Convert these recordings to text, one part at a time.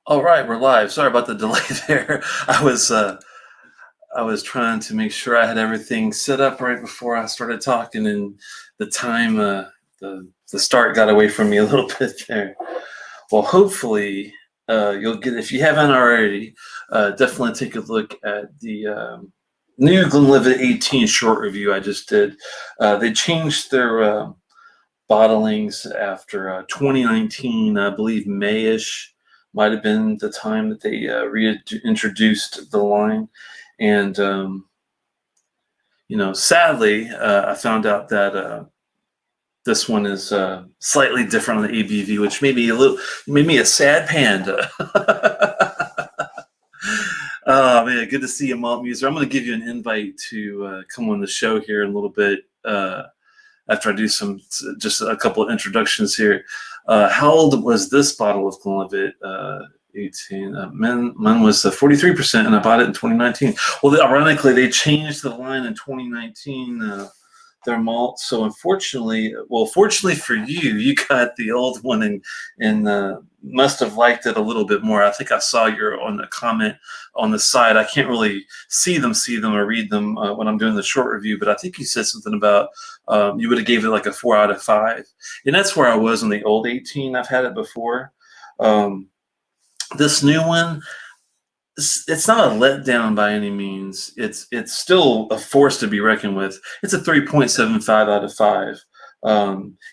All right, we're live. Sorry about the delay there. I was trying to make sure I had everything set up right before I started talking, and the time the start got away from me a little bit there. Well, hopefully you'll get, if you haven't already, definitely take a look at the new Glenlivet 18 short review I just did. They changed their bottlings after 2019, I believe Mayish might have been the time that they reintroduced the line. And, sadly, I found out that this one is slightly different on the ABV, which made me a sad panda. Oh man, good to see you, Malt Muser. I'm going to give you an invite to come on the show here in a little bit. After I do just a couple of introductions here. How old was this bottle of Glenlivet? 18. Mine was 43%, and I bought it in 2019. Well, ironically, they changed the line in 2019, their malt. So fortunately for you, you got the old one and must have liked it a little bit more. I think I saw your on a comment on the side. I can't really see them or read them when I'm doing the short review, but I think you said something about you would have gave it like a 4 out of 5, and that's where I was on the old 18. I've had it before. This new one, it's not a letdown by any means. It's still a force to be reckoned with. It's a 3.75 out of 5.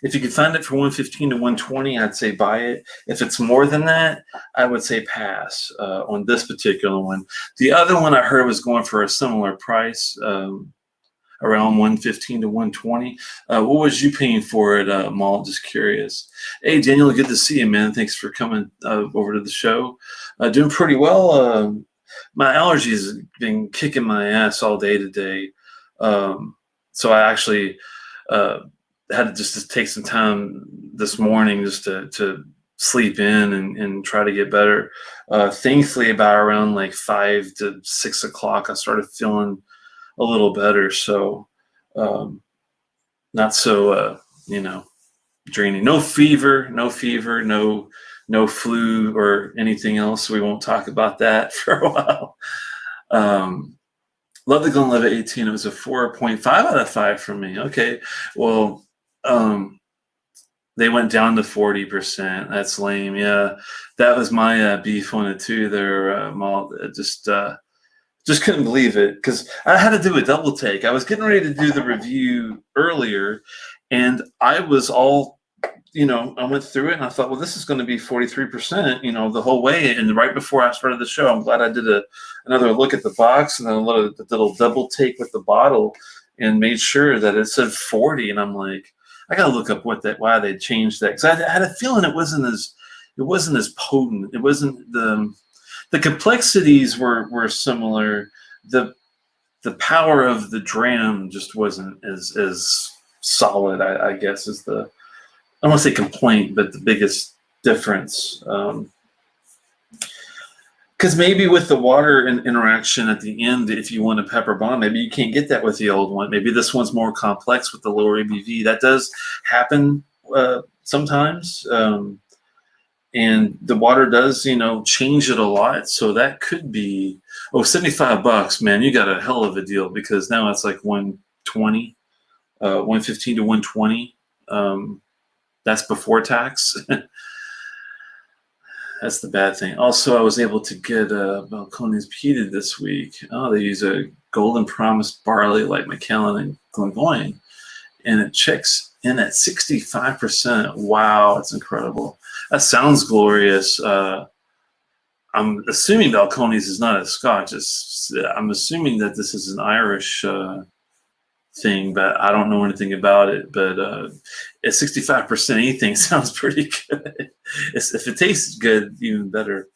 If you can find it for 115 to 120, I'd say buy it. If it's more than that, I would say pass on this particular one. The other one I heard was going for a similar price, around 115 to 120. What was you paying for it, Malt? Just curious. Hey, Daniel, good to see you, man. Thanks for coming over to the show. Doing pretty well. My allergies have been kicking my ass all day today. So I actually had to just take some time this morning just to sleep in and try to get better. Thankfully, about around like 5 to 6 o'clock, I started feeling a little better. So not so, draining. No fever, no flu or anything else. We won't talk about that for a while. Love the Glenlivet 18. It was a 4.5 out of 5 for me. Okay. Well, they went down to 40%. That's lame. Yeah. That was my beef on it too. Their malt, just couldn't believe it because I had to do a double take. I was getting ready to do the review earlier, and I was all, I went through it and I thought, well, this is going to be 43%, the whole way. And right before I started the show, I'm glad I did another look at the box and then a little double take with the bottle and made sure that it said 40. And I'm like, I got to look up why they changed that, because I had a feeling it wasn't as potent. It wasn't the complexities were similar. The power of the dram just wasn't as solid, I guess, is I don't want to say complaint, but the biggest difference. Because maybe with the water interaction at the end, if you want a pepper bomb, maybe you can't get that with the old one. Maybe this one's more complex with the lower ABV. That does happen sometimes. And the water does, change it a lot. So that could be, $75, man, you got a hell of a deal, because now it's like 120, 115 to 120. That's before tax. That's the bad thing. Also, I was able to get Balcones peated this week. Oh, they use a Golden Promise barley like Macallan and Glengoyne, and it checks in at 65%. Wow, that's incredible. That sounds glorious. I'm assuming Balcones is not a Scotch. I'm assuming that this is an Irish thing, but I don't know anything about it. But at 65%, anything sounds pretty good. If it tastes good, even better.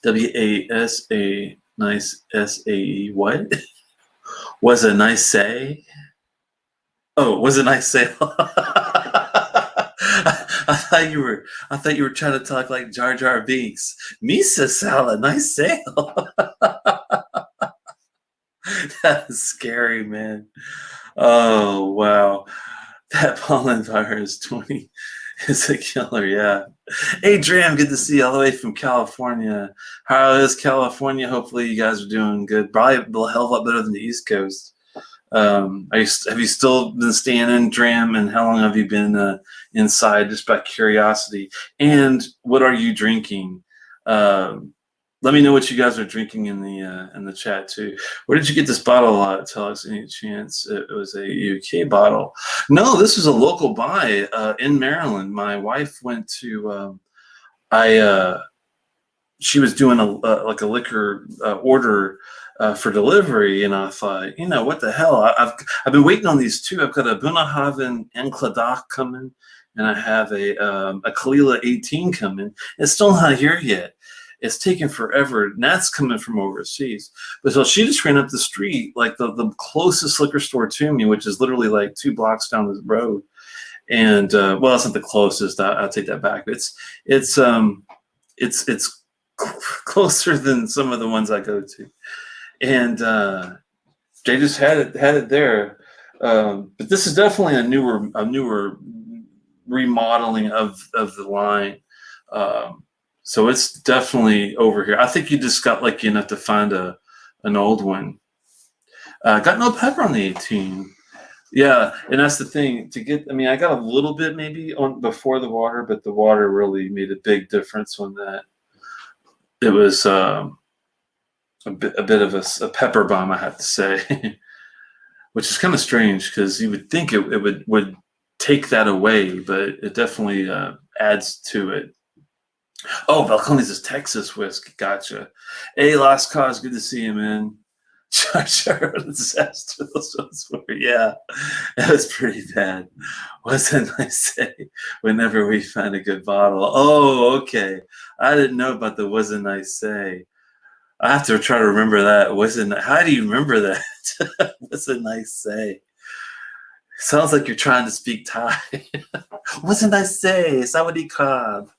WASA, nice SAE. What? Was a nice say? Oh, was a nice sale. I thought you were trying to talk like Jar Jar Binks. Misa salad, nice sale. That's scary, man. Oh wow, that pollen virus 20 It's a killer, yeah. Hey, Dram, good to see you all the way from California. How is California? Hopefully, you guys are doing good. Probably a hell of a lot better than the East Coast. Have you still been staying in, Dram? And how long have you been inside? Just by curiosity. And what are you drinking? Um, Let me know what you guys are drinking in the chat too. Where did you get this bottle? Tell us any chance it was a UK bottle. No, this was a local buy in Maryland. My wife went to. I She was doing like a liquor order for delivery, and I thought, what the hell? I've been waiting on these two. I've got a Bunnahabhain and Clydach coming, and I have a Kalila 18 coming. It's still not here yet. It's taking forever, and that's coming from overseas. But so she just ran up the street, like the closest liquor store to me, which is literally like 2 blocks down the road. And well, it's not the closest. I'll take that back. It's closer than some of the ones I go to, and they just had it there. But this is definitely a newer remodeling of the line. So it's definitely over here. I think you just got lucky enough to find an old one. Got no pepper on the 18. Yeah, and that's the thing to get. I mean, I got a little bit maybe on before the water, but the water really made a big difference on that. It was a bit of a pepper bomb, I have to say, which is kind of strange because you would think it would take that away, but it definitely adds to it. Oh, Balcones is Texas whiskey. Gotcha. Hey, Lost Cause, good to see you, man. Sure, disaster. Those ones were, yeah, that was pretty bad. Wasn't I say whenever we find a good bottle? Oh, okay. I didn't know about the wasn't I say. I have to try to remember that. Wasn't how do you remember that? Wasn't I say? Sounds like you're trying to speak Thai. Wasn't I say? Sawadee Cobb.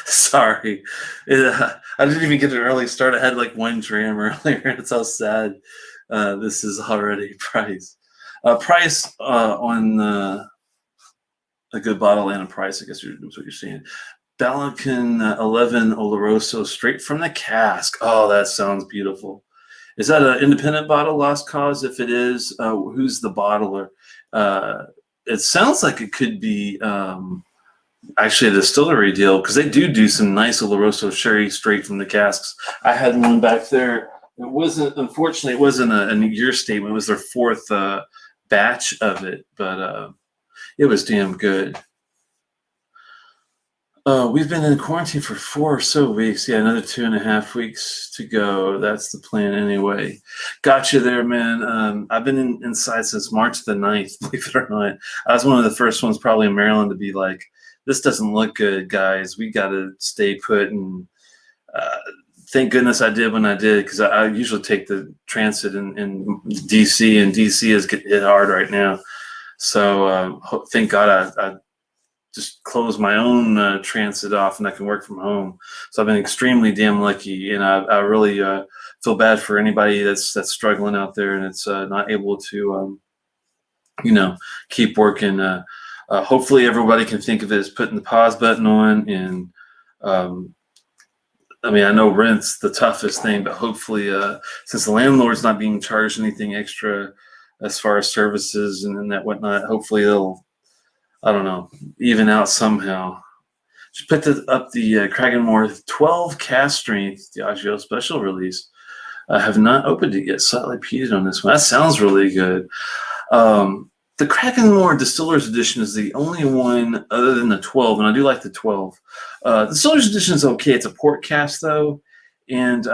Sorry, I didn't even get an early start. I had like 1 dram earlier. That's how sad this is already. Price on a good bottle and a price. I guess is what you're saying. Balakan 11 Oloroso, straight from the cask. Oh, that sounds beautiful. Is that an independent bottle, Lost Cause? If it is, who's the bottler? It sounds like it could be. Actually, a distillery deal because they do some nice Oloroso sherry straight from the casks. I had one back there. Unfortunately, it wasn't a year statement. It was their 4th batch of it, but it was damn good. We've been in quarantine for 4 or so weeks. Yeah, another 2.5 weeks to go. That's the plan anyway. Got you there, man. I've been inside since March the 9th, believe it or not. I was one of the first ones probably in Maryland to be like, this doesn't look good, guys. We got to stay put. And thank goodness I did when I did, because I usually take the transit in D.C., and D.C. is getting hit hard right now. So thank God I just closed my own transit off, and I can work from home. So I've been extremely damn lucky, and I really feel bad for anybody that's struggling out there and it's not able to, keep working. Hopefully everybody can think of it as putting the pause button on. And I mean, I know rent's the toughest thing, but hopefully since the landlord's not being charged anything extra as far as services and that whatnot, hopefully they'll, I don't know, even out somehow. Just picked up the Kraganmore 12 cast strength Diageo special release. I have not opened it yet. Slightly peated on this one. That sounds really good. The Kraganmore Distillers Edition is the only one other than the 12, and I do like the 12. The Distillers Edition is okay. It's a port cast, though, and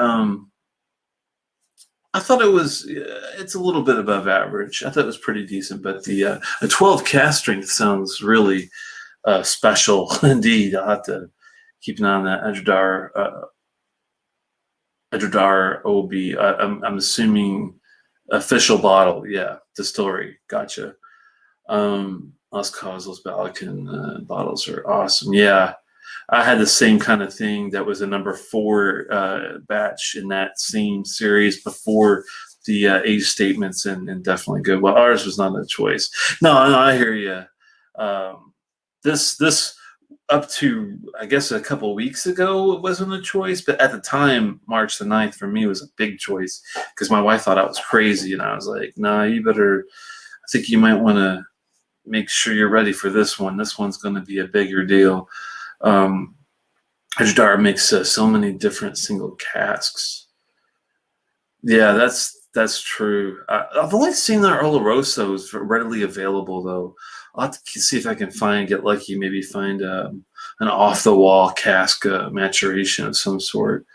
I thought it's a little bit above average. I thought it was pretty decent, but the 12 cast strength sounds really special indeed. I'll have to keep an eye on that. Edredar OB. I'm assuming official bottle. Yeah, distillery. Gotcha. Lost Cause, those Balakan bottles are awesome. Yeah, I had the same kind of thing. That was a number 4 batch in that same series before the age statements and definitely good. Well, ours was not a choice. No, I hear you. This up to, I guess, a couple weeks ago, it wasn't a choice, but at the time, March the 9th for me was a big choice because my wife thought I was crazy, and I was like, "Nah, you better. I think you might want to make sure you're ready for this one. This one's going to be a bigger deal." Um, Ajdar makes so many different single casks. Yeah, that's true. I've only seen the Olorosos readily available though. I'll have to see if I can get lucky, maybe find an off the wall cask maturation of some sort.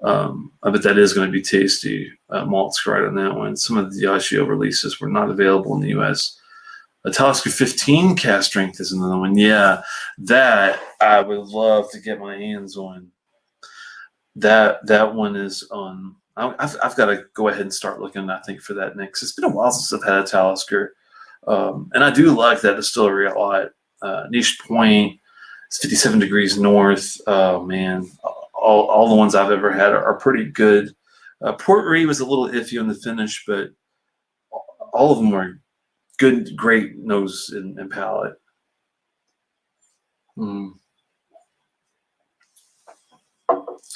I bet that is going to be tasty. Malt's right on that one. Some of the Diageo releases were not available in the U.S. A Talisker 15 cask strength is another one. Yeah, that I would love to get my hands on. That one is on. I've got to go ahead and start looking, I think, for that next. It's been a while since I've had a Talisker, and I do like that distillery a lot. Niche Point, it's 57 degrees north. Oh man, all the ones I've ever had are pretty good. Port Reed was a little iffy on the finish, but all of them are good, great nose and palate. Mm.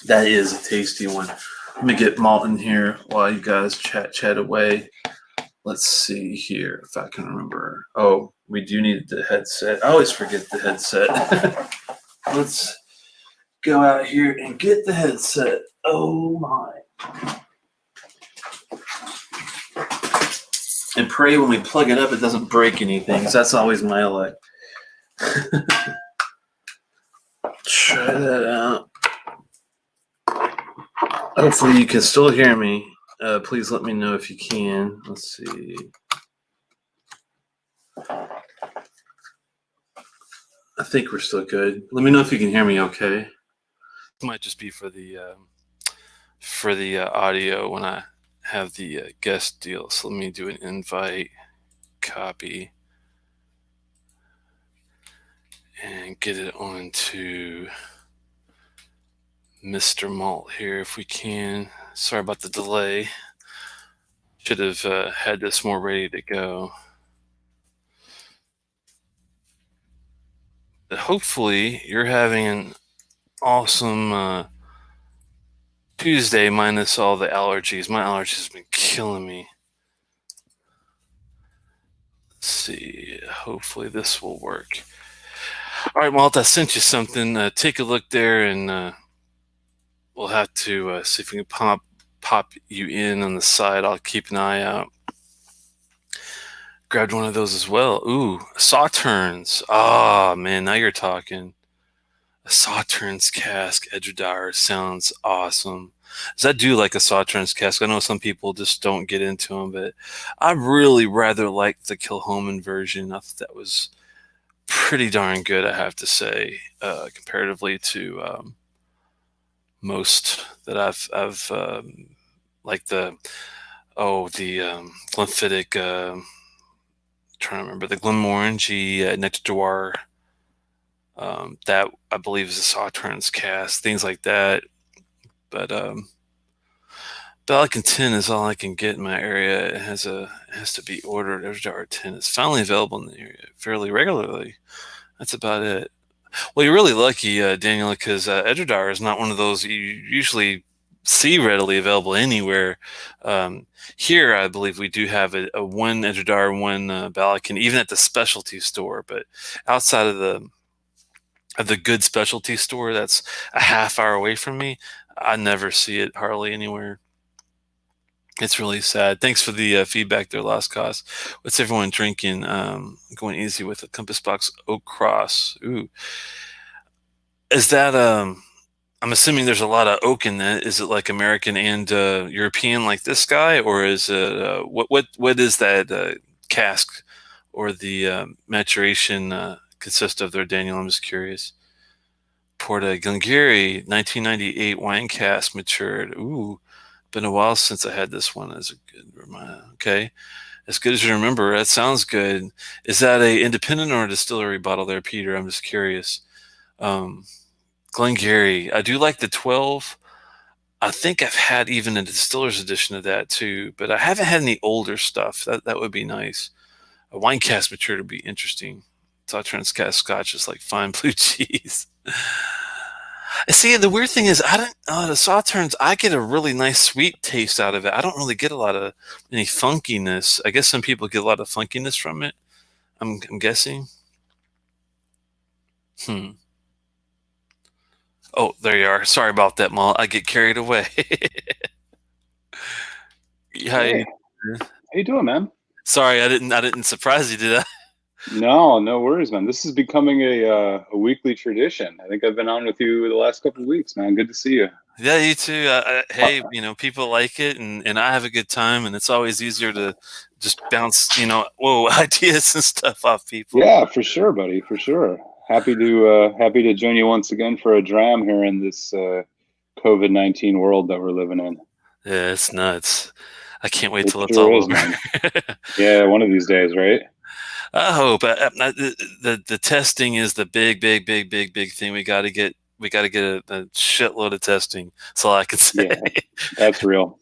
That is a tasty one. Let me get malt in here while you guys chat away. Let's see here if I can remember. Oh, we do need the headset. I always forget the headset. Let's go out here and get the headset. Oh my. And pray when we plug it up, it doesn't break anything. So that's always my luck. Try that out. Hopefully you can still hear me. Please let me know if you can. Let's see. I think we're still good. Let me know if you can hear me okay. It might just be for the audio when I have the guest deal. So let me do an invite, copy, and get it onto Mr. Malt here if we can. Sorry about the delay. Should have had this more ready to go. But hopefully you're having an awesome Tuesday minus all the allergies. My allergies have been killing me. Let's see. Hopefully this will work. All right, Malt, I sent you something. Take a look there, and we'll have to see if we can pop you in on the side. I'll keep an eye out. Grabbed one of those as well. Ooh, Sauternes. Ah, man, now you're talking. A Sauternes cask, Edgewater, sounds awesome. Because I do like a Sauternes cask. I know some people just don't get into them, but I really rather like the Kilchoman version. I thought that was pretty darn good, I have to say, comparatively to most that I've like the Glenfiddich. Trying to remember the Glenmorangie Nectar. That I believe is a Sauternes cask, things like that. But Belican 10 is all I can get in my area. It has to be ordered. Edgewater 10 is finally available in the area fairly regularly. That's about it. Well, you're really lucky, Daniel, because Edgewater is not one of those you usually see readily available anywhere. Here, I believe we do have a one Edgewater, one Belican, even at the specialty store. But outside of the good specialty store that's a half hour away from me, I never see it hardly anywhere. It's really sad. Thanks for the feedback there, Last Cause. What's everyone drinking? Going easy with a Compass Box Oak Cross. Ooh. Is that, I'm assuming there's a lot of oak in that. Is it like American and European like this guy? Or is it, what is that cask or the maturation consist of there, Daniel? I'm just curious. Porta Glengarry, 1998 wine cask matured. Ooh. Been a while since I had this one. As a good reminder. Okay, as good as you remember. That sounds good. Is that a independent or a distillery bottle there, Peter? I'm just curious. Glengarry. I do like the 12. I think I've had even a distiller's edition of that too, but I haven't had any older stuff. That would be nice. A wine cask mature would be interesting. Sauternes cask Scotch is like fine blue cheese. See, the weird thing is, I don't. The Sauternes, I get a really nice sweet taste out of it. I don't really get a lot of any funkiness. I guess some people get a lot of funkiness from it. I'm guessing. Hmm. Oh, there you are. Sorry about that, Mal. I get carried away. How Hey, you? how you doing, man? Sorry, I didn't surprise you, did I? No worries, man. This is becoming a weekly tradition. I think I've been on with you the last couple of weeks, man. Good to see you. Yeah, you too. Uh, Hey, people like it, and I have a good time, and it's always easier to just bounce, whoa, ideas and stuff off people. yeah, for sure, buddy, for sure. Happy to join you once again for a dram here in this COVID-19 world that we're living in. Yeah, it's nuts. I can't wait It till it's sure all is, over. man. Yeah, one of these days, right? I hope. The testing is the big, big, big, big, big thing. We got to get a shitload of testing. That's all I can say. Yeah, that's real.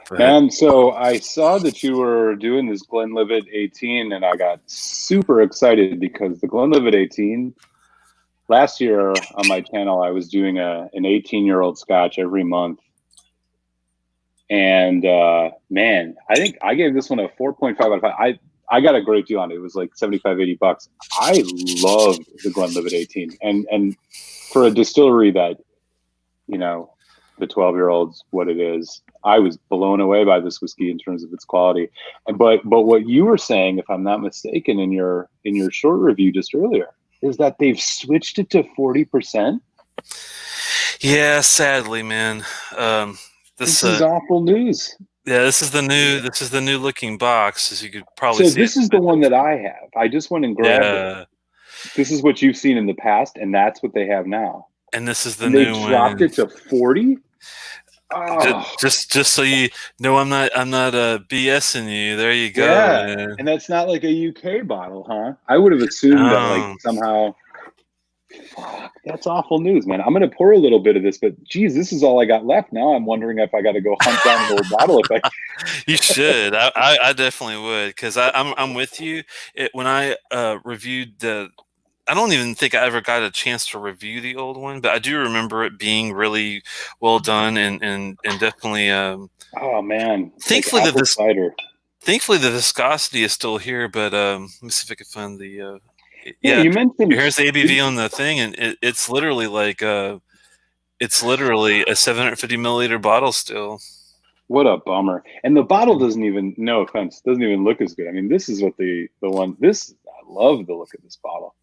But Man, so I saw that you were doing this Glenlivet 18, and I got super excited because the Glenlivet 18 last year on my channel, I was doing an 18-year-old Scotch every month, and man, I think I gave this one a 4.5 out of 5. I got a great deal on it. It was like 75, $80. I loved the Glenlivet 18, and for a distillery that, you know, the 12-year-old's what it is. I was blown away by this whiskey in terms of its quality. But what you were saying, if I'm not mistaken, in your short review just earlier, is that they've switched it to 40%. yeah, sadly, man. This This is awful news. yeah, this is the new looking box, as you could probably So see. this is the one that I have. I just went and grabbed it. Yeah, This is what you've seen in the past, and that's what they have now. and this is the And they new dropped one. it to 40. Just, Oh, just so you know, I'm not BSing you. There you go, yeah. man. And that's not like a UK bottle, huh? I would have assumed that like Um, somehow. Fuck, that's awful news, man. I'm gonna pour a little bit of this, but geez, this is all I got left. Now I'm wondering if I got to go hunt down an old bottle. If I, you should. I definitely would, because I'm with you. When I reviewed I don't even think I ever got a chance to review the old one, but I do remember it being really well done, and definitely. oh man, it's like Thankfully, apple cider. thankfully the viscosity is still here. But let me see if I can find the. Yeah, Yeah, you mentioned. here's the ABV on the thing, and it's literally like it's literally a 750 milliliter bottle still. What a bummer. And the bottle doesn't even. No offense, doesn't even look as good. I mean, this is what the one. This I love the look of this bottle.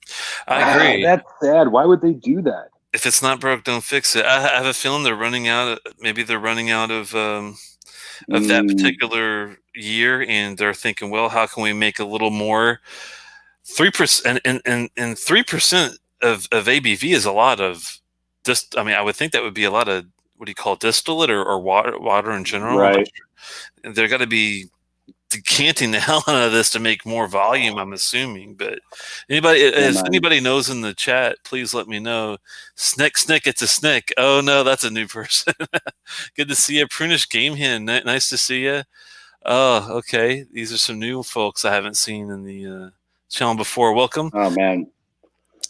I Ah, agree. that's sad. Why would they do that? If it's not broke, don't fix it. I have a feeling they're running out. Maybe they're running out of that Mm, particular year, and they're thinking, well, how can we make a little more? 3% and 3% of ABV is a lot of just. I mean, I would think that would be a lot of what do you call distillate or water in general. I'm not right. sure. They're got to be decanting the hell out of this to make more volume, I'm assuming. But Yeah, if man. anybody knows in the chat, please let me know. Snick, it's a snick. Oh no, that's a new person. Good to see you, Prunish Game Hen. Nice to see you. Oh, okay. These are some new folks I haven't seen in the channel before. Welcome. Oh man.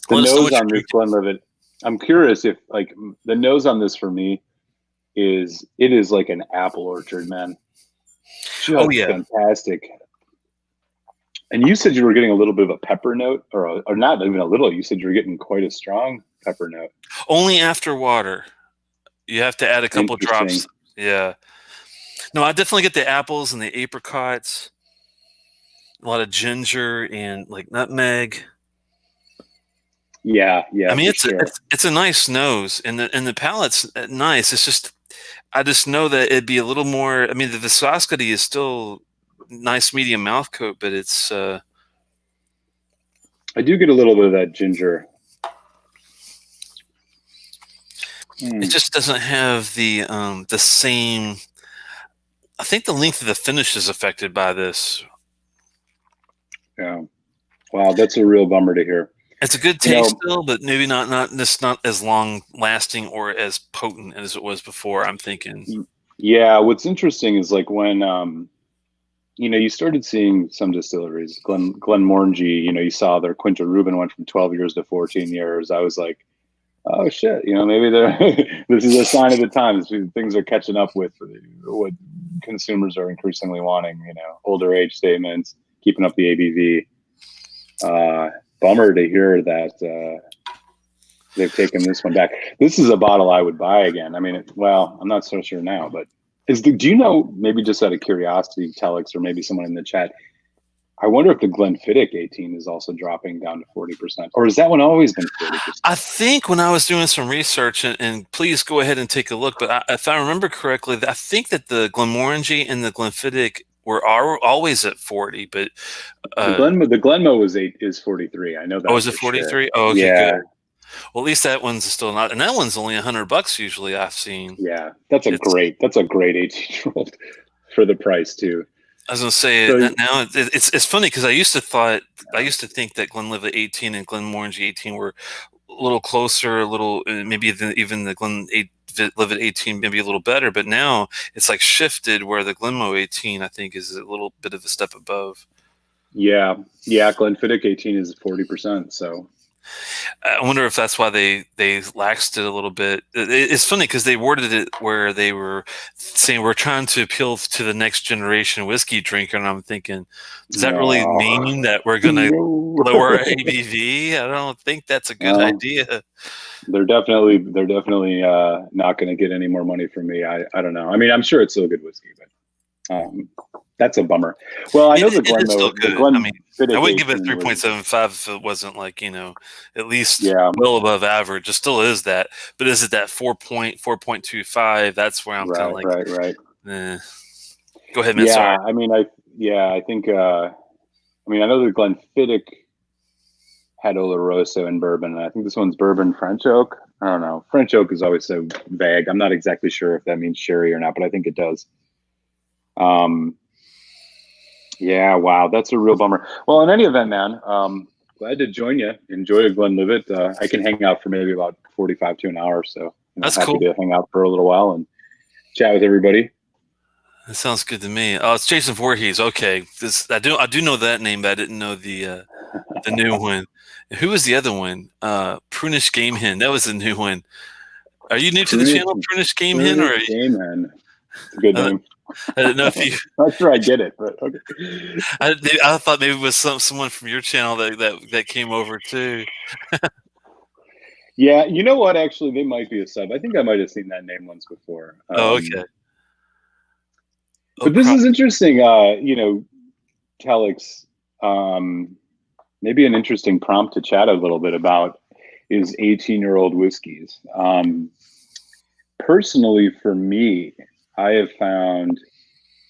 The Let us know nose what on you're this drinking. Glenlivet. I'm curious if like the nose on this for me is it is like an apple orchard, man. Oh Just yeah, fantastic. And you said you were getting a little bit of a pepper note, or not even a little. You said you were getting quite a strong pepper note. only after water. You have to add a couple Interesting. drops. Yeah. No, I definitely get the apples and the apricots. A lot of ginger and like nutmeg. Yeah, I yeah, mean, for it's a, sure. it's a nice nose, and the palate's nice. It's just I just know that it'd be a little more. I mean, the viscosity is still nice, medium mouth coat, but I do get a little bit of that ginger. it Mm, just doesn't have the same. I think the length of the finish is affected by this. yeah. Wow, that's a real bummer to hear. It's a good You taste know, still, but maybe not as long lasting or as potent as it was before, I'm thinking. yeah. What's interesting is like when you started seeing some distilleries, Glenmorangie. You saw their Quinta Ruben went from 12 years to 14 years. I was like, oh shit, maybe they're this is a sign of the times. Things are catching up with what consumers are increasingly wanting. Older age statements, keeping up the ABV. Bummer to hear that they've taken this one back. This is a bottle I would buy again. I mean, well, I'm not so sure now, but do you know, maybe just out of curiosity, Telex, or maybe someone in the chat, I wonder if the Glenfiddich 18 is also dropping down to 40%, or has that one always been 40%? I think when I was doing some research, and please go ahead and take a look, but if I remember correctly, I think that the Glenmorangie and the Glenfiddich are always at 40, but The Glenmo is 43. I know oh, that is it for sure. 43? Oh, okay, good. Yeah, Well, at least that one's still not, and that one's only $100 usually. I've seen. yeah. That's a It's. great 18-year-old for the price too. I was gonna say So now it's funny because I used to think that Glenlivet 18 and Glenmorangie 18 were a little closer, a little maybe even the Glenlivet 18 maybe a little better, but now it's like shifted where the Glenmo 18 I think is a little bit of a step above. yeah, Glenfiddich 18 is 40%. So I wonder if that's why they laxed it a little bit. It's funny because they worded it where they were saying we're trying to appeal to the next generation whiskey drinker, and I'm thinking, does that really no, mean that we're going to no. lower our ABV? I don't think that's a good Well, idea. they're definitely not going to get any more money from me. I don't know. I mean, I'm sure it's still good whiskey, but that's a bummer. Well, I know It is still The good. I mean, I Glenfiddich wouldn't give it 18 was 3.75 if it wasn't like, at least yeah, well above average. It still is that. But is it that 4.25? That's where I'm kind of like, right. eh. Go ahead, man. Sorry. Yeah, I mean, I think I know the Glenfiddich had Oloroso and bourbon, and I think this one's bourbon French oak. I don't know. French oak is always so vague. I'm not exactly sure if that means sherry or not, but I think it does. Yeah, wow, that's a real bummer. Well, in any event, man, glad to join you. Enjoy a Glenlivet. I can hang out for maybe about 45 to an hour, so That's happy cool. to hang out for a little while and chat with everybody. That sounds good to me. Oh, it's Jason Voorhees. Okay, I do know that name, but I didn't know the new one. Who was the other one? Prunish Game Hen. That was the new one. Are you new to the channel, Prunish Game Hen, or? Game Hen. It's a good I, name. I didn't know if you. Not sure I get it, but okay. I thought maybe it was someone from your channel that came over too. Yeah, you know what? Actually, they might be a sub. I think I might have seen that name once before. Oh, okay. But this is interesting. Telex. Maybe an interesting prompt to chat a little bit about is 18-year-old whiskeys. Personally, for me, I have found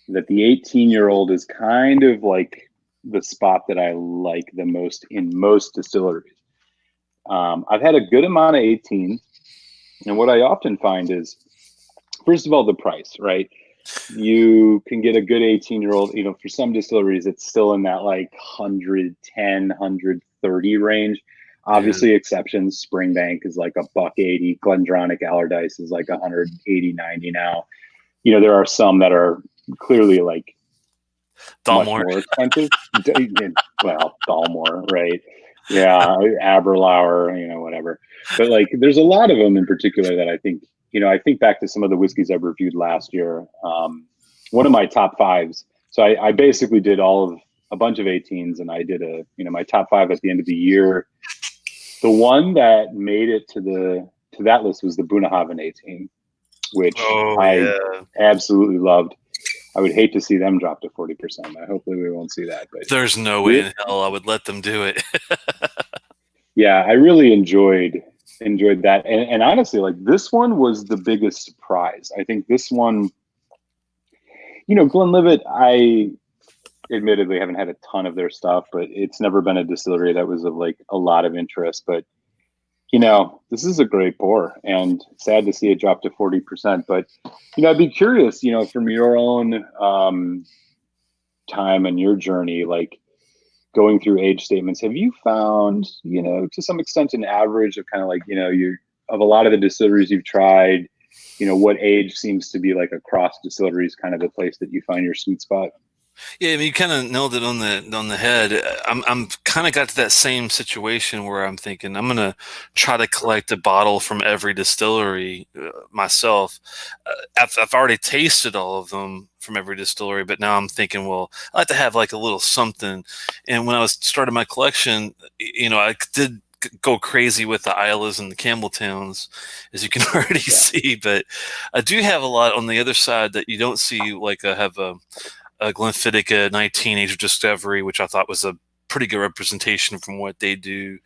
that the 18-year-old is kind of like the spot that I like the most in most distilleries. I've had a good amount of 18s, and what I often find is, first of all, the price, right? You can get a good 18-year-old, for some distilleries, it's still in that like 110, 130 range. Obviously, exceptions. Springbank is like $180. Glendronach Allardyce is like 180, 90 now. There are some that are clearly like much more expensive. Well, Dalmore, right? Yeah, Aberlour, whatever. But like, there's a lot of them in particular that I think, I think back to some of the whiskeys I reviewed last year. One of my top fives. So I basically did a bunch of 18s, and I did my top five at the end of the year. The one that made it to that list was the Bunnahabhain 18, which I absolutely loved. I would hate to see them drop to 40%. Hopefully we won't see that. But there's no way in hell I would let them do it. Yeah, I really enjoyed that. And honestly, like, this one was the biggest surprise. I think this one, Glenlivet, I admittedly haven't had a ton of their stuff, but it's never been a distillery that was of like a lot of interest. But this is a great pour, and sad to see it drop to 40%. But I'd be curious, from your own time and your journey, like, going through age statements, have you found, to some extent, an average of kind of like, of a lot of the distilleries you've tried, what age seems to be like across distilleries kind of the place that you find your sweet spot? Yeah, I mean, you kind of nailed it on the head. I'm kind of got to that same situation where I'm thinking I'm gonna try to collect a bottle from every distillery myself. I've already tasted all of them from every distillery, but now I'm thinking, well, I like to have like a little something. And when I was starting my collection, I did go crazy with the Islas and the Campbelltowns, as you can already Yeah. see. But I do have a lot on the other side that you don't see. Like I have a Glenfiddich 19 Age of Discovery, which I thought was a pretty good representation from what they do.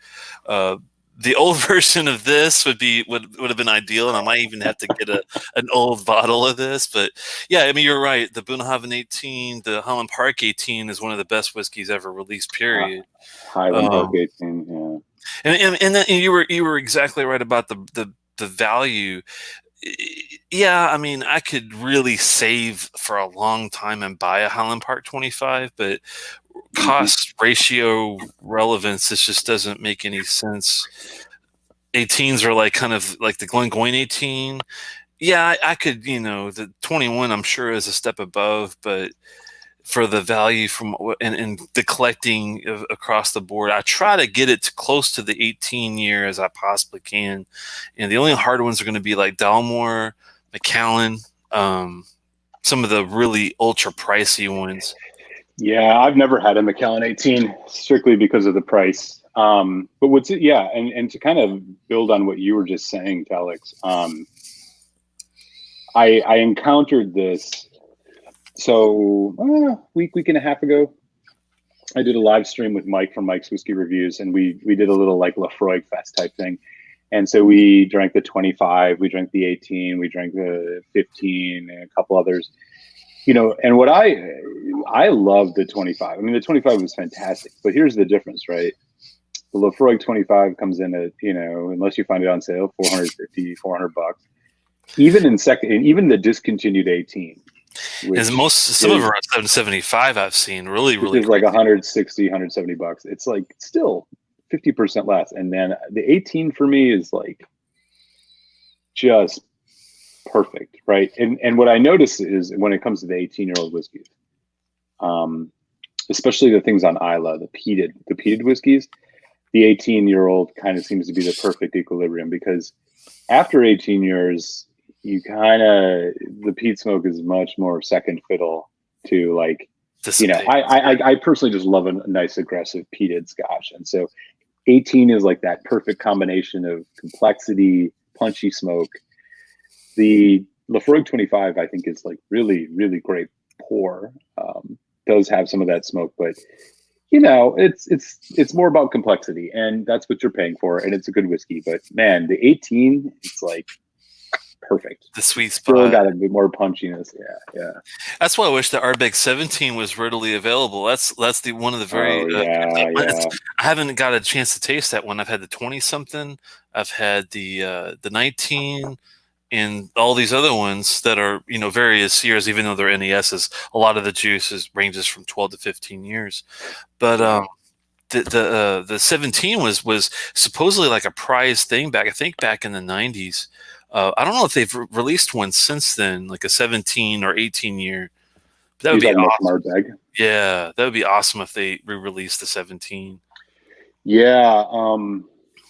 Uh, the old version of this would have been ideal, and I might even have to get an old bottle of this. But yeah, I mean, you're right. The Bunnahabhain 18, the Highland Park 18 is one of the best whiskeys ever released. Period. Highland Park 18, yeah. And you were exactly right about the value. Yeah, I mean, I could really save for a long time and buy a Highland Park 25, but cost ratio relevance, this just doesn't make any sense. 18s are like kind of like the Glengoyne 18. Yeah, I could, the 21 I'm sure is a step above, but for the value from and the collecting across the board, I try to get it close to the 18 year as I possibly can. And the only hard ones are going to be like Dalmore, Macallan, some of the really ultra pricey ones. Yeah, I've never had a Macallan 18 strictly because of the price. But and to kind of build on what you were just saying, Telex, I encountered this. So week and a half ago, I did a live stream with Mike from Mike's Whiskey Reviews, and we did a little like Lafroig Fest type thing. And so we drank the 25, we drank the 18, we drank the 15, and a couple others. And what I love the 25. I mean, the 25 was fantastic, but here's the difference, right? The Lafroig 25 comes in at, unless you find it on sale, $450, $400. Even the discontinued 18. Some of them are at 775. I've seen really is like 160, $170. It's like still 50% less. And then the 18 for me is like just perfect, right? And what I notice is when it comes to the 18-year-old whiskeys, especially the things on Isla, the peated whiskeys, the 18-year-old kind of seems to be the perfect equilibrium, because after 18 years, the peat smoke is much more second fiddle to like, I personally just love a nice aggressive peated Scotch. And so 18 is like that perfect combination of complexity, punchy smoke. The Lafroig 25, I think, is like really, really great pour. Does have some of that smoke, but it's more about complexity, and that's what you're paying for. And it's a good whiskey, but man, the 18, it's like perfect. The sweet spot. Still got a bit more punchiness. Yeah. That's why I wish the Ardbeg 17 was readily available. That's the one of the very. I haven't got a chance to taste that one. I've had the 20 something. I've had the 19. And all these other ones that are, various years, even though they're NESs, a lot of the juices ranges from 12 to 15 years. But the 17 was supposedly like a prized thing back in the 90s. I don't know if they've released one since then, like a 17 or 18 year. But that would be awesome. Yeah, that would be awesome if they re-released the 17. Yeah.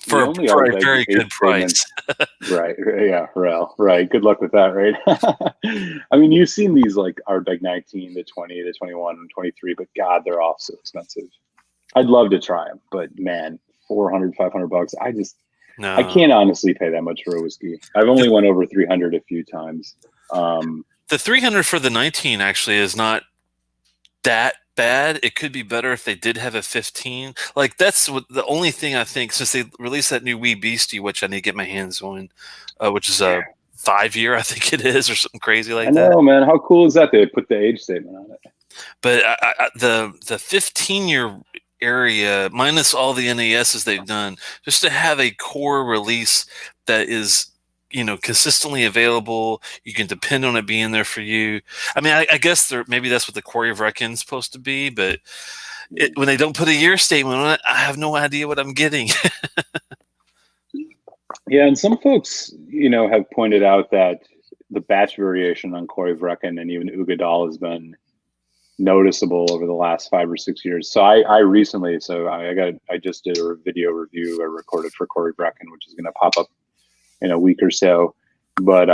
For a very good price. Right. Yeah. Right. Good luck with that, right? I mean, you've seen these like Ardbeg 19, the 20, the 21, and 23, but God, they're all so expensive. I'd love to try them, but man, $400, $500. I can't honestly pay that much for a whiskey. I've only went over 300 a few times. The 300 for the 19 actually is not that bad. It could be better if they did have a 15. Like that's the only thing I think, since they released that new Wee Beastie, which I need to get my hands on, which is a 5-year, I think it is, or something crazy like that. I know, man. How cool is that? They put the age statement on it. But the 15-year area, minus all the NASs they've done, just to have a core release that is consistently available, you can depend on it being there for you. I mean, I guess maybe that's what the Quarry of Reckon's supposed to be, but when they don't put a year statement on it, I have no idea what I'm getting. Yeah, and some folks, have pointed out that the batch variation on Corey Vrecken and even Ugadal has been noticeable over the last 5 or 6 years. So I recently, I just did a video review I recorded for Corey Vrecken, which is going to pop up in a week or so. But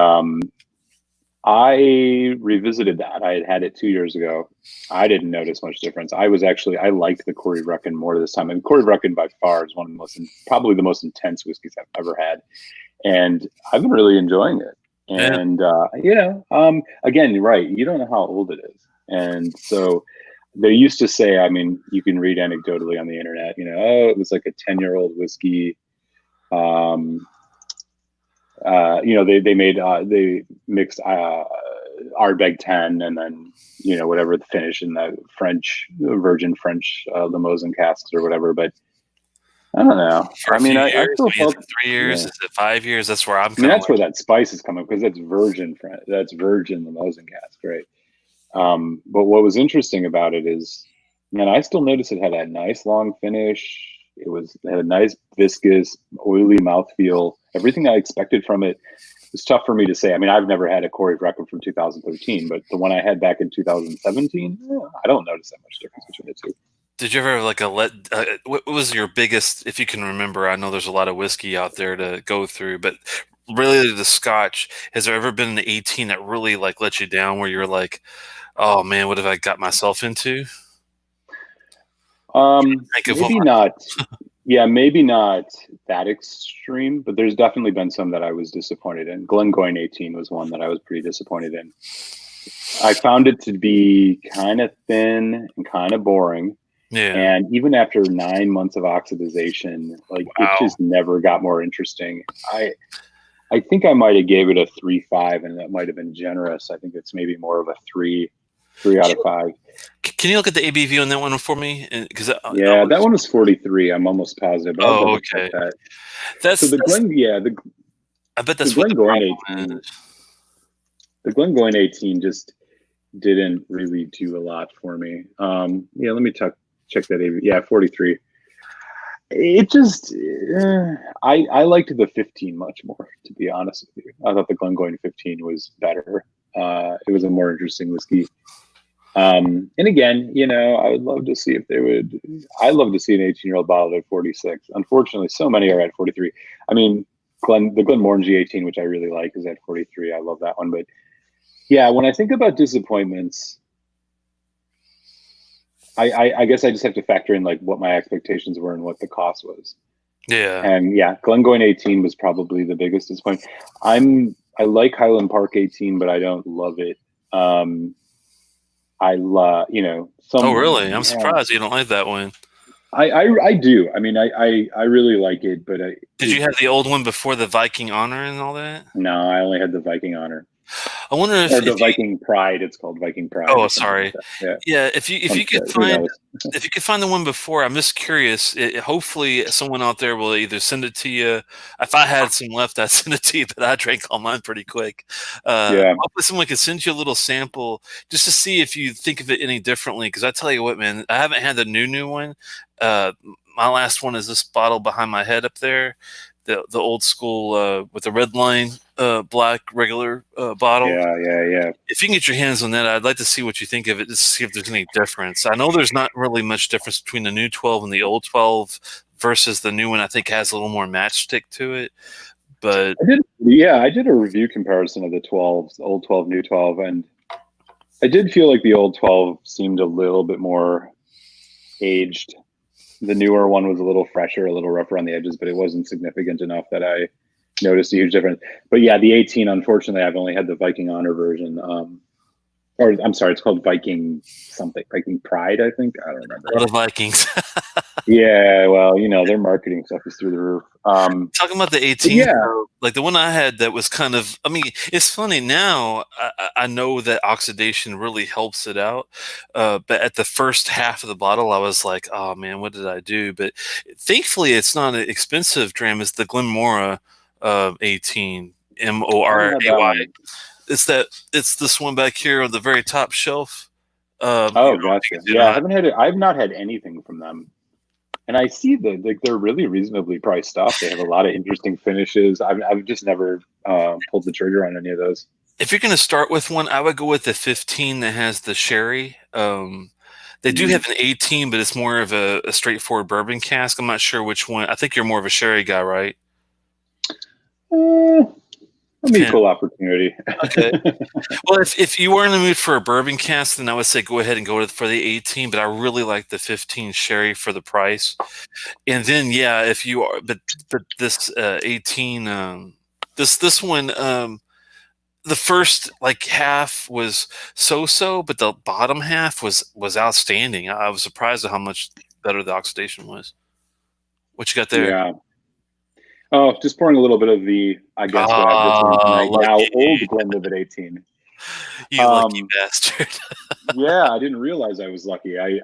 I revisited that. I had had it 2 years ago. I didn't notice much difference. I liked the Corey Vrecken more this time. And Corey Vrecken by far is one of the probably the most intense whiskeys I've ever had. And I've been really enjoying it. And, again, you're right. You don't know how old it is. And so they used to say, I mean, you can read anecdotally on the internet, it was like a 10-year-old whiskey. They mixed Ardbeg 10 and then, whatever the finish in the virgin French Limousin casks or whatever. But I don't know. For I still felt 3 years. Is it 5 years? That's where that's where that spice is coming, because that's virgin Limousin cask, right? But what was interesting about it is, man, I still noticed it had that nice long finish. It had a nice viscous, oily mouthfeel. Everything I expected from it. It's tough for me to say. I mean, I've never had a Corey Vrecken from 2013, but the one I had back in 2017, I don't notice that much difference between the two. Did you ever have what was your biggest, if you can remember? I know there's a lot of whiskey out there to go through, but really the Scotch, has there ever been an 18 that really let you down, where you're like, oh man, what have I got myself into? Maybe not. Yeah, maybe not that extreme, but there's definitely been some that I was disappointed in. Glengoyne 18 was one that I was pretty disappointed in. I found it to be kind of thin and kind of boring. Yeah. And even after 9 months of oxidization, it just never got more interesting. I think I might have gave it a 3.5, and that might have been generous. I think it's maybe more of a 3 out of 5. Can you look at the ABV on that one for me? That one was 43. I'm almost positive. Oh, okay. I bet that's what the 18. The Glengoyne 18 just didn't really do a lot for me. Let me check that ABV. Yeah, 43. It just, I liked the 15 much more, to be honest with you. I thought the Glengoyne 15 was better. It was a more interesting whiskey. And again, I would love to see I'd love to see an 18-year-old bottle at 46. Unfortunately, so many are at 43. I mean, the Glenmorangie 18, which I really like, is at 43. I love that one. But yeah, when I think about disappointments, I guess I just have to factor in what my expectations were and what the cost was. Yeah. And yeah, Glengoyne 18 was probably the biggest disappointment. I like Highland Park 18, but I don't love it. I love, oh, really? I'm surprised you don't like that one. I do. I mean, I really like it, but did you have the old one before the Viking Honor and all that? No, I only had the Viking Honor. I wonder if the Viking Pride. It's called Viking Pride. Oh, sorry. Yeah. If you could find the one before, I'm just curious. Hopefully, someone out there will either send it to you. If I had some left, I'd send it to you, but I drank all mine pretty quick. Hopefully, someone could send you a little sample just to see if you think of it any differently. Because I tell you what, man, I haven't had the new one. My last one is this bottle behind my head up there. The old school with the red line black regular bottle. Yeah. If you can get your hands on that, I'd like to see what you think of it, to see if there's any difference. I know there's not really much difference between the new 12 and the old 12 versus the new one. I think has a little more matchstick to it. But I did a review comparison of the 12s, the old 12, new 12, and I did feel like the old 12 seemed a little bit more aged. The newer one was a little fresher, a little rougher on the edges, but it wasn't significant enough that I noticed a huge difference. But yeah, the 18, unfortunately, I've only had the Viking Honor version. Or I'm sorry, it's called Viking something, Viking Pride, I think. I don't remember. A lot of Vikings. Yeah, well, their marketing stuff is through the roof. Talking about the 18, like the one I had that was kind of, I mean, it's funny now, I know that oxidation really helps it out. But at the first half of the bottle, I was like, oh man, what did I do? But thankfully, it's not an expensive dram. It's the Glenmora 18, Moray. It's this one back here on the very top shelf. Oh, I think gotcha. it's Yeah, I haven't had it. I've not had anything from them. And I see that like they're really reasonably priced stuff. They have a lot of interesting finishes. I've just never pulled the trigger on any of those. If you're going to start with one, I would go with the 15 that has the sherry. They do Mm. have an 18, but it's more of a straightforward bourbon cask. I'm not sure which one. I think you're more of a sherry guy, right? I'm Depend. equal opportunity. Okay. Well, if you were in the mood for a bourbon cask, then I would say go ahead and go for the 18. But I really like the 15 sherry for the price. And then yeah, if you are, but this 18, this one, the first like half was so, but the bottom half was outstanding. I was surprised at how much better the oxidation was. What you got there? Yeah. Oh, just pouring a little bit of the, I guess what I've just learned Ah, tonight. Now lucky old Glenlivet 18. you, lucky Um, bastard. yeah, I didn't realize I was lucky. I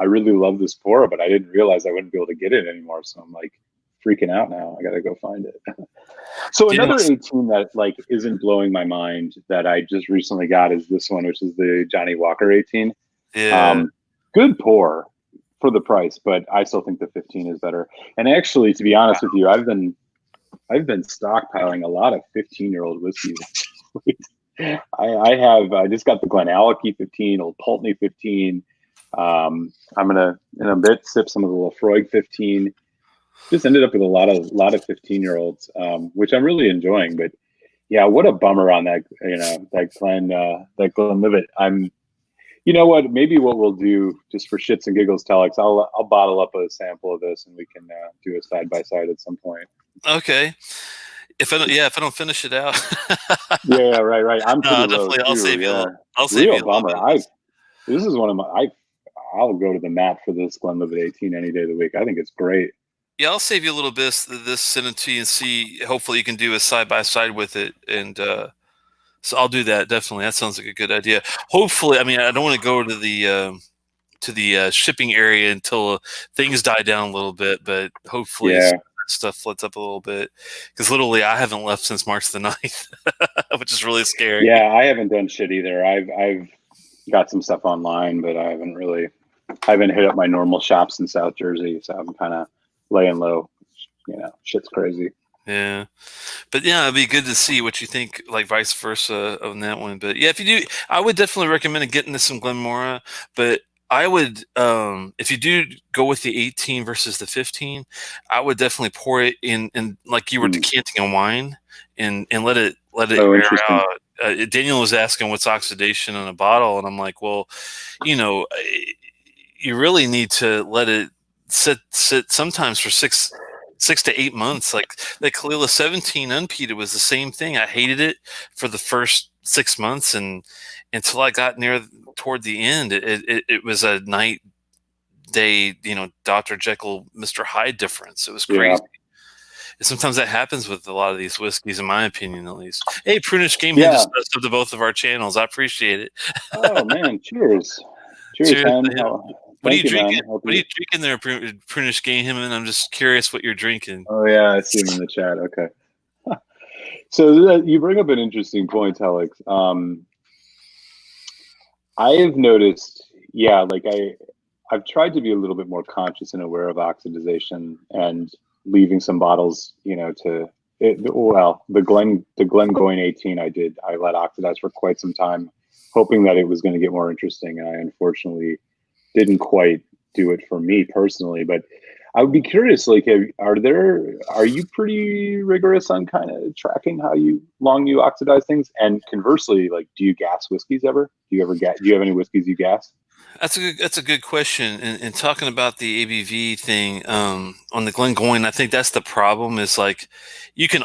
really love this pour, but I didn't realize I wouldn't be able to get it anymore. So I'm like freaking out now. I got to go find it. So Do you know another what's, 18 that like isn't blowing my mind that I just recently got is this one, which is the Johnny Walker 18. yeah. Um, good pour for the price, but I still think the 15 is better. And actually, to be honest with you, I've been stockpiling a lot of 15-year-old whiskeys. I just got the Glenallachie 15, Old Pulteney 15. I'm gonna in a bit sip some of the Lafroig 15. Just ended up with a lot of 15-year-olds, which I'm really enjoying. But yeah, what a bummer on that that Glenlivet. You know what? Maybe what we'll do just for shits and giggles, Telex, I'll bottle up a sample of this and we can do a side by side at some point. Okay. If I don't finish it out, Yeah, right. I'm pretty no, low definitely I'll too. save you a Yeah, little. I'll save real you a little bummer. bit of this. This is one of my I'll go to the mat for this Glenlivet 18 any day of the week. I think it's great. Yeah, I'll save you a little bit of this, send it to you, and see. Hopefully, you can do a side by side with it, and so I'll do that definitely. That sounds like a good idea. Hopefully, I mean, I don't want to go to the shipping area until things die down a little bit, but hopefully, Yeah, stuff floods up a little bit because literally, I haven't left since March the 9th, which is really scary. yeah. I haven't done shit either. I've got some stuff online, but I haven't hit up my normal shops in South Jersey, so I'm kind of laying low. You know, shit's crazy. Yeah, but yeah, it'd be good to see what you think, like vice versa on that one. But yeah, if you do, I would definitely recommend getting to some Glenmora. But I would, if you do go with the 18 versus the 15, I would definitely pour it in like you were Mm. decanting a wine, and let it Oh, air interesting. out. Daniel was asking what's oxidation in a bottle, and I'm like, well, you know, you really need to let it sit sometimes for 6 to 8 months. Like the Kalila 17 unpeated was the same thing. I hated it for the first 6 months, and until I got toward the end, it was a night day, Dr. Jekyll, Mr. Hyde difference. It was Yeah. crazy. And sometimes that happens with a lot of these whiskeys, in my opinion, at least. Hey, Prunish Game Hen Yeah. just subbed to both of our channels. I appreciate it. Oh man, cheers. Cheers, Cheers Hen. to him. What are Thank you you, man. drinking? What are you drinking there, Prunish Game Hen? I'm just curious what you're drinking. Oh yeah, I see him in the chat. Okay. So you bring up an interesting point, Alex. I've noticed, yeah, like I've tried to be a little bit more conscious and aware of oxidization and leaving some bottles, well, the Glengoyne 18 I let oxidize for quite some time, hoping that it was going to get more interesting. And I unfortunately didn't quite do it for me personally, but I would be curious, like, are you pretty rigorous on kind of tracking how long you oxidize things? And conversely, like, do you gas whiskeys ever? Do you have any whiskeys you gas? That's a good question. And talking about the ABV thing on the Glengoyne, I think that's the problem. Is like you can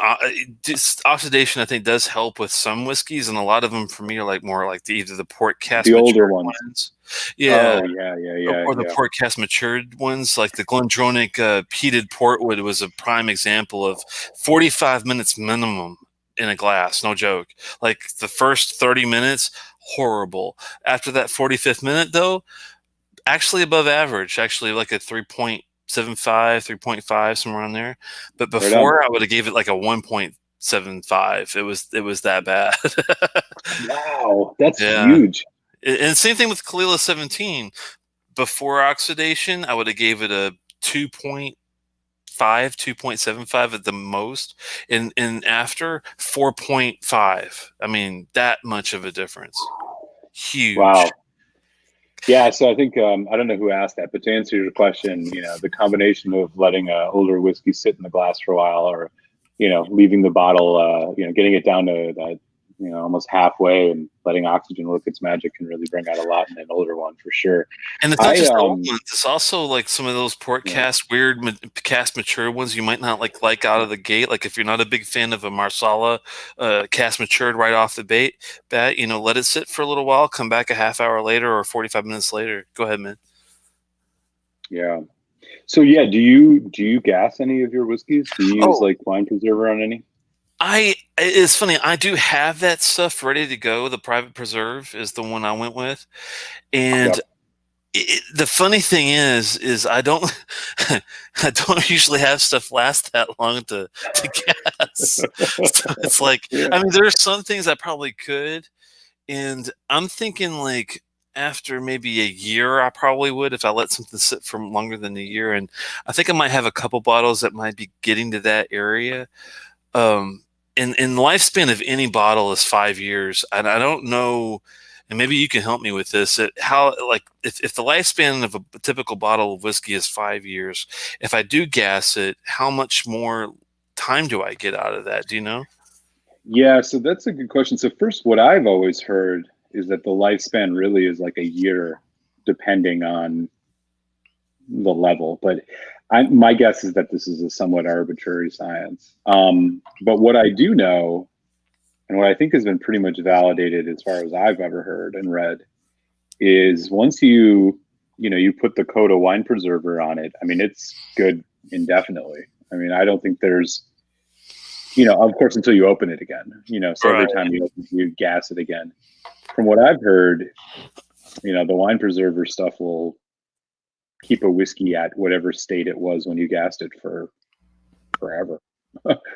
oxidation. I think does help with some whiskeys, and a lot of them for me are like more like either the port The cast older matured ones. ones, yeah, Oh yeah. or the port cast matured ones, like the Glendronach peated portwood was a prime example of 45 minutes minimum in a glass, no joke. Like the first 30 minutes, horrible. After that 45th minute, though, actually above average, actually like a 3.75, 3.5, somewhere around there. But Right on. before, I would have gave it like a 1.75. It was that bad. Wow, that's Yeah. huge. And same thing with Kalila 17. Before oxidation, I would have gave it a 2.5, 2.75 at the most, and after 4.5. I mean, that much of a difference. Huge. Wow. Yeah, so I think I don't know who asked that, but to answer your question, the combination of letting older whiskey sit in the glass for a while, or leaving the bottle, getting it down to that, almost halfway, and letting oxygen work its magic can really bring out a lot in an older one for sure. And it's not I just the old ones. It's also like some of those port Yeah. cast, weird cast mature ones you might not like out of the gate. Like if you're not a big fan of a Marsala cast matured right off the bat, let it sit for a little while, come back a half hour later or 45 minutes later. Go ahead, man. Yeah. So yeah, do you gas any of your whiskeys? Do you use Oh, like wine preserver on any? it's funny. I do have that stuff ready to go. The private preserve is the one I went with, and Yep. the funny thing is I don't I don't usually have stuff last that long to gas. So it's like, Yeah. I mean, there are some things I probably could, and I'm thinking like after maybe a year I probably would if I let something sit for longer than a year, and I think I might have a couple bottles that might be getting to that area. um and the lifespan of any bottle is 5 years, and I don't know, and maybe you can help me with this, how, like, if the lifespan of a typical bottle of whiskey is 5 years, if I do gas it, how much more time do I get out of that? Do you know? Yeah, so that's a good question. So first, what I've always heard is that the lifespan really is like a year, depending on the level. But my guess is that this is a somewhat arbitrary science. But what I do know, and what I think has been pretty much validated as far as I've ever heard and read, is once you put the Coda wine preserver on it, I mean, it's good indefinitely. I mean, I don't think there's, of course, until you open it again, so every Right. time you open it, you gas it again. From what I've heard, the wine preserver stuff will keep a whiskey at whatever state it was when you gassed it for forever.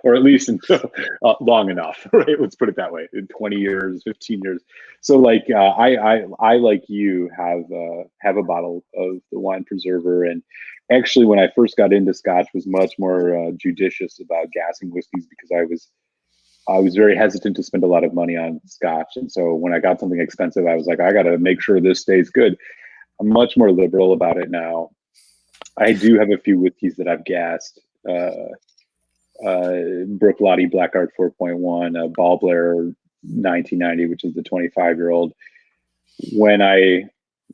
Or at least until long enough, right? Let's put it that way. In 20 years, 15 years. So, like, I like you have a bottle of the wine preserver, and actually, when I first got into Scotch, was much more judicious about gassing whiskeys because I was very hesitant to spend a lot of money on Scotch, and so when I got something expensive, I was like, I got to make sure this stays good. I'm much more liberal about it now. I do have a few whiskeys that I've gassed. Brooklady Blackguard 4.1, Ball Blair 1990, which is the 25-year-old. When I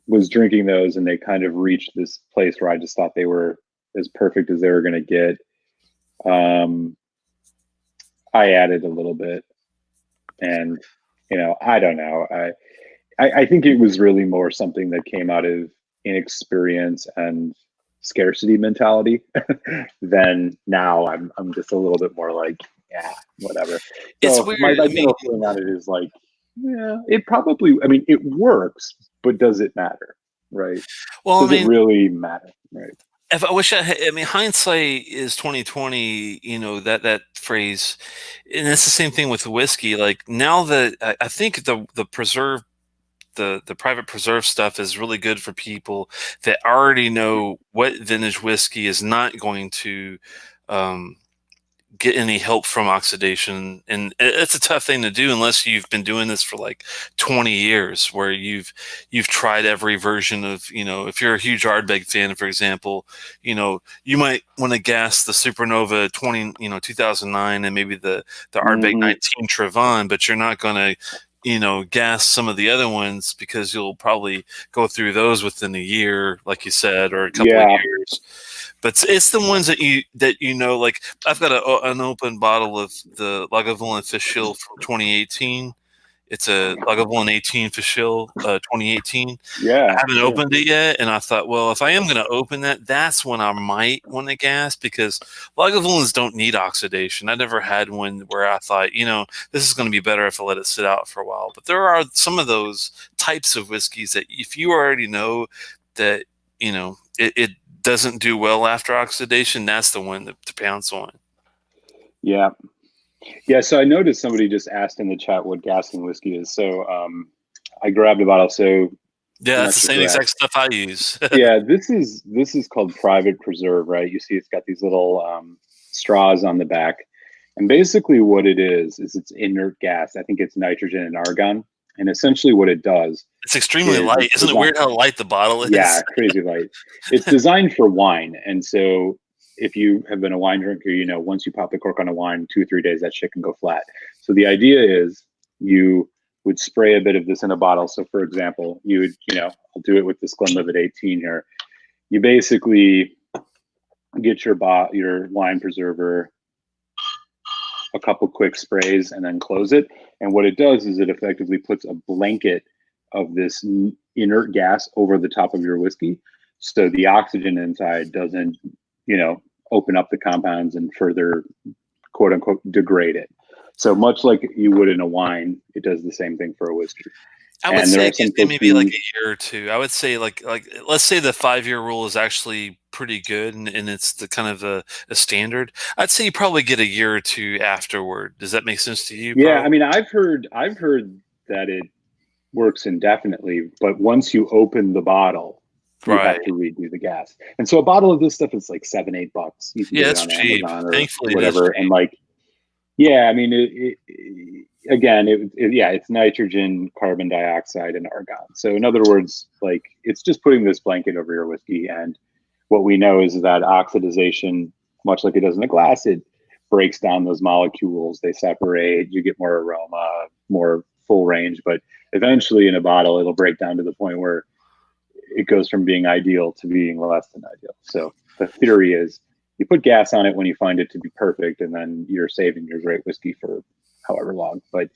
was drinking those and they kind of reached this place where I just thought they were as perfect as they were going to get, I added a little bit. And, I don't know. I think it was really more something that came out of inexperience and scarcity mentality. Then now I'm just a little bit more like, yeah, whatever. It's So my weird. I mean, general feeling on it is like, yeah, it probably, I mean, it works, but does it matter? Right? well, I Does it mean, really matter? Right. if I wish I mean, hindsight is 2020. That phrase, and it's the same thing with whiskey. Like now that I think the preserve the private preserve stuff is really good for people that already know what vintage whiskey is not going to um, get any help from oxidation, and it's a tough thing to do unless you've been doing this for like 20 years, where you've tried every version of, if you're a huge Ardbeg fan, for example, you might want to gas the Supernova 2009, and maybe the Ardbeg Mm-hmm. 19 Trevon, but you're not going to gas some of the other ones because you'll probably go through those within a year, like you said, or a couple of Yeah. years. But it's the ones that like I've got an open bottle of the Lagavulin Fischl from 2018. It's a Lagavulin 18 Fischl 2018. I Yeah. haven't Sure. opened it yet, and I thought, well, if I am going to open that, that's when I might want to gas, because Lagavulins don't need oxidation. I never had one where I thought, this is going to be better if I let it sit out for a while. But there are some of those types of whiskeys that if you already know that, it doesn't do well after oxidation, that's the one to pounce on. Yeah. Yeah. So I noticed somebody just asked in the chat what gassing whiskey is. So I grabbed a bottle. So Yeah, that's the same grab. exact stuff I use. Yeah, this is called Private Preserve, right? You see, it's got these little straws on the back, and basically what it is it's inert gas. I think it's nitrogen and argon, and essentially what it does. It's extremely light. Isn't it weird how light the bottle is? Yeah, crazy light. It's designed for wine, and so if you have been a wine drinker, you know once you pop the cork on a wine, 2 or 3 days that shit can go flat. So the idea is you would spray a bit of this in a bottle. So for example, you would, I'll do it with this Glenlivet 18 here. You basically get your wine preserver, a couple quick sprays, and then close it. And what it does is it effectively puts a blanket of this inert gas over the top of your whiskey. So the oxygen inside doesn't, open up the compounds and further, quote unquote, degrade it. So much like you would in a wine, it does the same thing for a whiskey. I would say maybe like a year or two. I would say like let's say the 5-year rule is actually pretty good and it's the kind of a standard. I'd say you probably get a year or two afterward. Does that make sense to you? Yeah, I mean, I've heard that it works indefinitely, but once you open the bottle, you have to redo the gas. And so a bottle of this stuff is like $7-8. You can get it on cheap. Amazon or Thankfully, whatever. And like, yeah, I mean, it's nitrogen, carbon dioxide, and argon. So in other words, like it's just putting this blanket over your whiskey. And what we know is that oxidization, much like it does in a glass, it breaks down those molecules. They separate. You get more aroma, more full range. But eventually, in a bottle, it'll break down to the point where it goes from being ideal to being less than ideal. So the theory is you put gas on it when you find it to be perfect, and then you're saving your great whiskey for however long. But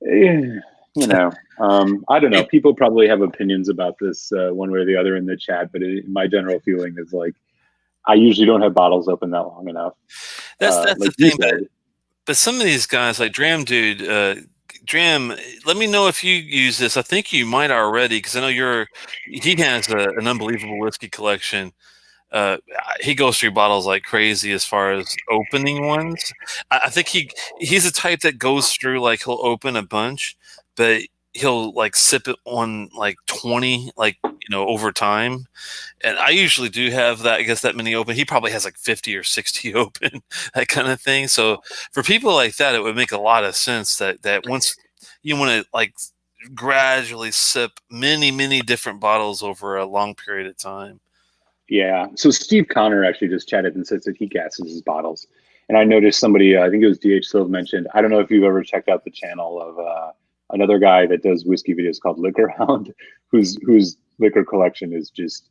I don't know. People probably have opinions about this one way or the other in the chat, but my general feeling is like I usually don't have bottles open that long enough. That's like the thing. But some of these guys, like Dram Dude, Dram, let me know if you use this. I think you might already, because I know he has an unbelievable whiskey collection. He goes through bottles like crazy as far as opening ones. I think he's the type that goes through, like he'll open a bunch, but he'll like sip it on like 20, over time. And I usually do have that, I guess, that many open. He probably has like 50 or 60 open, that kind of thing. So for people like that, it would make a lot of sense that once you want to like gradually sip many, many different bottles over a long period of time. Yeah. So Steve Connor actually just chatted and says that he gases his bottles. And I noticed somebody, I think it was DH Silv mentioned, I don't know if you've ever checked out the channel of another guy that does whiskey videos called Liquor Hound, whose liquor collection is just,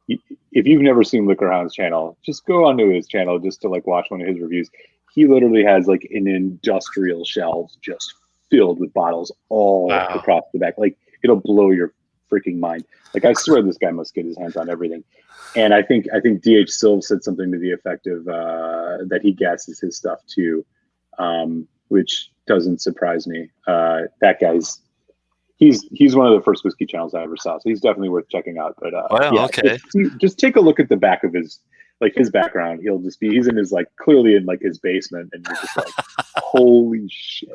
if you've never seen Liquor Hound's channel, just go onto his channel just to like watch one of his reviews. He literally has like an industrial shelves just filled with bottles all across the back. Like it'll blow your freaking mind. Like I swear this guy must get his hands on everything. And I think DH Silv said something to the effect of that he gases his stuff too, which doesn't surprise me. That guy's he's one of the first whiskey channels I ever saw, so he's definitely worth checking out. But okay, just take a look at the back of his background. He's in his clearly in his basement, and you're just like, holy shit!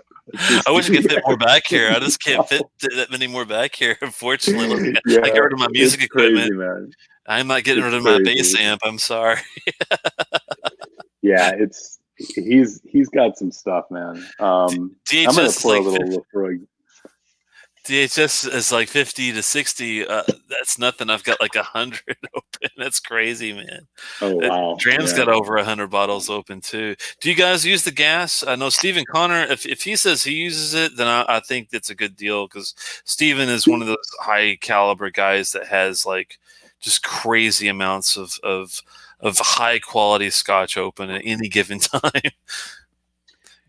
I wish I could fit more back here. I just can't fit that many more back here. Unfortunately, I get rid of my music equipment. Crazy, man. I'm not getting rid of my bass amp. I'm sorry. Yeah, he's got some stuff, man. I'm gonna pour a little Lefroy. DHS is like 50 to 60. That's nothing. I've got like 100 open. That's crazy, man. Oh wow! Dram's got over 100 bottles open too. Do you guys use the gas? I know Stephen Connor. If he says he uses it, then I think that's a good deal because Stephen is one of those high caliber guys that has like just crazy amounts of high quality Scotch open at any given time.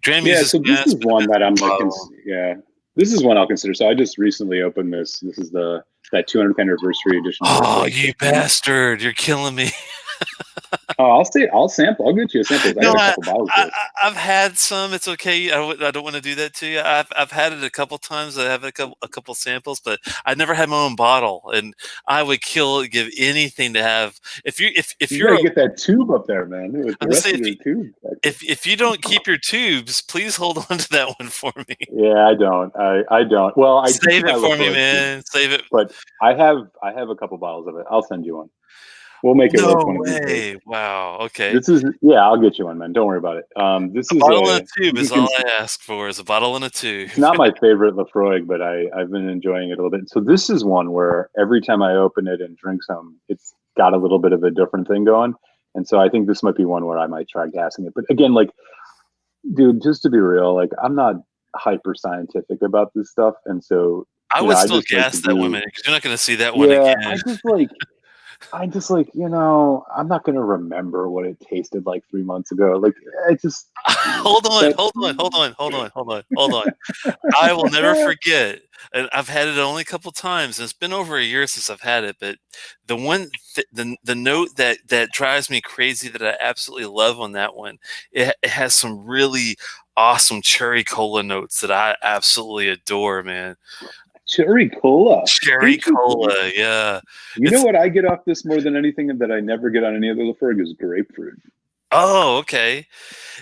Dram uses so gas. This is one that I'm like, this is one I'll consider. So I just recently opened this. This is that 200th anniversary edition. Oh, you bastard! You're killing me. Oh, I'll sample. I'll get you a sample. I No, got a couple bottles of it. I've had some. It's okay. I don't want to do that to you. I've had it a couple times. I have a couple samples, but I never had my own bottle, and I would give anything to have. If You you're gotta get that tube up there, man, with the I'm gonna rest say of your tube. if you don't keep your tubes, please hold on to that one for me. Yeah, I don't. I don't. Well, I do Save my it for me, LaFroy tube, man. Save it. but I have a couple bottles of it. I'll send you one. We'll make it No like one of these days. way. Wow. Okay. This is I'll get you one, man. Don't worry about it. This A is bottle and a tube you is can all I ask for. Is a bottle and a tube. It's not my favorite Lafroig, but I've been enjoying it a little bit. So this is one where every time I open it and drink some, it's got a little bit of a different thing going. And so I think this might be one where I might try gassing it. But again, like, dude, just to be real, like, I'm not hyper scientific about this stuff. And so I would still just like gas to that do- one, man, because you're not going to see that one Yeah, again. I just like, I'm not gonna remember what it tasted like 3 months ago. Like, I just Hold on. I will never forget. And I've had it only a couple times. And it's been over a year since I've had it. But the one, the note that drives me crazy that I absolutely love on that one, it has some really awesome cherry cola notes that I absolutely adore, man. Cherry cola. Cherry cola, yeah. You know what I get off this more than anything that I never get on any other Lafroig is grapefruit. Oh, okay.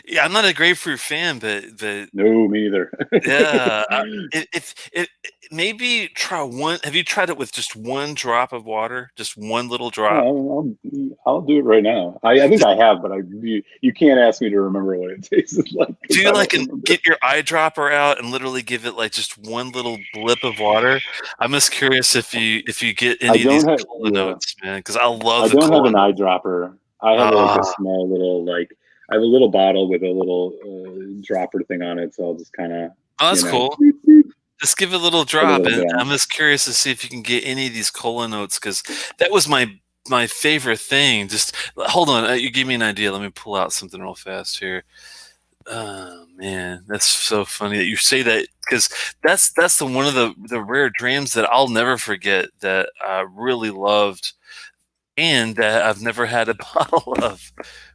Yeah, I'm not a grapefruit fan, but no, me either. yeah, if maybe try one. Have you tried it with just one drop of water, just one little drop? I'll do it right now. I think I have, but you can't ask me to remember what it tasted like. Do you get your eyedropper out and literally give it like just one little blip of water? I'm just curious if you get any of these cola notes, man, because I love. I don't have an eyedropper. I have like a small little I have a little bottle with a little dropper thing on it, so I'll just kind of. Oh, that's cool. Just give it a little drop, and I'm just curious to see if you can get any of these cola notes, because that was my favorite thing. Just hold on, you gave me an idea. Let me pull out something real fast here. Oh man, that's so funny that you say that, because that's one of the rare dreams that I'll never forget that I really loved, and that I've never had a bottle of,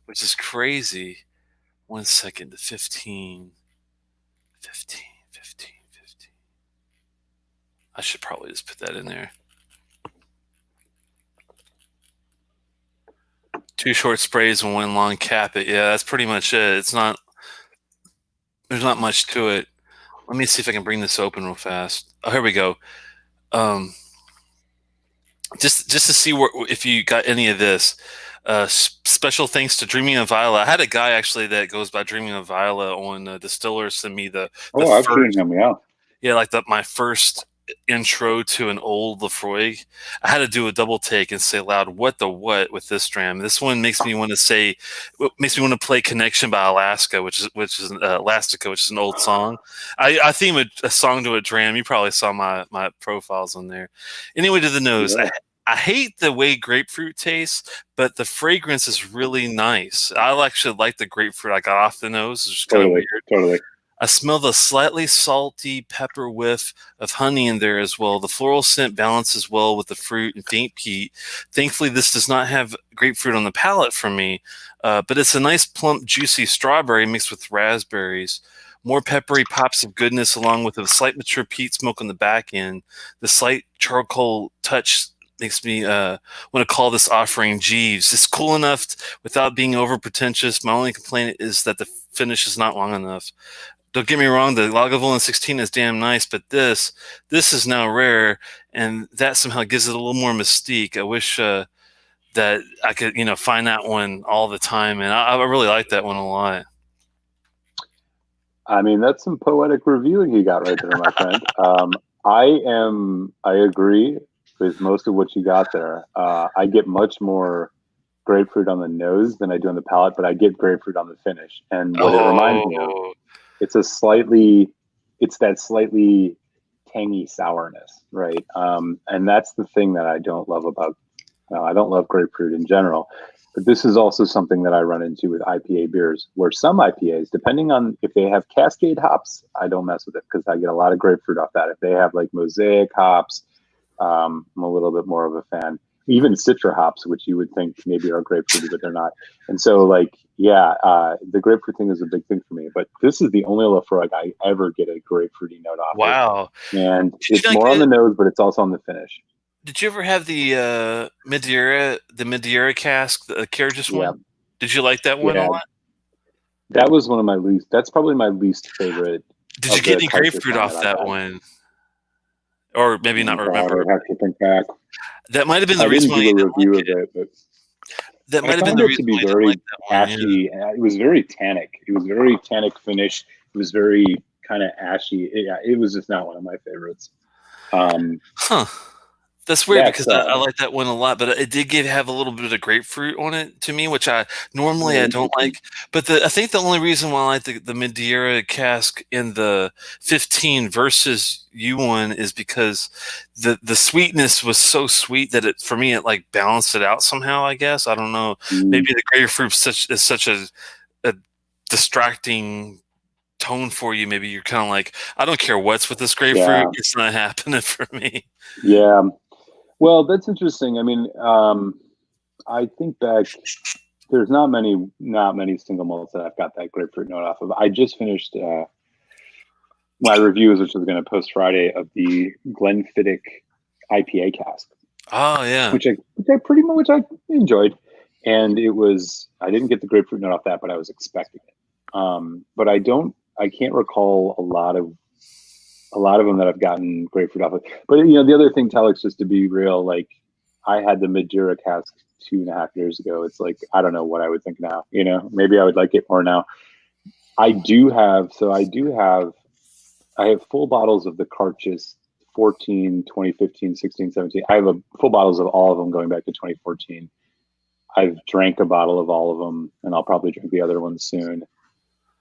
which is crazy. 1 second, the 15. I should probably just put that in there. 2 short sprays and 1 long cap it. Yeah, that's pretty much it. There's not much to it. Let me see if I can bring this open real fast. Oh, here we go. Just to see if you got any of this. Special thanks to Dreaming of Viola. I had a guy actually that goes by Dreaming of Viola on Distillers send me the I've seen him, yeah. Yeah, like my first intro to an old Lafroig. I had to do a double take and say loud, what with this dram. This one makes me want to play Connection by Alaska, which is Elastica, which is an old song. I theme a song to a dram. You probably saw my profiles on there. Anyway, to the nose. Yeah. I hate the way grapefruit tastes, but the fragrance is really nice. I actually like the grapefruit I got off the nose. It's just kind of weird. Totally. I smell the slightly salty pepper whiff of honey in there as well. The floral scent balances well with the fruit and faint peat. Thankfully, this does not have grapefruit on the palate for me, but it's a nice plump, juicy strawberry mixed with raspberries. More peppery pops of goodness along with a slight mature peat smoke on the back end. The slight charcoal touch makes me want to call this offering Jeeves. It's cool enough without being over pretentious. My only complaint is that the finish is not long enough. Don't get me wrong, the Lagavulin 16 is damn nice, but this is now rare, and that somehow gives it a little more mystique. I wish that I could, find that one all the time, and I really like that one a lot. I mean, that's some poetic reviewing you got right there, my friend. I agree with most of what you got there. I get much more grapefruit on the nose than I do on the palate, but I get grapefruit on the finish. And what it reminds me of, it's that slightly tangy sourness, right? And that's the thing that I don't love about, I don't love grapefruit in general, but this is also something that I run into with IPA beers, where some IPAs, depending on if they have Cascade hops, I don't mess with it because I get a lot of grapefruit off that. If they have like Mosaic hops, I'm a little bit more of a fan. even citra hops, which you would think maybe are grapefruity, but they're not. And so, like, yeah, the grapefruit thing is a big thing for me. But this is the only Lafroig I ever get a grapefruity note off of. Wow. And Did you it's not more on the get- nose, but it's also on the finish. Did you ever have the Madeira cask, the Kyrgyz Yeah. one? Did you like that one a Yeah. lot? That was one of my least. That's probably my least favorite. Did you of get the any Kyrgyz grapefruit one off I've that had. one? Or maybe not God, remember. I'd have to think back. That might have been the I reason didn't why do you a didn't review like of it. it, but That might I have been found the it reason to be why you didn't very like that one. Yeah. ashy. It was very tannic. It was very tannic finish. It was very kind of ashy. It was just not one of my favorites. Huh. That's weird because I That's like that one a lot, but it did have a little bit of grapefruit on it to me, which I normally yeah, I don't like. But I think the only reason why I like the Madeira cask in the 15 versus U1 is because the sweetness was so sweet that for me it like balanced it out somehow. I guess I don't know. Maybe the grapefruit is such a distracting tone for you. Maybe you're kind of like, I don't care what's with this grapefruit, it's not happening for me. Yeah. Well, that's interesting. I mean, I think back. There's not many single malts that I've got that grapefruit note off of. I just finished my reviews, which I was going to post Friday, of the Glenfiddich IPA cask. Oh yeah, which I enjoyed, and I didn't get the grapefruit note off that, but I was expecting it. But I can't recall a lot of them that I've gotten grapefruit off of. But the other thing, Telex, just to be real, like I had the Madeira cask 2.5 years ago. It's like I don't know what I would think now. Maybe I would like it more now. I have full bottles of the Kyrgyz 14, 2015, 16, 17. I have full bottles of all of them going back to 2014. I've drank a bottle of all of them, and I'll probably drink the other one soon.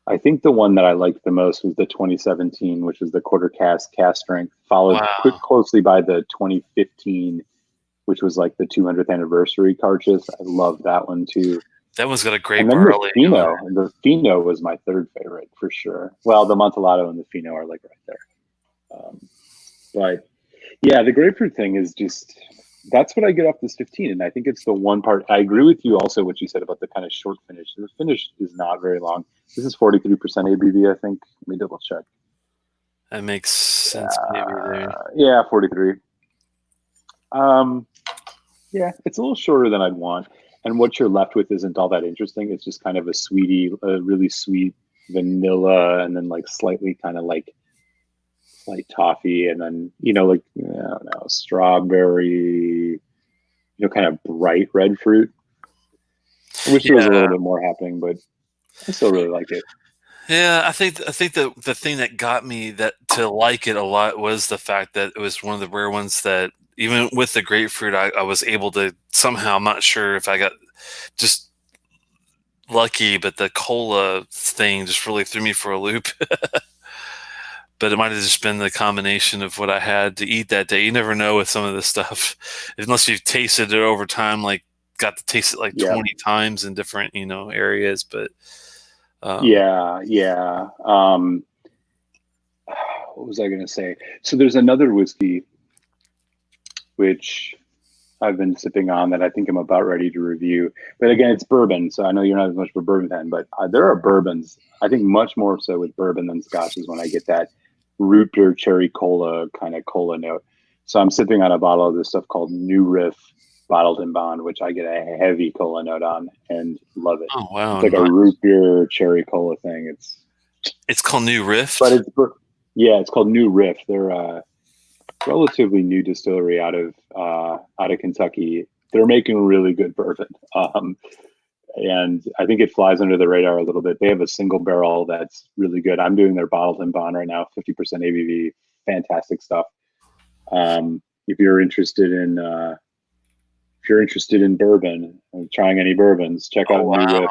I think the one that I liked the most was the 2017, which was the quarter cask strength, followed closely by the 2015, which was like the 200th anniversary Kyrgyz. I love that one too. That one's got a great and then barley. The Fino was my third favorite for sure. Well, the Montelato and the Fino are like right there. But yeah, the grapefruit thing is just, that's what I get off this 15. And I think it's the one part. I agree with you also what you said about the kind of short finish. The finish is not very long. This is 43% ABV, I think. Let me double check. That makes sense. Maybe there. Yeah, 43. Yeah, it's a little shorter than I'd want. And what you're left with isn't all that interesting. It's just kind of a really sweet vanilla, and then like slightly kind of like slight toffee, and then I don't know, strawberry, kind of bright red fruit. I wish there was a little bit more happening, but I still really like it. Yeah, I think the thing that got me to like it a lot was the fact that it was one of the rare ones that even with the grapefruit, I was able to somehow, I'm not sure if I got just lucky, but the cola thing just really threw me for a loop. But it might have just been the combination of what I had to eat that day. You never know with some of this stuff, unless you've tasted it over time, like got to taste it like 20 times in different, areas. But yeah. What was I going to say? So there's another whiskey which I've been sipping on that I think I'm about ready to review. But again, it's bourbon, so I know you're not as much of a bourbon fan, but there are bourbons, I think much more so with bourbon than scotches, when I get that root beer cherry cola kind of cola note. So I'm sipping on a bottle of this stuff called New Riff Bottled in Bond, which I get a heavy cola note on and love it. Oh wow! It's like a root beer cherry cola thing. It's called New Riff, but it's called New Riff. They're a relatively new distillery out of Kentucky. They're making really good bourbon. And I think it flies under the radar a little bit. They have a single barrel that's really good. I'm doing their Bottled in Bond right now, 50% ABV, fantastic stuff. If you're interested in bourbon and trying any bourbons, check out New Riff.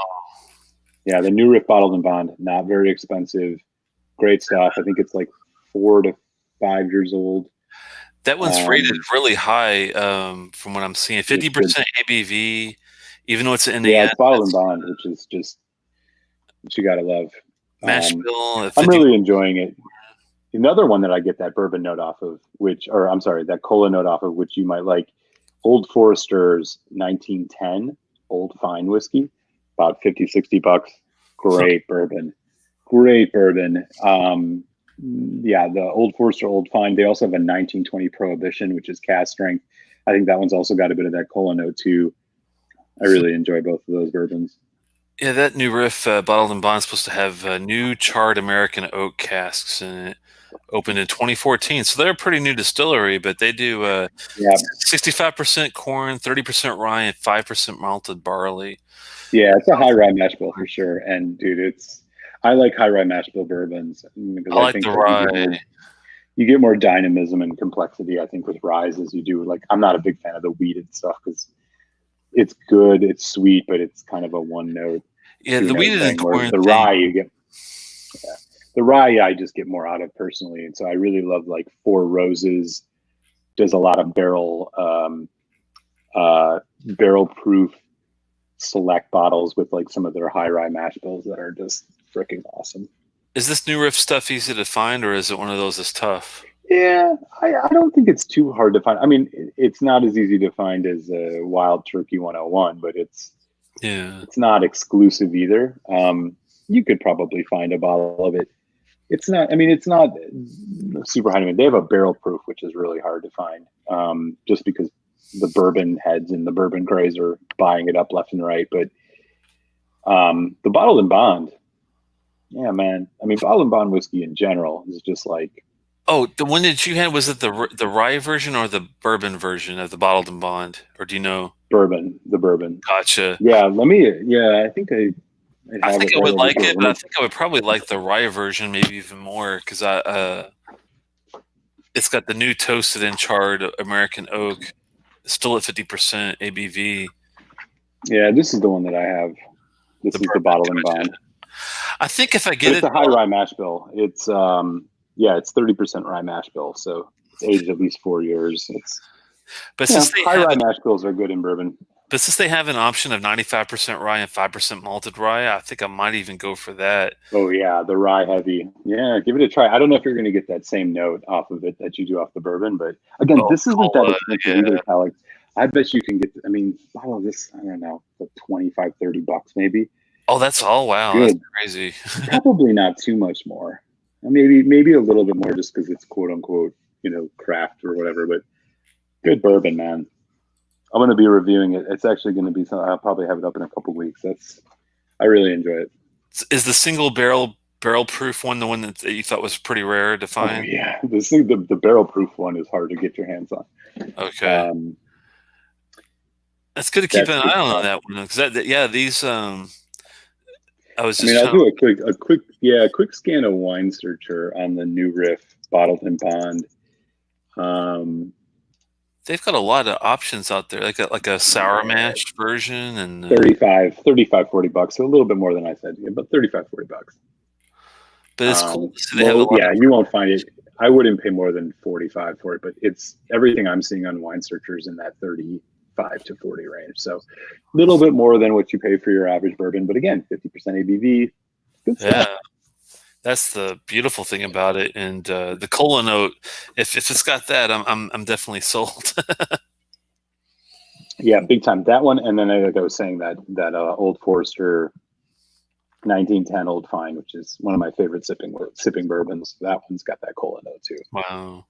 Yeah, the New Riff Bottled in Bond, not very expensive, great stuff. I think it's like 4 to 5 years old. That one's rated really high, from what I'm seeing. 50% ABV. Even though it's in the it's Bottled in Bond, which is just what you gotta love. Mash bill. I'm really enjoying it. Another one that I get that bourbon note off of, that cola note off of, which you might like, Old Forester's 1910 Old Fine whiskey, about 50, 60 bucks. Great bourbon. Great bourbon. Yeah, the Old Forester Old Fine. They also have a 1920 Prohibition, which is cask strength. I think that one's also got a bit of that cola note too. I really enjoy both of those bourbons. Yeah, that new riff, Bottled and Bond, is supposed to have new charred American oak casks in it. Opened in 2014, so they're a pretty new distillery, but they do 65% corn, 30% rye, and 5% malted barley. Yeah, it's a high rye mash bill for sure. And dude, I like high rye mash bill bourbons because I like the rye. You get more dynamism and complexity, I think, with ryes as you do. Like, I'm not a big fan of the wheated stuff because it's good, it's sweet, but it's kind of a one note. Yeah, the wheated and corn. The rye you get. Yeah. The rye I just get more out of personally, and so I really love like Four Roses. Does a lot of barrel proof select bottles with like some of their high rye mash bills that are just freaking awesome. Is this new riff stuff easy to find, or is it one of those that's tough? Yeah, I don't think it's too hard to find. I mean, it's not as easy to find as Wild Turkey 101, but it's not exclusive either. You could probably find a bottle of it. It's not super high. I mean, they have a barrel proof, which is really hard to find, just because the bourbon heads and the bourbon craze are buying it up left and right. But the Bottled and Bond, yeah, man. I mean, Bottled and Bond whiskey in general is just like. Oh, the one that you had, was it the rye version or the bourbon version of the Bottled and Bond, or do you know? The bourbon. Gotcha. Yeah, I think I would like it, but I think I would probably like the rye version maybe even more because it's got the new toasted and charred American oak, still at 50% ABV. Yeah, this is the one that I have. This is the Bottled and Bond. I think if I get it's a high rye mash bill. It's it's 30% rye mash bill, so it's aged at least 4 years. High rye mash bills are good in bourbon. But since they have an option of 95% rye and 5% malted rye, I think I might even go for that. Oh, yeah, the rye heavy. Yeah, give it a try. I don't know if you're going to get that same note off of it that you do off the bourbon, but again, this isn't that expensive either, Telex. I bet you can get, bottle of this, I don't know, for 25, 30 bucks maybe. Oh, that's all. Wow. Good. That's crazy. Probably not too much more. Maybe a little bit more just because it's quote unquote, craft or whatever, but good bourbon, man. I'm going to be reviewing it. It's actually going to be something. I'll probably have it up in a couple weeks. I really enjoy it. Is the single barrel proof one the one that you thought was pretty rare to find? Oh, yeah, the barrel proof one is hard to get your hands on. Okay, that's good to keep an eye on that one because these. I'll do a quick scan of Wine Searcher on the new riff Bottled and Bond. They've got a lot of options out there, like a sour mash version, and 35, 40 bucks. So a little bit more than I said, but 35, 40 bucks. But it's cool. You won't find it. I wouldn't pay more than 45 for it, but it's everything I'm seeing on Wine Searchers in that 35 to 40 range. So a little bit more than what you pay for your average bourbon, but again, 50% ABV. Good stuff. Yeah. That's the beautiful thing about it, and the cola note. If it's got that, I'm definitely sold. Yeah, big time. That one, and then like I was saying that Old Forester 1910 Old Fine, which is one of my favorite sipping bourbons. That one's got that cola note too. Wow.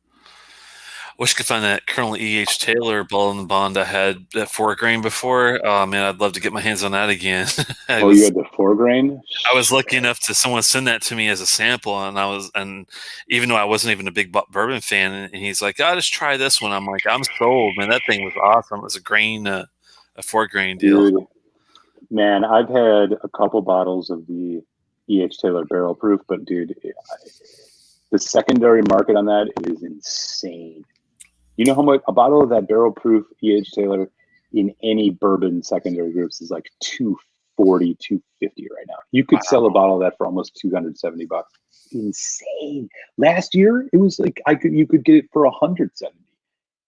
Wish I could find that Colonel E.H. Taylor Bottled and Bond I had that 4 grain before. Oh man, I'd love to get my hands on that again. You had the 4 grain? I was lucky enough to someone send that to me as a sample, and even though I wasn't even a big bourbon fan, and he's like, "Oh, just try this one." I'm like, "I'm sold, man. That thing was awesome. It was a 4 grain deal." Dude, man, I've had a couple bottles of the E.H. Taylor barrel proof, but dude, the secondary market on that is insane. You know how much a bottle of that barrel proof E.H. Taylor in any bourbon secondary groups is like $240, $250 right now. You could sell a bottle of that for almost $270. Insane. Last year it was like you could get it for $170.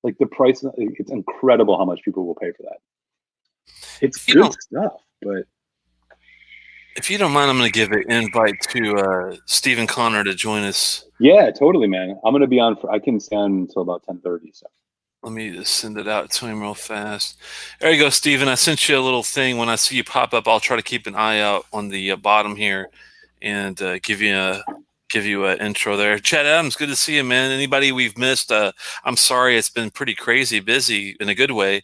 Like the price, it's incredible how much people will pay for that. It's good stuff, but if you don't mind, I'm going to give an invite to Stephen Connor to join us. Yeah, totally, man. I'm going to be on I can stand until about 10:30. So Let me just send it out to him real fast. There you go, Steven. I sent you a little thing. When I see you pop up, I'll try to keep an eye out on the bottom here and give you an intro there. Chad Adams, good to see you, man. Anybody we've missed, I'm sorry. It's been pretty crazy busy in a good way.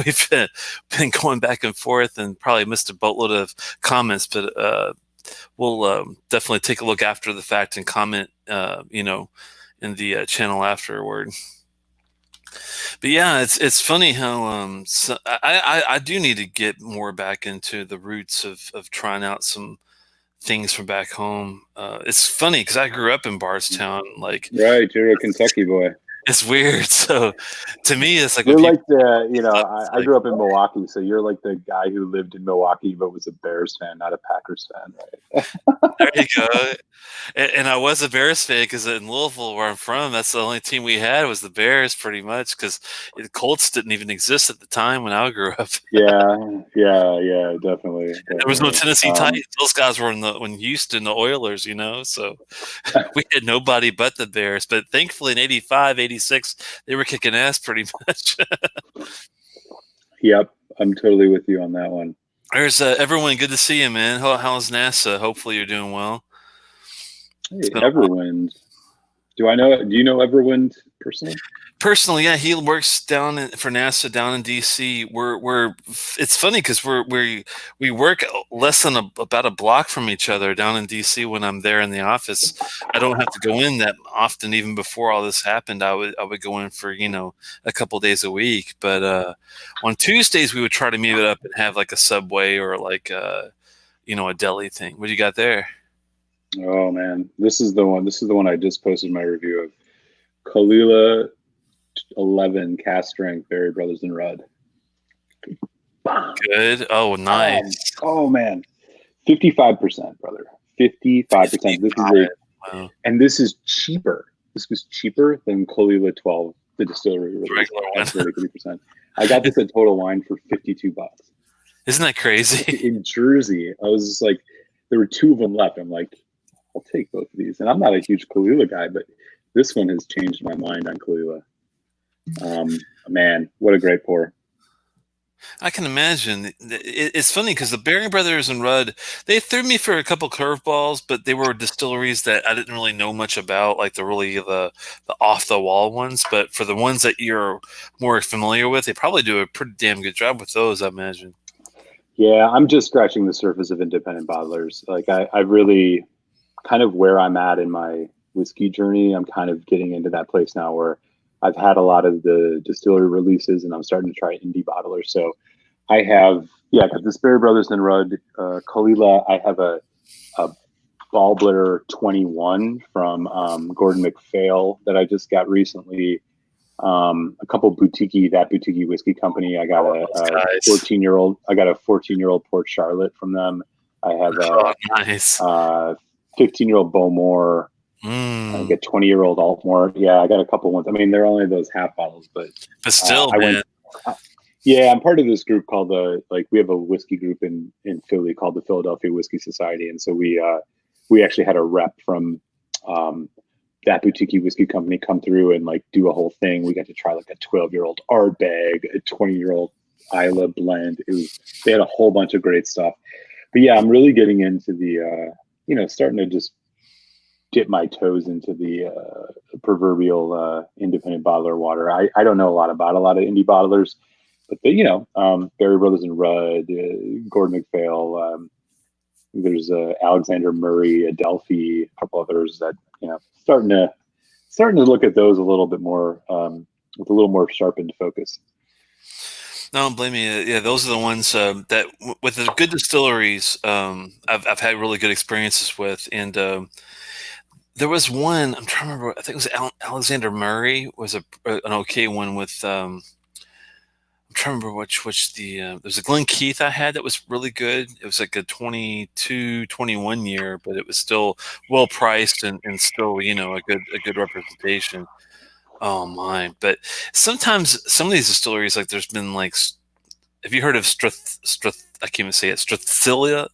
We've been going back and forth and probably missed a boatload of comments, but we'll definitely take a look after the fact and comment, in the channel afterward. But yeah, it's funny how so I do need to get more back into the roots of trying out some things from back home. It's funny because I grew up in Bardstown. Like, right, you're a Kentucky boy. it's weird. So to me, it's like You're when like the, I like, grew up in Milwaukee, so you're like the guy who lived in Milwaukee but was a Bears fan, not a Packers fan, right? there you go. And I was a Bears fan because in Louisville, where I'm from, that's the only team we had was the Bears, pretty much. Because the Colts didn't even exist at the time when I grew up. yeah, definitely. There was no Tennessee Titans. Those guys were in Houston, the Oilers, So we had nobody but the Bears. But thankfully, in 85, 86, they were kicking ass pretty much. Yep, I'm totally with you on that one. There's everyone. Good to see you, man. How's NASA? Hopefully, you're doing well. Hey, Everwind. Do you know Everwind personally? Personally, yeah, he works for NASA down in DC. It's funny because we work less than about a block from each other down in DC. When I'm there in the office, I don't have to go in that often. Even before all this happened, I would go in for a couple days a week. But on Tuesdays we would try to meet it up and have like a Subway or like a deli thing. What do you got there? Oh man, this is the one I just posted my review of. Kalila 11 cast strength Berry Brothers and Rudd. Good. Oh, nice. Oh man, 55%, brother. 55%. This is wow. And this is cheaper. This was cheaper than Kalila 12, the distillery. Regular one. 30%. I got this at Total Wine for $52. Isn't that crazy? In Jersey, I was just like, there were two of them left. I'm like, I'll take both of these. And I'm not a huge Kalila guy, but this one has changed my mind on Kalila. Man, what a great pour. I can imagine. It's funny because the Berry Brothers and Rudd, they threw me for a couple curveballs, but they were distilleries that I didn't really know much about, like the off the wall ones. But for the ones that you're more familiar with, they probably do a pretty damn good job with those, I imagine. Yeah, I'm just scratching the surface of independent bottlers. Like I really kind of where I'm at in my whiskey journey, I'm kind of getting into that place now where I've had a lot of the distillery releases and I'm starting to try indie bottlers. So I have, got this Berry Brothers and Rudd, Kalila. I have a Ballblair 21 from Gordon MacPhail that I just got recently. A couple boutique whiskey company. I got a 14-year-old. I got a 14-year-old Port Charlotte from them. I have a nice 15-year-old Bowmore. I get 20-year-old Altmore. Yeah, I got a couple ones. I mean, they're only those half bottles, but still, man. I'm part of this group called we have a whiskey group in Philly called the Philadelphia Whiskey Society, and so we actually had a rep from that boutique whiskey company come through and like do a whole thing. We got to try like a 12-year-old Ardbeg, a 20-year-old Isla blend. They had a whole bunch of great stuff. But yeah, I'm really getting into the starting to just dip my toes into the proverbial independent bottler water. I don't know a lot about a lot of indie bottlers, but Berry Brothers and Rudd, Gordon MacPhail, there's Alexander Murray, Adelphi, a couple others that starting to look at those a little bit more with a little more sharpened focus. No, don't blame me. Yeah, those are the ones that with the good distilleries I've had really good experiences with, and there was one I'm trying to remember. I think it was Alexander Murray was an okay one with. I'm trying to remember which there's a Glen Keith I had that was really good. It was like a 22, 21 year, but it was still well priced and still a good representation. Oh my! But sometimes some of these distilleries, like there's been like, have you heard of I can't even say it. Strathlesia.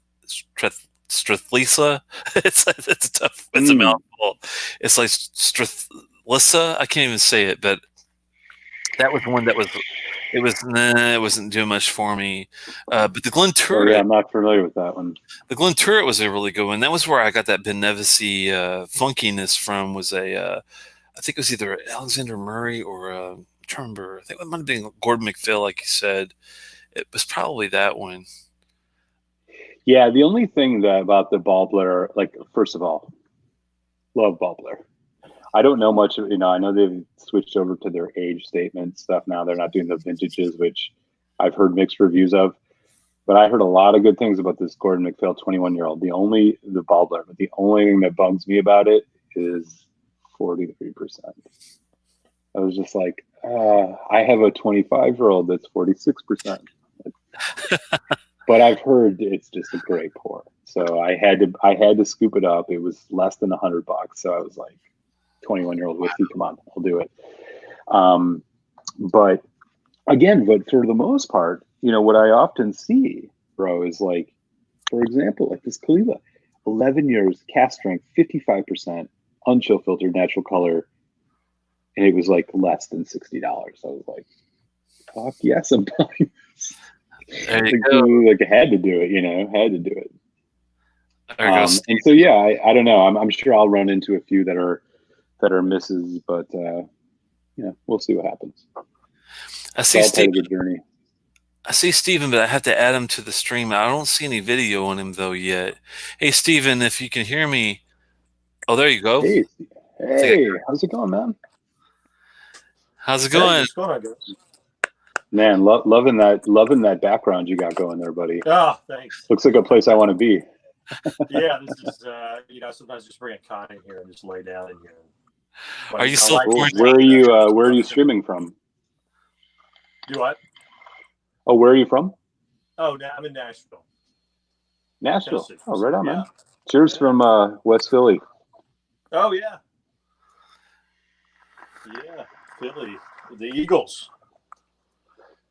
It's tough. It's a mouthful. It's like Strathlissa. I can't even say it, but That was one that was. It wasn't doing much for me. But the Glen Turret. Oh, yeah, I'm not familiar with that one. The Glen Turret was a really good one. That was where I got that Ben Nevis-y funkiness from. Was I think it was either Alexander Murray or I'm trying to remember. I think it might have been Gordon McPhail, like you said. It was probably that one. Yeah, the only thing about the Ball Blair, like, first of all, love Ball Blair. I don't know much. I know they've switched over to their age statement stuff now. They're not doing the vintages, which I've heard mixed reviews of. But I heard a lot of good things about this Gordon McPhail 21-year-old. The Ball Blair, but the only thing that bugs me about it is 43%. I was just like, I have a 25-year-old that's 46%. But I've heard it's just a great pour. So I had to scoop it up. It was less than $100. So I was like, 21-year-old whiskey, come on, I'll do it. But for the most part, what I often see, bro, is like, for example, like this Glenlivet, 11 years, cask strength, 55%, unchill filtered, natural color, and it was like less than $60. I was like, fuck yes, I'm buying this. There you go. Like, I had to do it, had to do it. And so, yeah, I don't know. I'm sure I'll run into a few that are misses, but we'll see what happens. I see Steve. The journey. I see Steven, but I have to add him to the stream. I don't see any video on him though yet. Hey, Steven, if you can hear me. Oh, there you go. Hey, how's it going, man? How's it going? What's going on, guys? Man, loving that background you got going there, buddy. Oh, thanks. Looks like a place I want to be. Yeah, this is sometimes just bring a cot in here and just lay down in here. Are you still? Where are you streaming from? Do what? Oh, where are you from? Oh, I'm in Nashville. Nashville. Tennessee. Oh, right on, Yeah. man. Cheers from West Philly. Oh yeah. Yeah, Philly, the Eagles.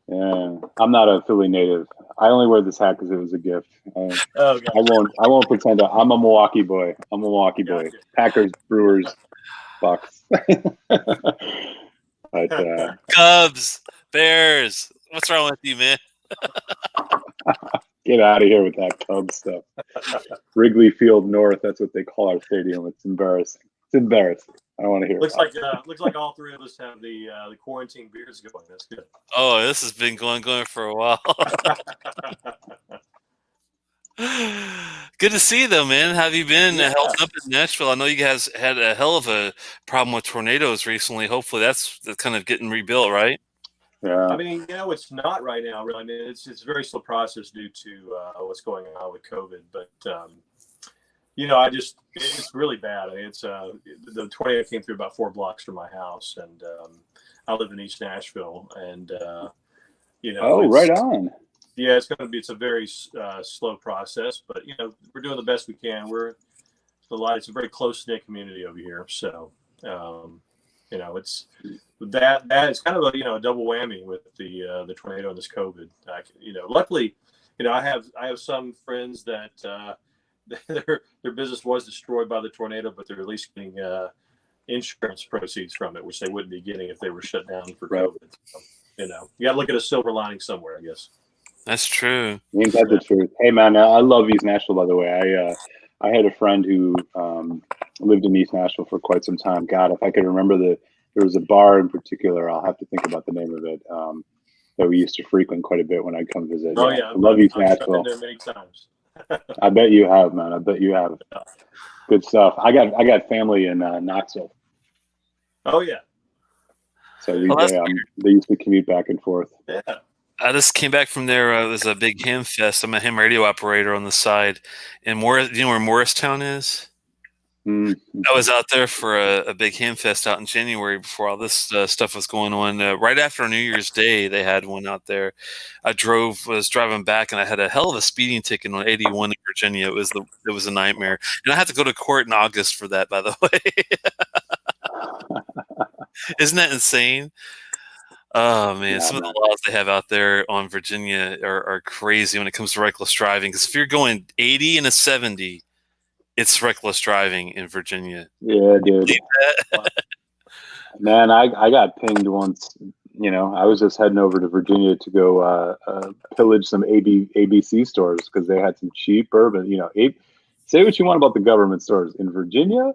Yeah, I'm not a Philly native. I only wear this hat because it was a gift. Oh, God. I won't pretend. I'm a Milwaukee boy. Boy. Packers, Brewers, Bucks. But Cubs, Bears. What's wrong with you, man? Get out of here with that Cubs stuff. Wrigley Field North. That's what they call our stadium. It's embarrassing. I don't want to hear. Looks like all three of us have the quarantine beers going. That's good. Oh, this has been going for a while. Good to see you, though, man. How have you been held up in Nashville? I know you guys had a hell of a problem with tornadoes recently. Hopefully, that's kind of getting rebuilt, right? Yeah. I mean, it's not right now, really. I mean, it's a very slow process due to what's going on with COVID. But it's really bad. I mean, it's the tornado came through about 4 blocks from my house, and I live in East Nashville, and right on. Yeah, it's a very slow process, but we're doing the best we can. It's a very close-knit community over here, so it's it's kind of a double whammy with the tornado and this COVID. Luckily, I have some friends that their business was destroyed by the tornado, but they're at least getting insurance proceeds from it, which they wouldn't be getting if they were shut down for COVID. So, you got to look at a silver lining somewhere, I guess. That's true. Ain't that the truth? Hey, man, I love East Nashville, by the way. I had a friend who lived in East Nashville for quite some time. God, if I could remember there was a bar in particular, I'll have to think about the name of it, that we used to frequent quite a bit when I'd come visit. Oh, yeah. I love East Nashville. Nashville. I've been there many times. I bet you have, man. I bet you have. Good stuff. I got family in Knoxville. Oh, yeah. So they used to commute back and forth. Yeah. I just came back from there. There's a big ham fest. I'm a ham radio operator on the side. And you know where Morristown is? Mm-hmm. I was out there for a big ham fest out in January before all this stuff was going on. Right after New Year's Day, they had one out there. I was driving back, and I had a hell of a speeding ticket on 81 in Virginia. It was a nightmare. And I had to go to court in August for that, by the way. Isn't that insane? Oh, man. Yeah, Some of the laws they have out there on Virginia are crazy when it comes to reckless driving. Because if you're going 80 and a 70, it's reckless driving in Virginia. Yeah, dude. Man, I got pinged once I was just heading over to Virginia to go pillage some ABC stores because they had some cheap bourbon. Say what you want about the government stores in Virginia.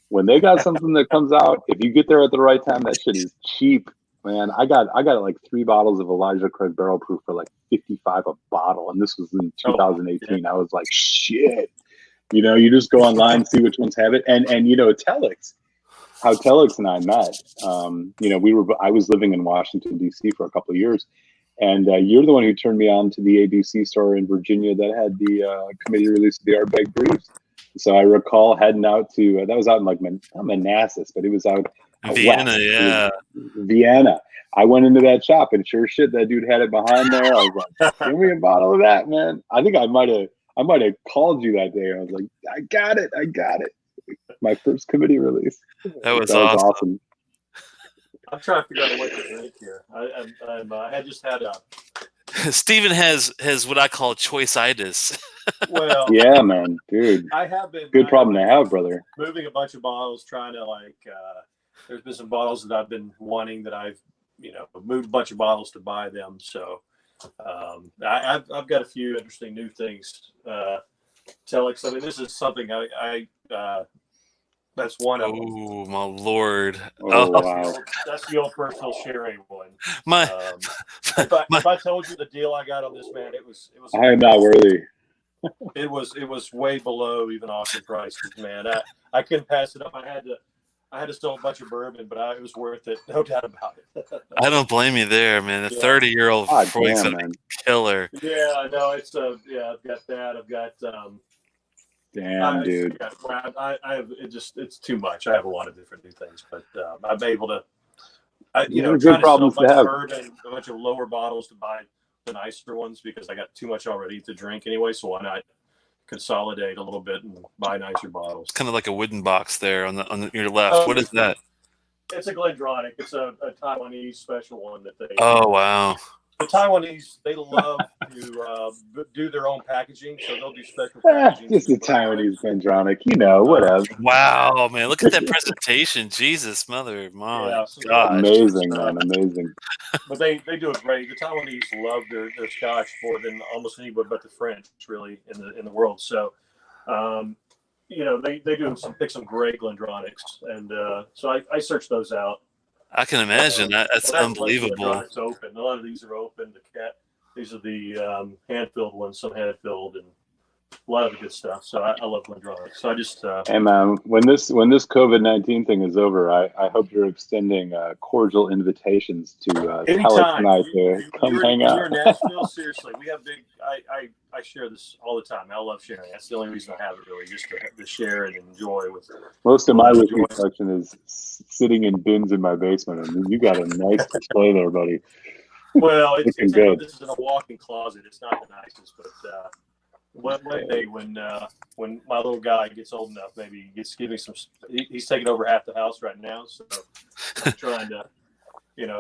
When they got something that comes out, if you get there at the right time, that shit is cheap, man. I got like 3 bottles of Elijah Craig Barrel Proof for like $55 a bottle, and this was in 2018. I was like, shit. You just go online, see which ones have it, and Telex. How Telex and I met. I was living in Washington D.C. for a couple of years, and you're the one who turned me on to the ABC store in Virginia that had the committee release of the Ardbeg Brews. So I recall heading out to that was out in like not Manassas, but it was out Vienna, west. yeah. Vienna. I went into that shop and sure shit, that dude had it behind there. I was like, give me a bottle of that, man. I think I might have called you that day. I was like, I got it. My first committee release. That was awesome. I'm trying to figure out what to drink here. I just had a. Steven has what I call choice-itis. Well, yeah, man, dude. I have been good problem to have, brother. Moving a bunch of bottles, trying to there's been some bottles that I've been wanting that I've moved a bunch of bottles to buy them. So I've got a few interesting new things. Telex. I mean, this is something I that's one of them. Oh my lord! Oh wow! That's the old personal sharing one. If I told you the deal I got on this, man, it was. I am not worthy. It was way below even auction prices, man. I couldn't pass it up. I had to sell a bunch of bourbon, but it was worth it, no doubt about it. I don't blame you there, man. The 30-year-old Freud's a killer. Yeah, I know. It's I've got that. I've got damn, dude. I have it's too much. I have a lot of different new things, but I'm able to. Good problems to have. Bourbon, a bunch of lower bottles to buy the nicer ones because I got too much already to drink anyway. So why not consolidate a little bit and buy nicer bottles? Kind of like a wooden box there on your left. What is that? It's a Glendronic. It's a Taiwanese special one that they. Oh wow! The Taiwanese, they love to do their own packaging, so they'll do special packaging. Just the Taiwanese Glendronic, whatever. Wow, man! Look at that presentation. Jesus, mother, my God! Amazing, man, amazing. But they do it great. The Taiwanese love their Scotch more than almost anybody but the French, really, in the world. So, they pick some great Glendronics, and so I searched those out. I can imagine that's unbelievable. It's open. A lot of these are open. These are the hand-filled ones, some hand-filled, and a lot of the good stuff. So I love Glendronach. So I just hey man, when this COVID-19 thing is over, I hope you're extending cordial invitations to Telex tonight to come hang out. You're in Nashville, seriously. We have big. I share this all the time. I love sharing. That's the only reason I have it, really, just to share and enjoy with. Most of my whiskey collection is sitting in bins in my basement. I mean, you got a nice display there, buddy. Well, this is in a walk-in closet. It's not the nicest, but one day when my little guy gets old enough, maybe he gets giving some. He's taking over half the house right now, so I'm trying to.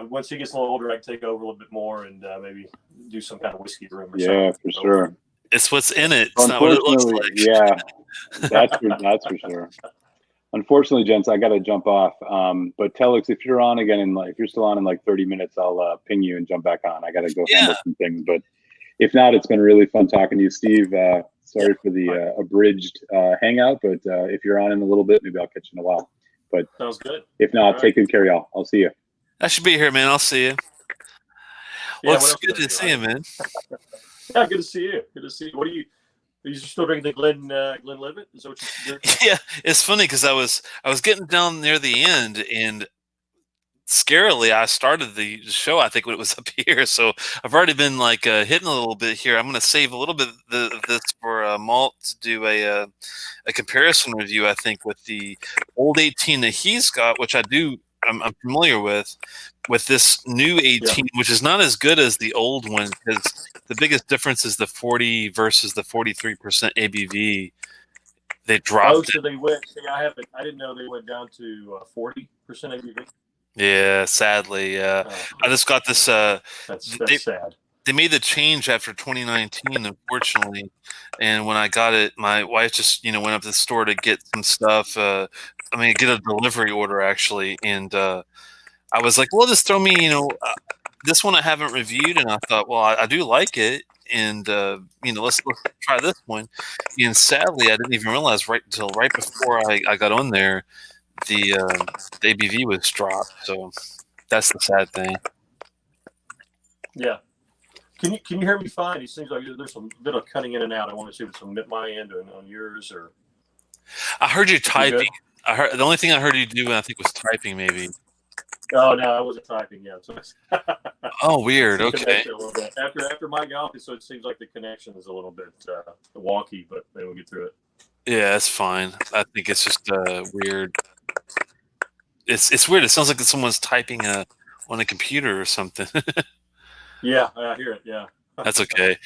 Once he gets a little older, I can take over a little bit more and maybe do some kind of whiskey room or something. Yeah, for sure. It's what's in it. It's not what it looks like. Yeah, that's for sure. Unfortunately, gents, I got to jump off. But Telex, if you're on again if you're still on in like 30 minutes, I'll ping you and jump back on. I got to go handle some things. But if not, it's been really fun talking to you, Steve. Sorry for the abridged hangout, but if you're on in a little bit, maybe I'll catch you in a while. But sounds good. If not, take good care, y'all. I'll see you. I should be here, man. I'll see you. Well, it's good to see you, man. Yeah, good to see you. Good to see you. Are you still drinking the Glenlivet? Is that what you're doing? Yeah, it's funny because I was getting down near the end, and scarily, I started the show, I think, when it was up here. So I've already been hitting a little bit here. I'm going to save a little bit of this for Malt to do a comparison review, I think, with the old 18 that he's got, which I'm familiar with this new 18, which is not as good as the old one because the biggest difference is the 40 versus the 43% ABV. They dropped. Oh, so they went. I didn't know they went down to 40% ABV. Yeah, sadly. I just got this. That's sad. They made the change after 2019, unfortunately. And when I got it, my wife just went up to the store to get some stuff. Get a delivery order actually, and I was like, well, just throw me, this one I haven't reviewed, and I thought, well, I do like it, and let's try this one. And sadly, I didn't even realize right before I got on there, the ABV was dropped. So that's the sad thing. Yeah. Can you hear me fine? It seems like there's a bit of cutting in and out. I want to see if it's on my end or on yours or. I heard you typing. good? I heard the only thing I heard you do, I think, was typing, maybe. Oh no, I wasn't typing yet. So Oh, weird. it's Okay. connection a little bit. After my office, so it seems like the connection is a little bit wonky, but then we'll get through it. Yeah, that's fine. I think it's just weird. It's weird. It sounds like someone's typing on a computer or something. Yeah, I hear it. Yeah. That's okay.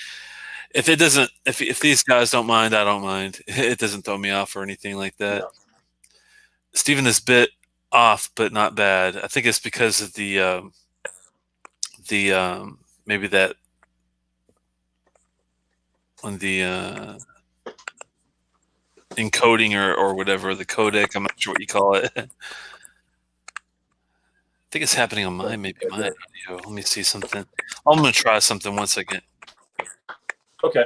If it doesn't, if these guys don't mind, I don't mind. It doesn't throw me off or anything like that. Yeah. Steven is a bit off, but not bad. I think it's because of the maybe that on the encoding or whatever, the codec. I'm not sure what you call it. I think it's happening on my audio. Let me see something. I'm gonna try something 1 second. Okay.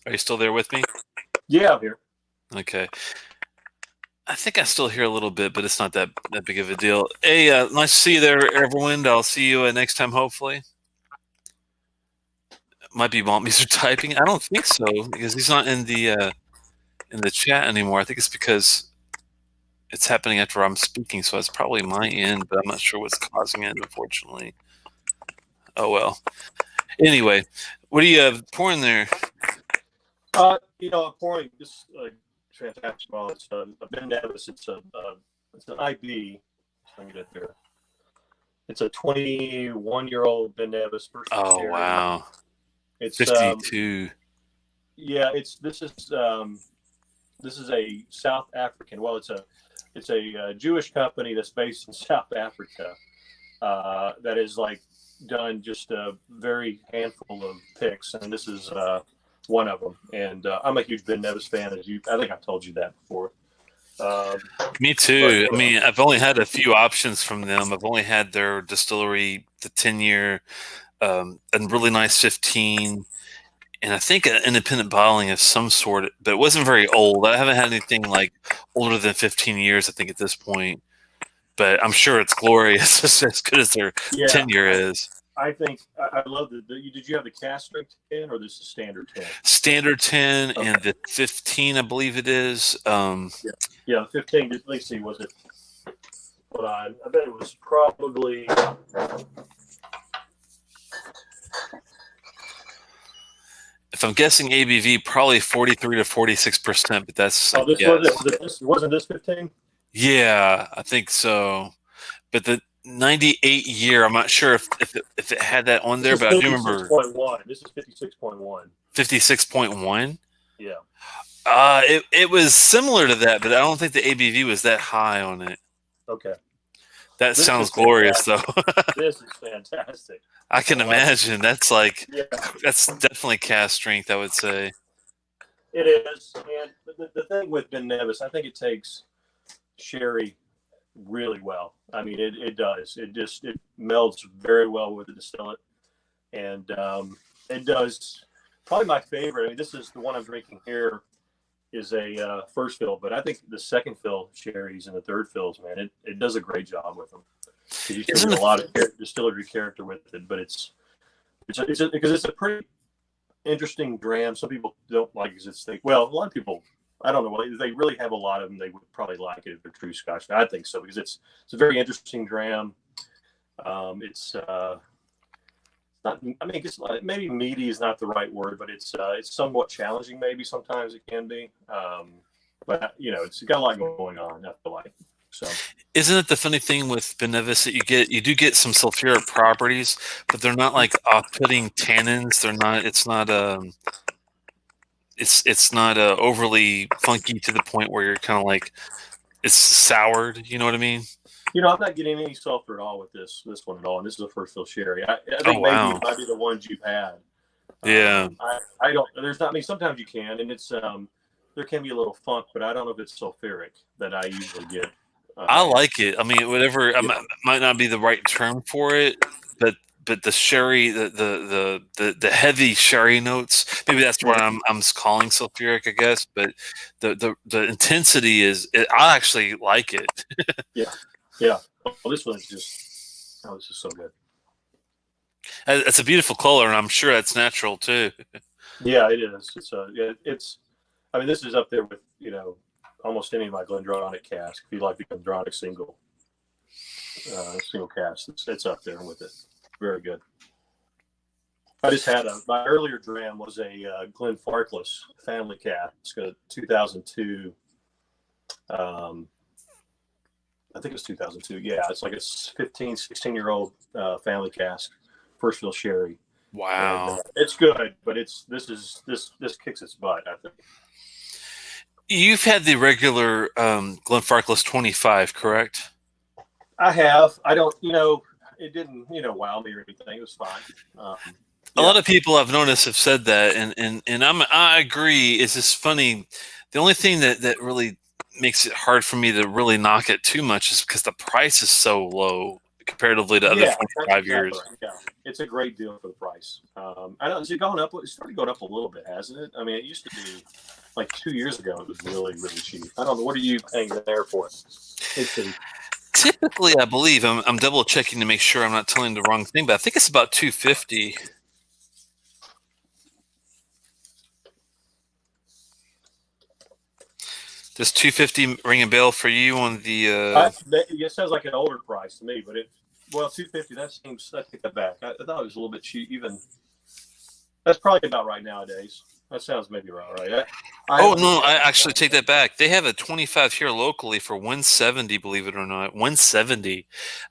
Are you still there with me? Yeah, I'm here. Okay. I think I still hear a little bit, but it's not that big of a deal. Hey, nice to see you there, Everwind. I'll see you next time, hopefully. Might be Maltmeester typing. I don't think so, because he's not in the chat anymore. I think it's because it's happening after I'm speaking, so it's probably my end, but I'm not sure what's causing it, unfortunately. Oh well. Anyway, what are you pouring there? I'm pouring this fantastic bottle. It's a Ben Nevis. It's an IB. Let me get it there. It's a 21-year-old Ben Nevis. Oh wow. It's 52. Yeah, this is a South African. Well, it's a Jewish company that's based in South Africa that is done just a very handful of picks, and this is one of them. And I'm a huge Ben Nevis fan, I think I've told you that before. Me too. I mean, I've only had a few options from them. I've only had their distillery, the 10-year, and really nice 15, and I think an independent bottling of some sort, but it wasn't very old. I haven't had anything older than 15 years, I think, at this point. But I'm sure it's glorious, as good as their 10-year is. I think I love did you have the cast strength 10 or this is standard 10? Standard 10 and the 15, I believe it is. Yeah, the 15. Let's see, was it? Hold on, I bet it was probably. If I'm guessing ABV, probably 43 to 46%, but that's. Oh, wasn't this 15? Yeah, I think so. But the 98 year, I'm not sure if it had that on there, but I do remember. 56.1. This is 56.1. 56.1? Yeah. It was similar to that, but I don't think the ABV was that high on it. Okay. That sounds glorious, though. This is fantastic. I can imagine. That's that's definitely cast strength, I would say. It is. And the thing with Ben Nevis, I think it takes sherry really well. I mean, it does. It melds very well with the distillate. And it does. Probably my favorite. I mean, this is the one I'm drinking here is a first fill, but I think the second fill sherries and the third fills, man, it does a great job with them. You get a lot of distillery character with it, but it's because it's a pretty interesting dram. Some people don't like it because a lot of people, I don't know, they really have a lot of them. They would probably like it if they're true Scotch. I think so because it's a very interesting dram. It's not. I mean, maybe meaty is not the right word, but it's somewhat challenging. Maybe sometimes it can be, but it's got a lot going on. I feel like. So, isn't it the funny thing with Ben Nevis that you do get some sulfuric properties, but they're not off-putting tannins. They're not. It's not It's not overly funky to the point where you're kind of it's soured. You know what I mean? I'm not getting any sulfur at all with this one at all. And this is a first fill sherry. I think maybe wow. it might be the ones you've had. Yeah. I don't. There's not. I mean, sometimes you can, and it's there can be a little funk, but I don't know if it's sulfuric that I usually get. I like it. I mean, whatever. Yeah. Might not be the right term for it, but the sherry, the heavy sherry notes. Maybe that's what I'm calling sulfuric, I guess. But the intensity is. I actually like it. Yeah. Well, this one's just. Oh, this is so good. It's a beautiful color, and I'm sure that's natural too. Yeah, it is. It's. I mean, this is up there with almost any of my Glendronach casks. If you like the Glendronach single cask, it's up there with it. Very good. I just had my earlier dram was a Glenfarclas family cask, a 2002. I think it was 2002. Yeah, it's like a 15, 16-year-old family cask, first fill sherry. Wow, And, it's good, but this kicks its butt, I think. You've had the regular Glenfarclas 25, correct? I have. I don't. It didn't. Wow me or anything. It was fine. A lot of people I've noticed have said that, and I agree. It's just funny. The only thing that really makes it hard for me to really knock it too much is because the price is so low comparatively to other 25 years. Right. Yeah, it's a great deal for the price. I know. Is it going up? It's started going up a little bit, hasn't it? I mean, it used to be like 2 years ago. It was really, really cheap. I don't know. What are you paying there for it? Typically, I believe I'm double checking to make sure I'm not telling the wrong thing, but I think it's about $250. Does $250 ring a bell for you on the? It sounds like an older price to me, but $250. I take that back. I thought it was a little bit cheap. Even that's probably about right nowadays. That sounds maybe about right. I actually take that back. They have a 25 here locally for $170. Believe it or not, $170.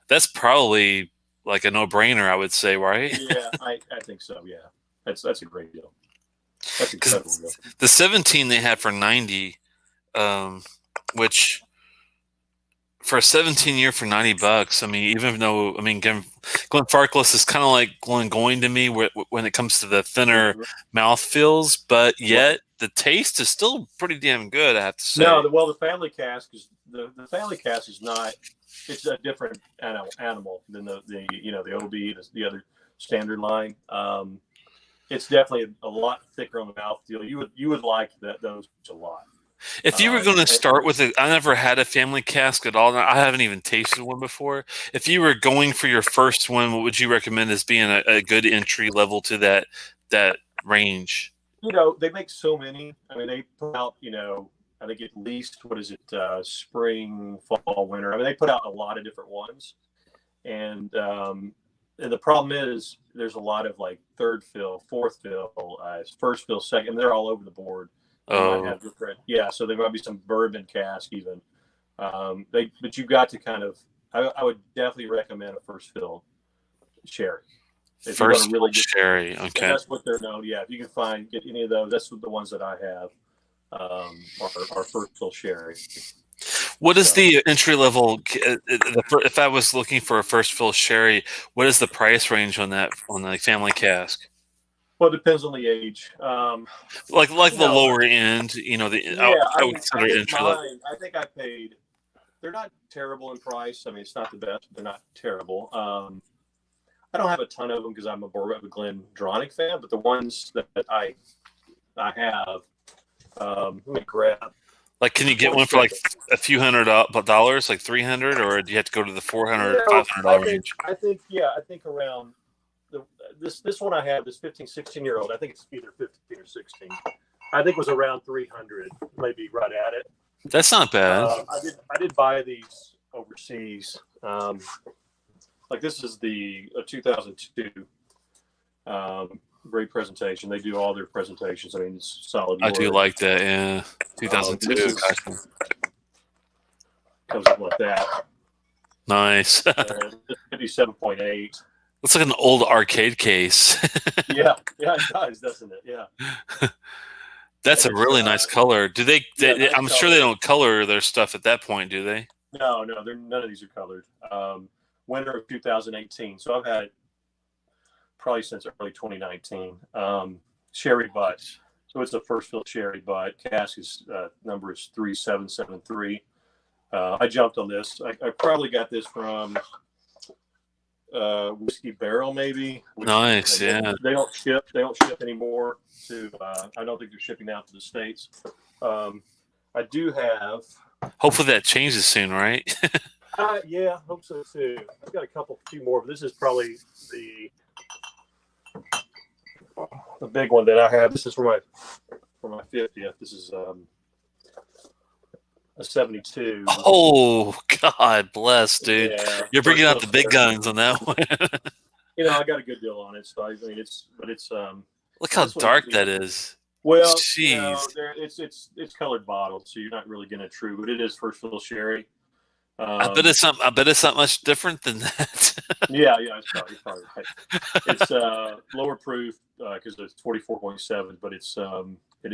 That's probably like a no-brainer, I would say, right? Yeah, I think so. Yeah, that's a great deal. That's an incredible deal. The 17 they had for $90, which for a 17-year for $90, I mean, even though Glenfarclas is kind of like Glengoyne to me when it comes to the thinner mouth feels, but yet the taste is still pretty damn good, I have to say. No, the family cask is the family cask is not. It's a different animal than the OB, the other standard line. It's definitely a lot thicker on the mouthfeel. You would like those a lot. If you were going to start with it, I never had a family cask at all. I haven't even tasted one before. If you were going for your first one, what would you recommend as being a good entry level to that range? They make so many. I mean, they put out, I think at least, spring, fall, winter. I mean, they put out a lot of different ones. And the problem is there's a lot of like third fill, fourth fill, first fill, second. They're all over the board. Might have different, so there might be some bourbon cask even. But you've got to kind of, I would definitely recommend a first fill sherry. First fill sherry, okay. That's what they're known. Yeah, if you can get any of those, that's the ones that I have. Are first fill sherry. What is the entry level? If I was looking for a first fill sherry, what is the price range on the family cask? Well, it depends on the age. Like the lower end, I would consider entry level. I think I paid. They're not terrible in price. I mean, it's not the best, but they're not terrible. I don't have a ton of them because I'm a Glendronach fan, but the ones that I have, let me grab. Like, can you get one for like a few $100, like $300, or do you have to go to the $400, $500 range? I think around this one I have, this 15, 16-year-old, I think it's either 15 or 16. I think it was around 300, maybe right at it. That's not bad. I did buy these overseas. Like this is the 2002. Great presentation. They do all their presentations. I mean, it's solid work. I do like that. Yeah, 2002. Comes up like that. Nice. 57.8. Looks like an old arcade case. yeah, it does, doesn't it? Yeah. That's a really nice color. Do they? I'm sure they don't color their stuff at that point, do they? No, none of these are colored. Winter of 2018. So I've had it probably since early 2019. Sherry butt. So it's a first fill sherry butt. Cask number is 3773. I jumped on this. I probably got this from Whiskey Barrel, maybe. Nice, yeah. They don't ship anymore to. I don't think they're shipping out to the States. I do have. Hopefully that changes soon, right? Yeah, I hope so too. I've got few more, but this is probably the big one that I have. This is for my 50th. This is a 72. Oh, God bless, dude. Yeah, You're bringing out the big guns on that one. I got a good deal on it. So I mean, it's Look how dark that is. Well, jeez. It's colored bottles, so you're not really getting a true, but it is first fill sherry. I bet it's not much different than that. Yeah, it's probably right. It's lower proof because it's 44.7, but it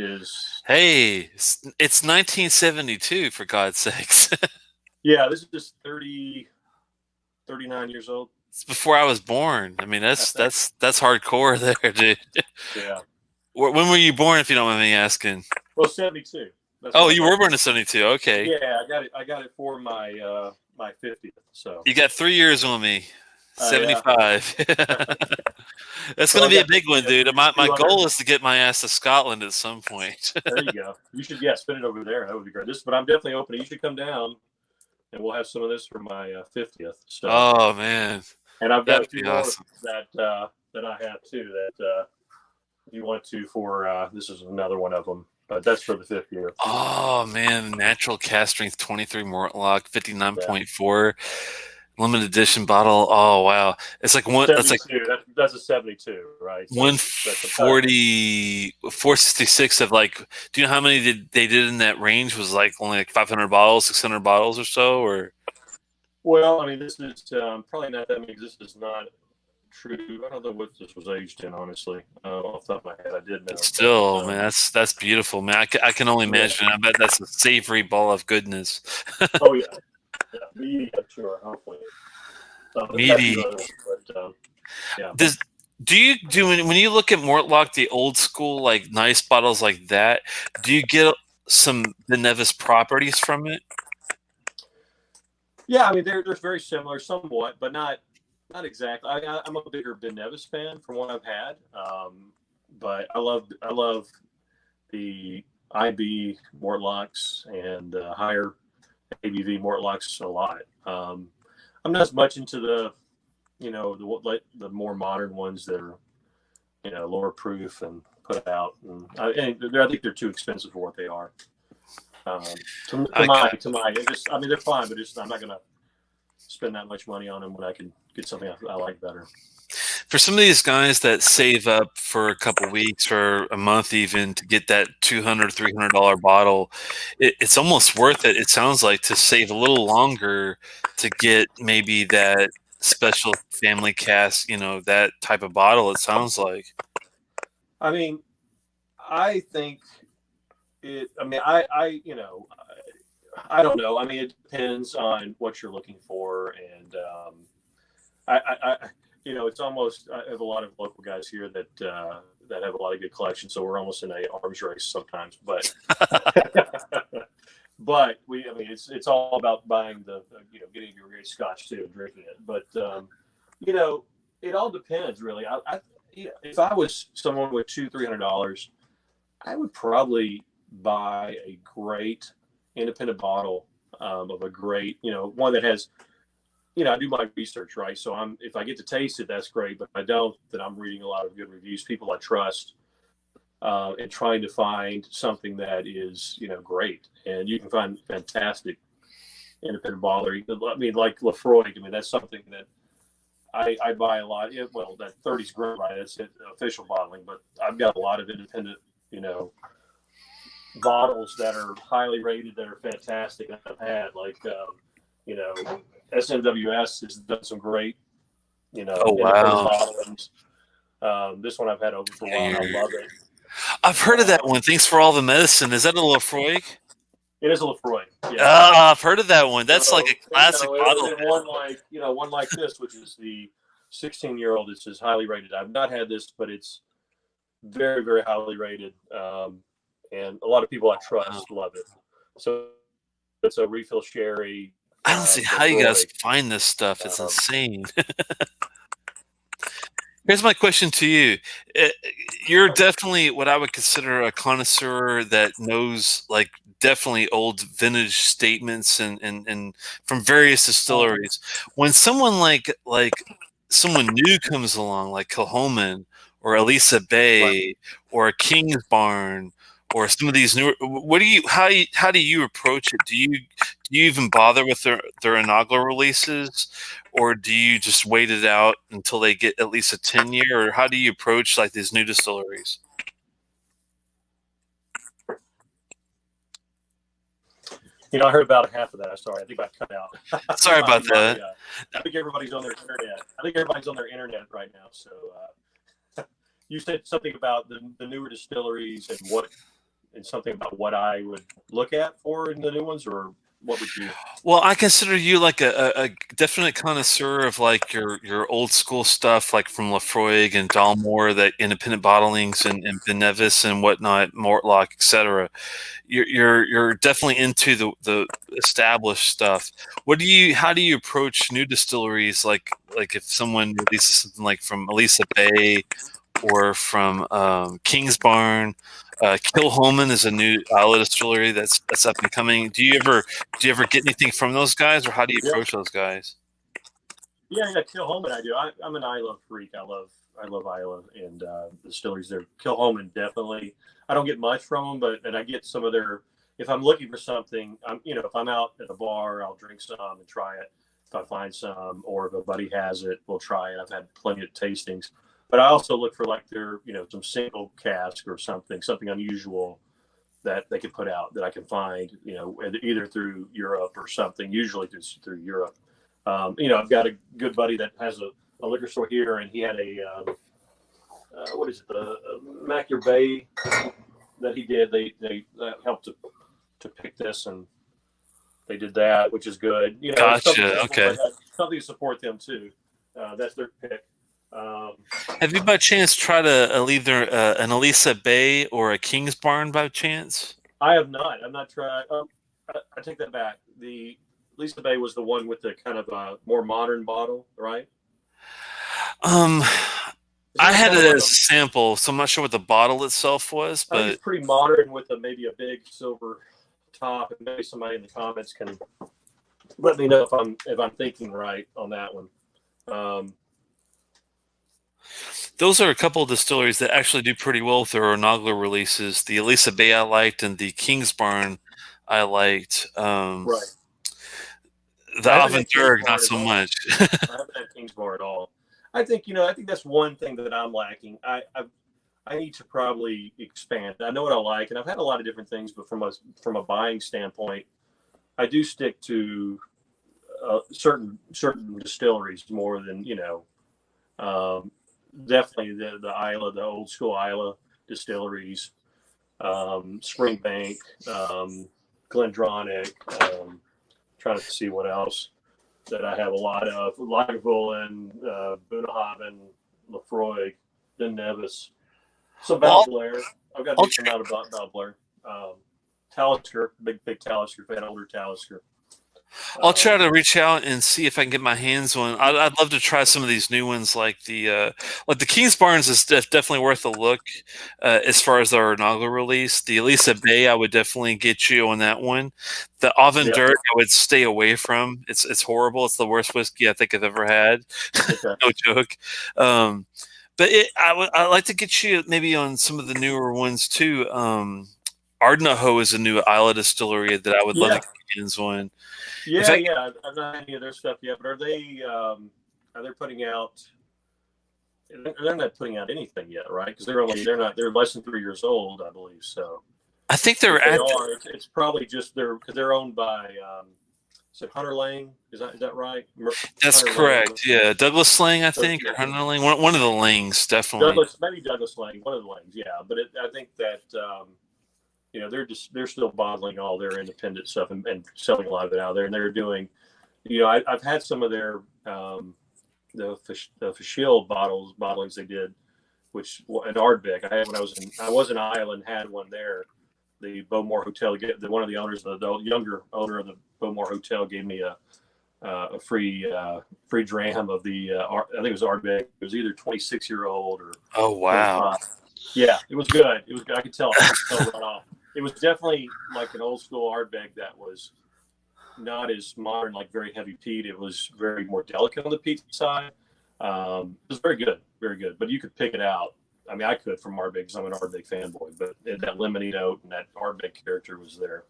is. Hey, it's 1972 for God's sakes. Yeah, this is just 39 years old. It's before I was born. I mean, that's hardcore there, dude. Yeah. When were you born, if you don't mind me asking? Well, 72. Oh, you were born in 72. Okay. Yeah, I got it for my my 50th. So you got 3 years on me. 75. Yeah. That's going to be a big one, dude. My goal is to get my ass to Scotland at some point. There you go. You should spend it over there. That would be great. But I'm definitely open. You should come down, and we'll have some of this for my 50th. So. Oh man. And I've got a That'd few be more awesome. that I have too. That if you want to for this is another one of them. But that's for the 5th year. Oh man, natural cast strength 23 Mortlock, 59.4 limited edition bottle. Oh wow, it's like one. That's like that's a 72, right? So 140, 466 of like. Do you know how many they did in that range? Was like only like 500 bottles, 600 bottles or so, or? Well, I mean, this is probably not that many. This is not true. I don't know what this was aged in, honestly. Off the top of my head, I did know. But still, man, that's beautiful, man. I can only imagine. I bet that's a savory ball of goodness. Oh yeah, meaty, I'm sure. Hopefully, meaty. But, yeah. Do you when you look at Mortlock, the old school like nice bottles like that? Do you get some the Nevis properties from it? Yeah, I mean they're very similar, somewhat, but not exactly. I'm a bigger Ben Nevis fan from what I've had, but I love the IB Mortlocks and higher ABV Mortlocks a lot. I'm not as much into the more modern ones that are lower proof and put out, and I think they're too expensive for what they are. To my, I mean they're fine, but I'm not gonna spend that much money on them when I can get something I like better. For some of these guys that save up for a couple weeks or a month even to get that $200, $300 bottle, it's almost worth it. It sounds like to save a little longer to get maybe that special family cast, that type of bottle. It sounds like. I mean, I think it. I mean, I don't know. I mean, it depends on what you're looking for, and it's almost. I have a lot of local guys here that have a lot of good collections, so we're almost in a arms race sometimes. But but it's all about buying getting your great scotch too, and drinking it. But it all depends really. If I was someone with $200-$300, I would probably buy a great independent bottle of a great, one that has, I do my research, right? So if I get to taste it, that's great. But if I don't, then I'm reading a lot of good reviews, people I trust, and trying to find something that is, great. And you can find fantastic independent bottler. I mean, like Lefroy. I mean, that's something that I buy a lot. Well, that 30's great, right? That's official bottling, but I've got a lot of independent, bottles that are highly rated, that are fantastic. I've had SNWS has done some great, bottlings. This one I've had over for a while. I love it. I've heard of that one. Thanks for all the medicine. Is that a Lefroy? It is a Lefroy. I've heard of that one. That's like a classic bottle. One like this, which is the 16-year-old. It's just highly rated. I've not had this, but it's very, very highly rated. And a lot of people I trust love it. So it's a refill sherry. I don't see how you guys find this stuff. It's insane. Here's my question to you. You're definitely what I would consider a connoisseur that knows like definitely old vintage statements and from various distilleries. When someone like someone new comes along, like Kilhoman or Elisa Bay or King's Barn or some of these newer, how do you approach it? Do you even bother with their inaugural releases, or do you just wait it out until they get at least a 10-year, or how do you approach like these new distilleries? I heard about half of that. Sorry, I think I cut out. Sorry about that. I think everybody's on their internet right now. So you said something about the newer distilleries and something about what I would look at for in the new ones, or what would you? Well, I consider you like a definite connoisseur of like your old school stuff, like from Lafroig and Dalmore, that independent bottlings and Ben Nevis and whatnot, Mortlock, etc. You're definitely into the established stuff. How do you approach new distilleries? Like if someone releases something like from Elisa Bay or from King's Barn. Kilhoman is a new Isla distillery that's up and coming. Do you ever get anything from those guys, or how do you approach those guys? Yeah, Kilhoman I do. I'm an Isla freak. I love Isla and distilleries there. Kilhoman definitely. I don't get much from them, and I get some of their. If I'm looking for something, if I'm out at a bar, I'll drink some and try it. If I find some, or if a buddy has it, we'll try it. I've had plenty of tastings. But I also look for like their, some single cask or something unusual that they could put out that I can find, either through Europe or something, usually through Europe. I've got a good buddy that has a liquor store here, and he had a, the Macular Bay that he did. They helped to pick this, and they did that, which is good. Gotcha. Okay. Something to support them too. That's their pick. Have you by chance tried either an Elisa Bay or a King's Barn by chance? I have not. I've not tried. I take that back. The Elisa Bay was the one with the kind of more modern bottle, right? I had it as a sample, so I'm not sure what the bottle itself was, but it's pretty modern with maybe a big silver top, and maybe somebody in the comments can let me know if I'm thinking right on that one. Those are a couple of distilleries that actually do pretty well with their inaugural releases. The Elisa Bay I liked, and the King's Barn I liked. Right. The Aventuric, not so much. I haven't had King's Barn at all. I think that's one thing that I'm lacking. I need to probably expand. I know what I like, and I've had a lot of different things, but from a buying standpoint, I do stick to certain distilleries more than definitely the Isla, the old school Isla distilleries, Springbank, Glendronach, trying to see what else that I have a lot of. Lagavulin, Bunnahabhain, Lafroig, Ben Nevis, some Valblair. I've got a decent amount of Valblair. Talisker, big Talisker fan, older Talisker. I'll try to reach out and see if I can get my hands on. I'd love to try some of these new ones, like the King's Barns is definitely worth a look as far as their inaugural release. The Elisa Bay, I would definitely get you on that one. The Aventuric, I would stay away from. It's horrible. It's the worst whiskey I think I've ever had. Okay. No joke. But I'd like to get you maybe on some of the newer ones too. Ardnahoe is a new Isla distillery that I would love to get hands on. Yeah, I've not had any of their stuff yet, but are they putting out? They're not putting out anything yet, right? Because they're less than 3 years old, I believe. So I think they're it's probably just because they're owned by is it Hunter Lang? Is that right? That's Hunter correct. Lang. Yeah, Douglas Lang, I think, or Hunter Lang. One of the Langs, definitely. Maybe Douglas Lang, one of the Langs. Yeah, but I think that they're still bottling all their independent stuff and selling a lot of it out there. And they're doing, I've had some of their the Fischl bottlings they did, which an Ardbeg I had when I was in Ireland, had one there. The Bowmore Hotel, one of the owners, the younger owner of the Bowmore Hotel, gave me a free dram of the I think it was Ardbeg. It was either 26-year-old or Oh wow. 25. Yeah, it was good. It was. I could tell right off. It was definitely like an old school Ardbeg that was not as modern, like very heavy peat. It was very more delicate on the peat side. It was very good, very good. But you could pick it out. I mean, I could from Ardbeg because I'm an Ardbeg fanboy. But that lemony note and that Ardbeg character was there.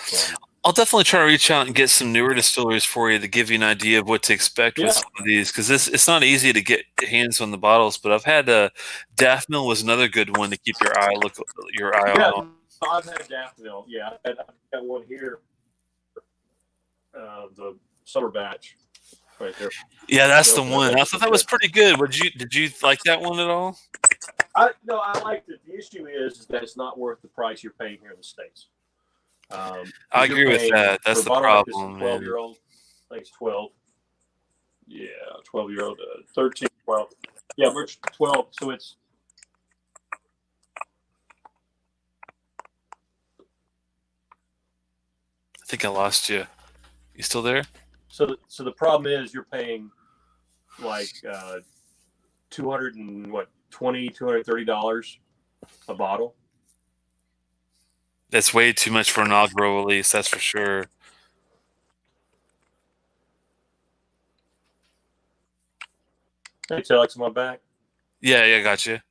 So, I'll definitely try to reach out and get some newer distilleries for you to give you an idea of what to expect with some of these, because it's not easy to get hands on the bottles. But I've had Daphne was another good one to keep your eye on. I've had Daphne. Yeah, I've got one here. The summer batch, right there. Yeah, that's the one. I thought that was pretty good. Did you like that one at all? I liked it. The issue is that it's not worth the price you're paying here in the States. I agree with that. That's the problem. 12-year-old, I think it's 12. Yeah, 12-year-old, 13, 12. Yeah, we're 12. So it's. I think I lost you. You still there? So the problem is you're paying like $230 a bottle. That's way too much for an inaugural release, that's for sure. Hey, Telex, am I back? Yeah, gotcha.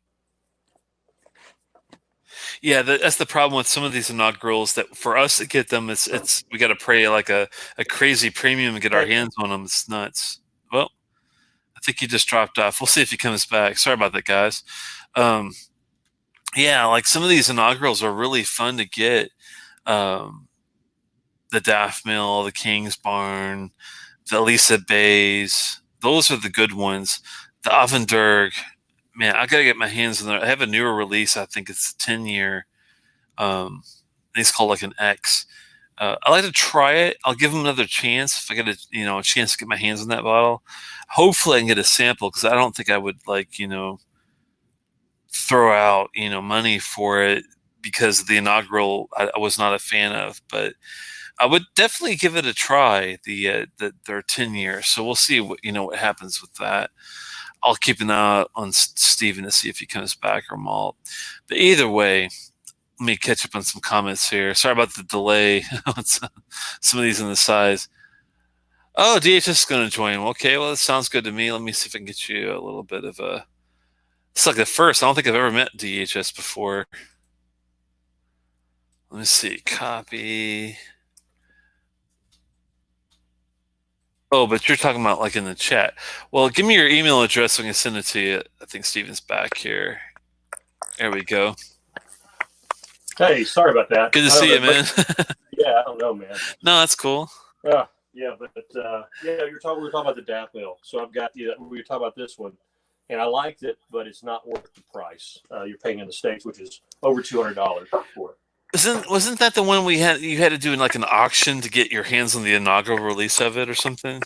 Yeah, that's the problem with some of these inaugurals. That for us to get them, it's we got to pay like a crazy premium to get our hands on them. It's nuts. Well, I think he just dropped off. We'll see if he comes back. Sorry about that, guys. Yeah, like some of these inaugurals are really fun to get. The Daft Mill, the King's Barn, the Elisa Bays. Those are the good ones. The Avenderg, man, I gotta get my hands on there. I have a newer release. I think it's a 10-year. It's called like an X. I like to try it. I'll give them another chance if I get a chance to get my hands on that bottle. Hopefully, I can get a sample because I don't think I would throw out money for it because the inaugural I was not a fan of, but I would definitely give it a try. Their 10 years, so we'll see what happens with that. I'll keep an eye on Steven to see if he comes back or Malt. But either way, let me catch up on some comments here. Sorry about the delay on some of these in the size. Oh, DHS is going to join him. Okay, well, that sounds good to me. Let me see if I can get you a little bit of a. It's like the first. I don't think I've ever met DHS before. Let me see. Copy. Oh, but you're talking about like in the chat. Well, give me your email address so I can send it to you. I think Steven's back here. There we go. Hey, sorry about that. Good to see you, man. Yeah, I don't know, man. No, that's cool. Yeah, but we were talking about the Daft Mill. So I've got we were talking about this one, and I liked it, but it's not worth the price you're paying in the States, which is over $200 for it. Wasn't that the one you had to do in like an auction to get your hands on the inaugural release of it or something?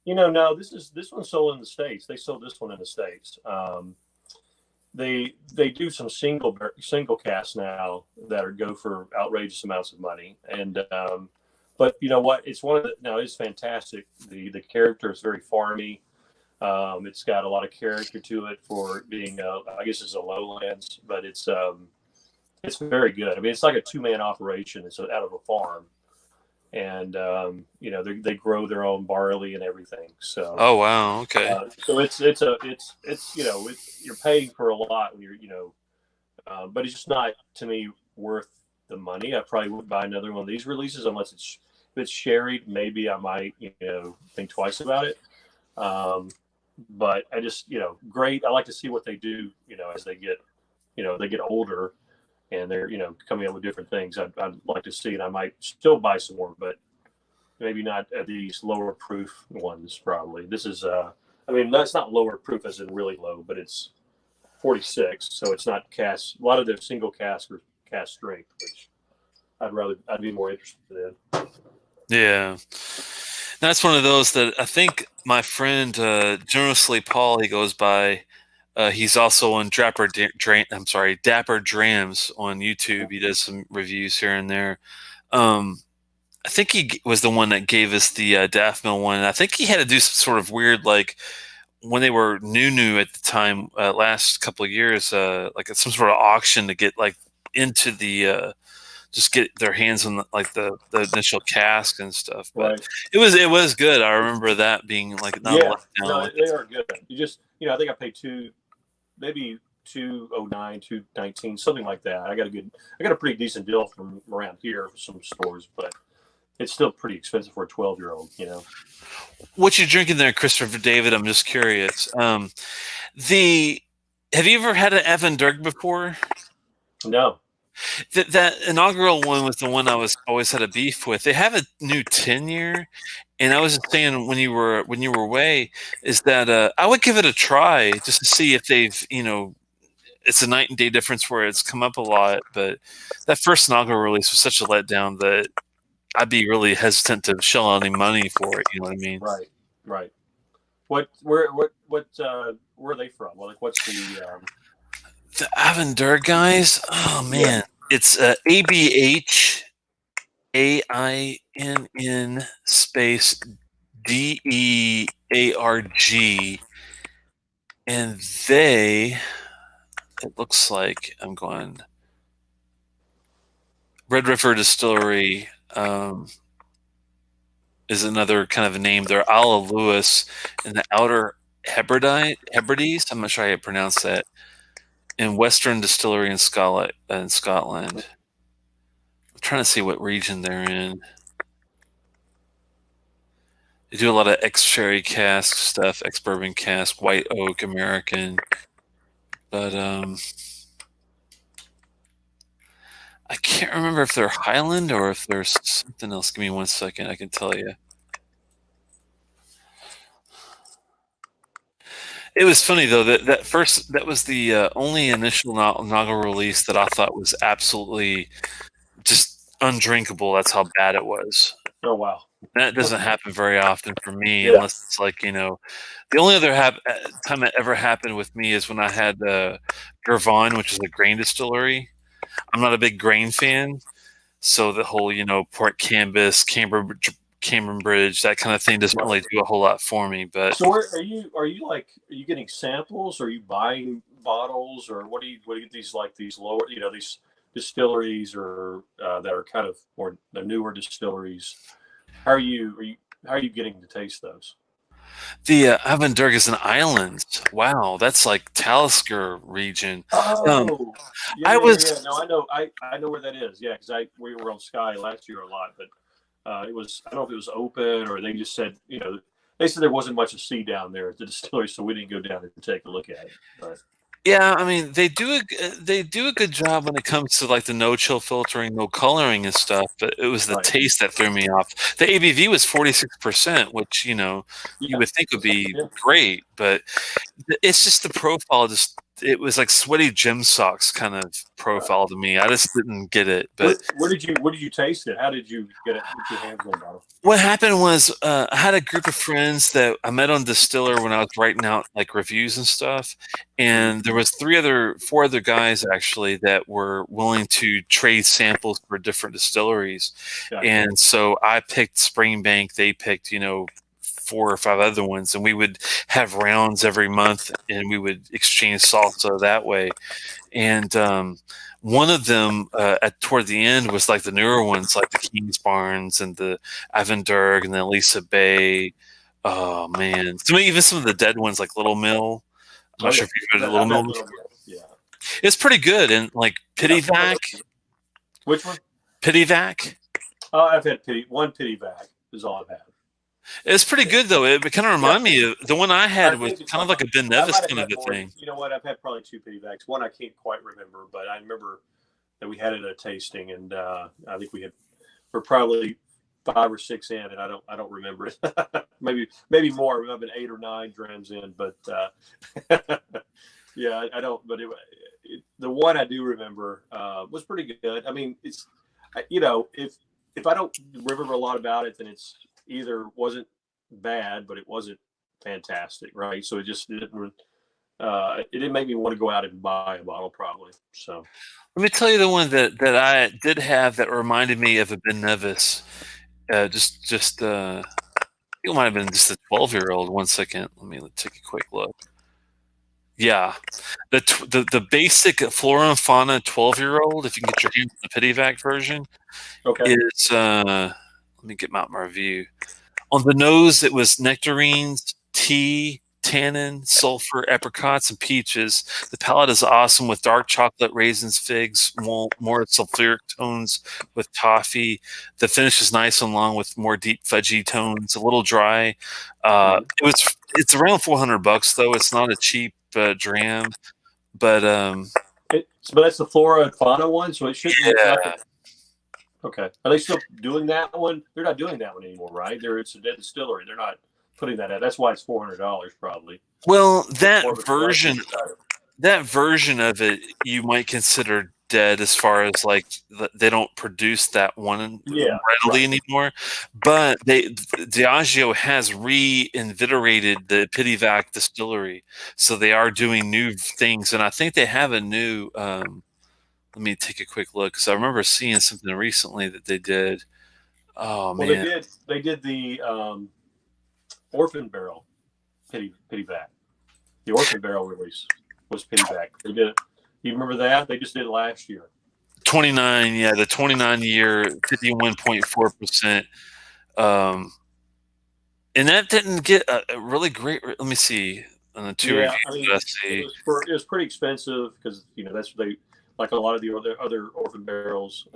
No, this one's sold in the States. They sold this one in the States. They do some single casts now that go for outrageous amounts of money. And but you know what? It's it's fantastic. The character is very farmy. It's got a lot of character to it for being I guess it's a lowlands, but it's very good. I mean, it's like a 2-man operation. It's out of a farm, and they grow their own barley and everything. So. Oh wow! Okay. So it's you're paying for a lot when you're but it's just not to me worth the money. I probably wouldn't buy another one of these releases unless if it's sherried. Maybe I might think twice about it. But I just great. I like to see what they do as they get they get older. And they're, coming up with different things. I'd like to see, and I might still buy some more, but maybe not at these lower proof ones. Probably this is. That's not lower proof as in really low, but it's 46, so it's not cask. A lot of their single cask are cast strength, which I'd be more interested in. Yeah. That's one of those that I think my friend, generously Paul, he goes by. He's also on Dapper Drams on YouTube. He does some reviews here and there. I think he was the one that gave us the Daft Mill one. I think he had to do some sort of weird, like when they were new at the time, last couple of years, like some sort of auction to get like into the just get their hands on the initial cask and stuff. But Right. it was good. I remember that being like not Yeah, let down. no, Like they are good. You just, I think I paid maybe 209, 219, something like that. I got a pretty decent deal from around here for some stores, but it's still pretty expensive for a 12-year-old. what you drinking there, Christopher David? I'm just curious. Have you ever had an Evan Dirk before? No. That inaugural one was the one I always had a beef with. They have a new 10-year, and I was just saying when you were away, is that I would give it a try just to see if they've it's a night and day difference where it's come up a lot. But that first inaugural release was such a letdown that I'd be really hesitant to shell out any money for it. You know what I mean? Right. Where are they from? Well, like, what's the Avondure guys? Oh man, it's ABHAINN space DEARG, and it looks like I'm going Red River Distillery. Is another kind of a name. They're Isle of Lewis in the Outer Hebrides. I'm not sure how you pronounce that. In Western Distillery in Scotland. I'm trying to see what region they're in. They do a lot of ex-sherry cask stuff, ex-bourbon cask, white oak, American. But I can't remember if they're Highland or if there's something else. Give me 1 second. I can tell you. It was funny though that was the only initial inaugural release that I thought was absolutely just undrinkable. That's how bad it was. Oh wow, that doesn't happen very often for me, unless it's like the only other time it ever happened with me is when I had Gervon, which is a grain distillery. I'm not a big grain fan, so the whole Port Cambus, Cambridge, that kind of thing doesn't really do a whole lot for me. But so are you getting samples? Or are you buying bottles, or what do you get these lower these distilleries or that are kind of more the newer distilleries? How are you getting to taste those? The Avondurg is an island. Wow, that's like Talisker region. Oh, I was. No, I know where that is. Yeah, because we were on Sky last year a lot, but it was, I don't know if it was open or they just said they said there wasn't much to see down there at the distillery, so we didn't go down there to take a look at it. But Yeah, I mean they do a good job when it comes to like the no chill filtering, no coloring and stuff. But it was the taste that threw me off. The ABV was 46%, which you would think would be great, but it's just the profile. It was like sweaty gym socks kind of profile to me. I just didn't get it. But where did you taste it? How did you get it? Put your hands on the bottle? What happened was I had a group of friends that I met on Distiller when I was writing out like reviews and stuff, and there was four other guys actually that were willing to trade samples for different distilleries, and so I picked Springbank. They picked 4 or 5 other ones, and we would have rounds every month, and we would exchange salsa that way. And one of them toward the end was like the newer ones, like the Kings Barnes and the Avondurg and the Lisa Bay. Oh man, even some of the dead ones like Little Mill. I'm not sure if you've heard of Little Mill. Yeah, it's pretty good. And like Pittyvac. Which one? Pittyvac. I've had one Pittyvac is all I've had. It's pretty good though. It kind of reminded me of the one I had was kind of like a Ben Nevis kind of a thing. You know what? I've had probably 2 Pittyvacs. One I can't quite remember, but I remember that we had it at a tasting, and I think we're probably 5 or 6 in, and I don't remember it. maybe more. I've been 8 or 9 drams in, but yeah, I don't. But the one I do remember was pretty good. I mean, it's you know, if I don't remember a lot about it, then it's either wasn't bad, but it wasn't fantastic, right? So it didn't make me want to go out and buy a bottle, probably. So Let me tell you the one that I did have that reminded me of a Ben Nevis. It might have been just a 12-year-old. 1 second, let me take a quick look. Yeah, the basic flora and fauna 12-year-old, if you can get your hands on the Pityvac version, okay, is let me get my review. On the nose, it was nectarines, tea, tannin, sulfur, apricots, and peaches. The palate is awesome with dark chocolate, raisins, figs, more sulfuric tones with toffee. The finish is nice and long with more deep fudgy tones. A little dry. It's around $400 though. It's not a cheap dram, but but that's the flora and fauna one, so it shouldn't. yeah. Okay. Are they still doing that one? They're not doing that one anymore, right? It's a dead distillery. They're not putting that out. That's why it's $400 probably. Well, that More of a version of it you might consider dead as far as like they don't produce that one readily anymore. But Diageo has reinvigorated the Pityvac distillery, so they are doing new things, and I think they have a new. Let me take a quick look because I remember seeing something recently that they did. Oh well, man, they did the Orphan Barrel Pityvac. The Orphan Barrel release was Pityvac. They did it. You remember that? They just did it last year. 29, yeah, the 29-year, 51.4%. And that didn't get a really great. Let me see on the two reviews. I mean, that I see. it was pretty expensive because that's what they like a lot of the other Orphan Barrels.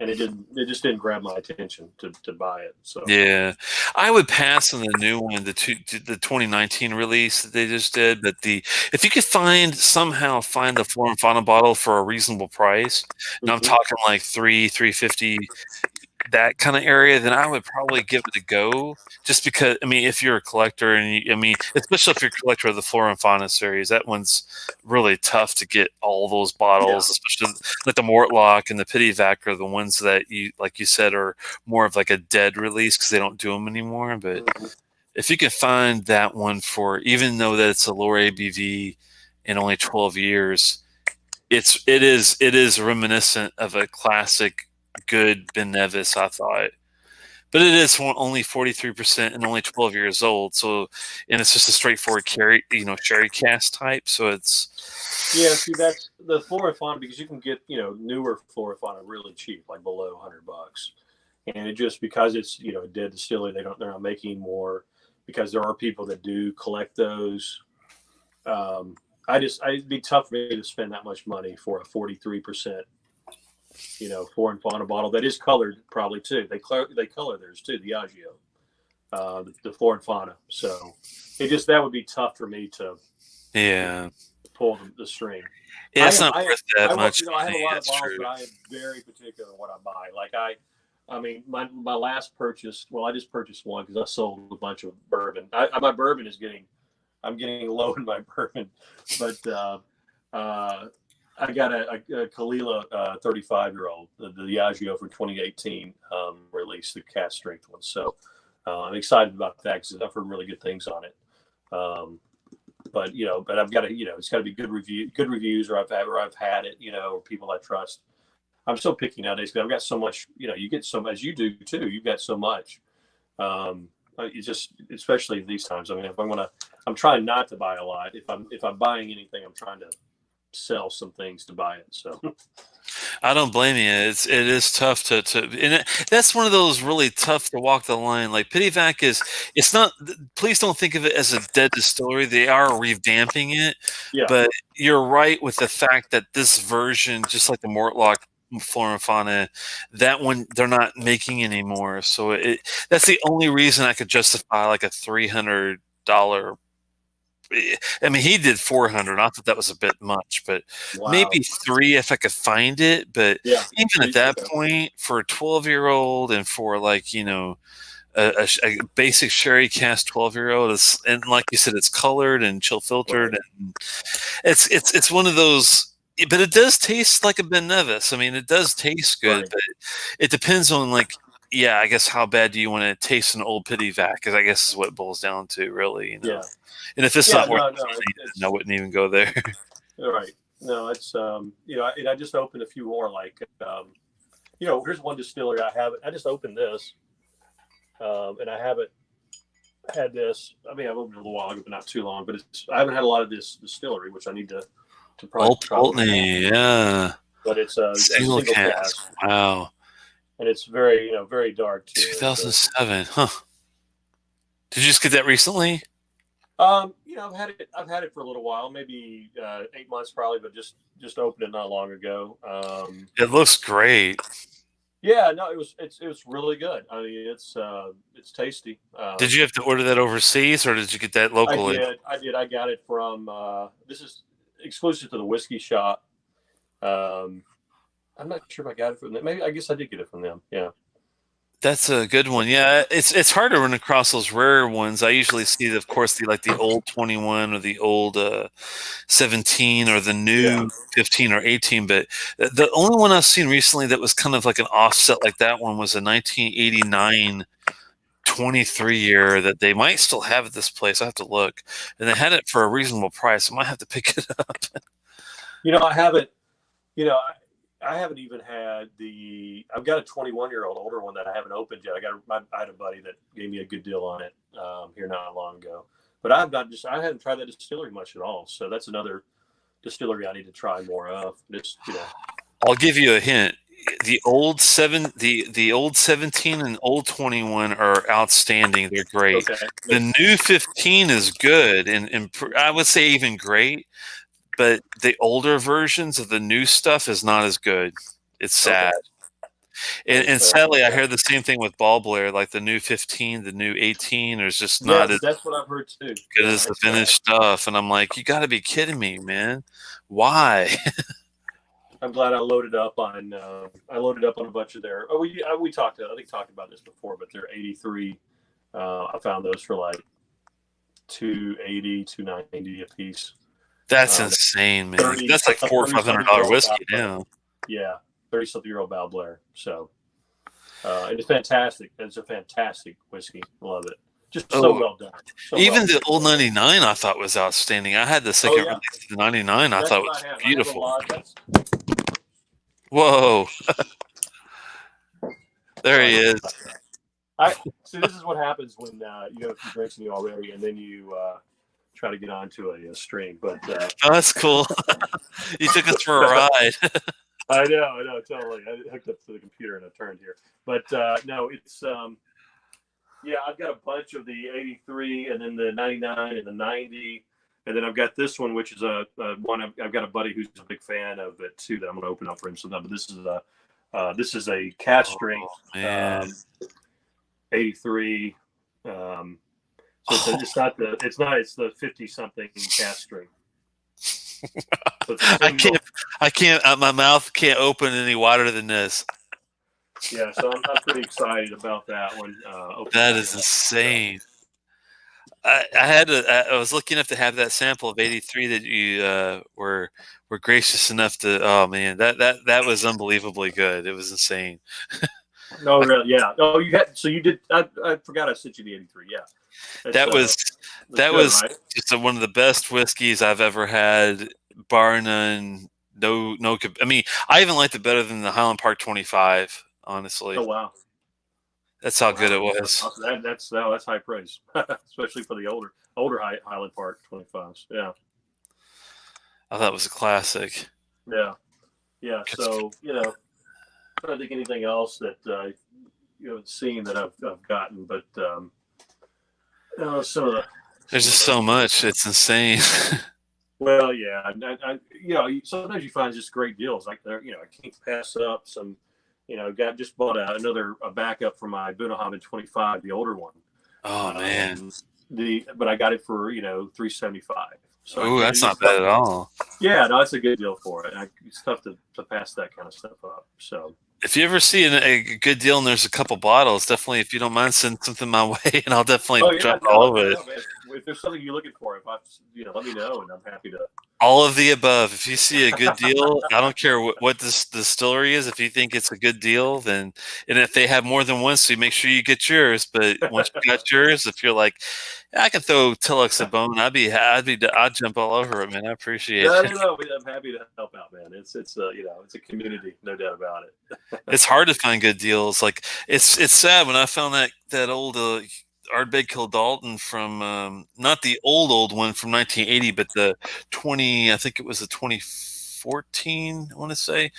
And it just didn't grab my attention to buy it. So yeah, I would pass on the new one, the 2019 release that they just did. But if you could somehow find the Flora and Fauna bottle for a reasonable price, and I'm talking like $350, that kind of area, then I would probably give it a go. Just because, I mean, if you're a collector, especially if you're a collector of the Flora and Fauna series, that one's really tough to get all those bottles, especially like the Mortlock and the Pityvac are the ones that like you said, are more of like a dead release because they don't do them anymore. But if you can find that one for, even though that it's a lower ABV and only 12 years, it is reminiscent of a classic good Ben Nevis, I thought. But it is only 43% and only 12 years old. So, and it's just a straightforward sherry cask type. So it's see, that's the Flora and Fauna, because you can get newer Flora and Fauna really cheap, like below $100, and it just because it's a dead distillery, they're not making more, because there are people that do collect those. It'd be tough for me to spend that much money for a 43%. Flora and Fauna bottle that is colored probably too. They color theirs too, the Diageo, the Flora and Fauna. So that would be tough for me to pull the string. Yeah, it's not worth that much. I have a lot of bottles, but I am very particular on what I buy. Like I mean, my last purchase. Well, I just purchased one because I sold a bunch of bourbon. My bourbon I'm getting low in my bourbon, but I got a Kalila 35-year-old, the Diageo for 2018 release, the cast strength one. So I'm excited about that because I've heard really good things on it. But I've got to, it's got to be good reviews, or I've had it, or people I trust. I'm so picky nowadays because I've got so much. You get so much, as you do too. You've got so much. It's just, especially these times. I mean, I'm trying not to buy a lot. If I'm buying anything, I'm trying to sell some things to buy it. So I don't blame you. It is tough that's one of those really tough to walk the line. Like Pityvac it's not, please don't think of it as a dead distillery. They are revamping it. Yeah. But you're right with the fact that this version, just like the Mortlock Flora and Fauna, that one they're not making anymore. So that's the only reason I could justify like a $300. I mean, he did 400. I thought that was a bit much, but maybe 3 if I could find it. But even at that point, for a 12-year-old and for like a basic sherry cask 12-year-old, and like you said, it's colored and chill filtered, Right. and it's one of those. But it does taste like a Ben Nevis. I mean, it does taste good, Right. but it depends on yeah, I guess how bad do you want to taste an old pity vat? Because I guess is what it boils down to, really. Yeah. And if it's Yeah. not worth No. the No. money, It's then I wouldn't even go there. right. No. It's I just opened a few more. Here's one distillery I haven't. I just opened this, and I haven't had this. I mean, I've opened it a little while ago, but not too long. But I haven't had a lot of this distillery, which I need to probably Old try. A little more. Pulteney, yeah. But it's a Single single cask. cask, Wow. and it's very very dark too. 2007. Huh. Did you just get that recently? I've had it for a little while, maybe 8 months probably, but just opened it not long ago. It looks great. Yeah, no, it was really good. I mean, it's tasty. Did you have to order that overseas, or did you get that locally? I did. I got it from. This is exclusive to the whiskey shop. I'm not sure if I got it from them. Maybe I guess I did get it from them. Yeah. That's a good one. Yeah, it's hard to run across those rare ones. I usually see, of course, the old 21 or the old 17 or the new 15 or 18. But the only one I've seen recently that was kind of like an offset like that one was a 1989 23 year that they might still have at this place. I have to look, and they had it for a reasonable price. I might have to pick it up. I haven't. I haven't even had I've got a 21-year-old older one that I haven't opened yet. I had a buddy that gave me a good deal on it here not long ago. But I haven't tried that distillery much at all. So that's another distillery I need to try more of. I'll give you a hint. The old 17 and old 21 are outstanding. They're great. Okay. The new 15 is good and I would say even great. But the older versions of the new stuff is not as good. It's sad. Okay. And sadly, I hear the same thing with Ball Blair. Like the new 15, the new 18 is just not as that's what I've heard too. Good as the finished stuff. And I'm like, you got to be kidding me, man. Why? I'm glad I loaded up on a bunch of their. Oh, we talked about this before, but they're 83. I found those for like $280, $290 a piece. That's insane, man. That's like $400 or $500 whiskey now. Yeah, 30-something-year-old Ball Blair. So, and it's fantastic. It's a fantastic whiskey. Love it. Just so well done. Even the old 99, I thought was outstanding. I had the second release of the 99. I thought was beautiful. Whoa! There he is. See, this is what happens when you have a few drinks in you already, and then you try to get onto a string. But that's cool. You took us for a ride. I know, totally. I hooked up to the computer and I turned here. But no, it's I've got a bunch of the 83 and then the 99 and the 90. And then I've got this one, which is a one I've got a buddy who's a big fan of it too that I'm going to open up for him sometime. But this is a cask strength 83. So it's the 50-something cask strength. So I can't. My mouth can't open any wider than this. Yeah, so I'm pretty excited about that one. That is insane. I was lucky enough to have that sample of 83 that you were gracious enough to. Oh man, that was unbelievably good. It was insane. No, really, yeah. Oh, you did. I forgot I sent you the 83. Yeah. That was right? Just one of the best whiskeys I've ever had, bar none. No. I mean, I even liked it better than the Highland Park 25. Honestly. Oh wow. That's how good it was. That's high praise, especially for the older Highland Park 25s. Yeah. I thought it was a classic. Yeah. So I don't think anything else that you haven't seen that I've gotten, but some of the. There's just so much. It's insane. Well, yeah, sometimes you find just great deals. Like I can't pass up some. Just bought another backup for my Bunnahabhain 25, the older one. Oh man. But I got it for $375. So that's not bad at all. Yeah, no, it's a good deal for it. It's tough to pass that kind of stuff up. So If you ever see a good deal and there's a couple bottles, definitely, if you don't mind, send something my way, and I'll definitely jump all over it. Man. If there's something you're looking for, let me know, and I'm happy to. All of the above. If you see a good deal, I don't care what this distillery is. If you think it's a good deal, then, and if they have more than one, so you make sure you get yours. But once you got yours, if you're like, I can throw Telex a bone, I'd jump all over it, man. I appreciate it. No. I'm happy to help out, man. It's it's a community, no doubt about it. It's hard to find good deals. Like it's sad when I found that old Ardbeg Kildalton from not the old one from 1980, but the 20. I think it was the 2014. I want to say.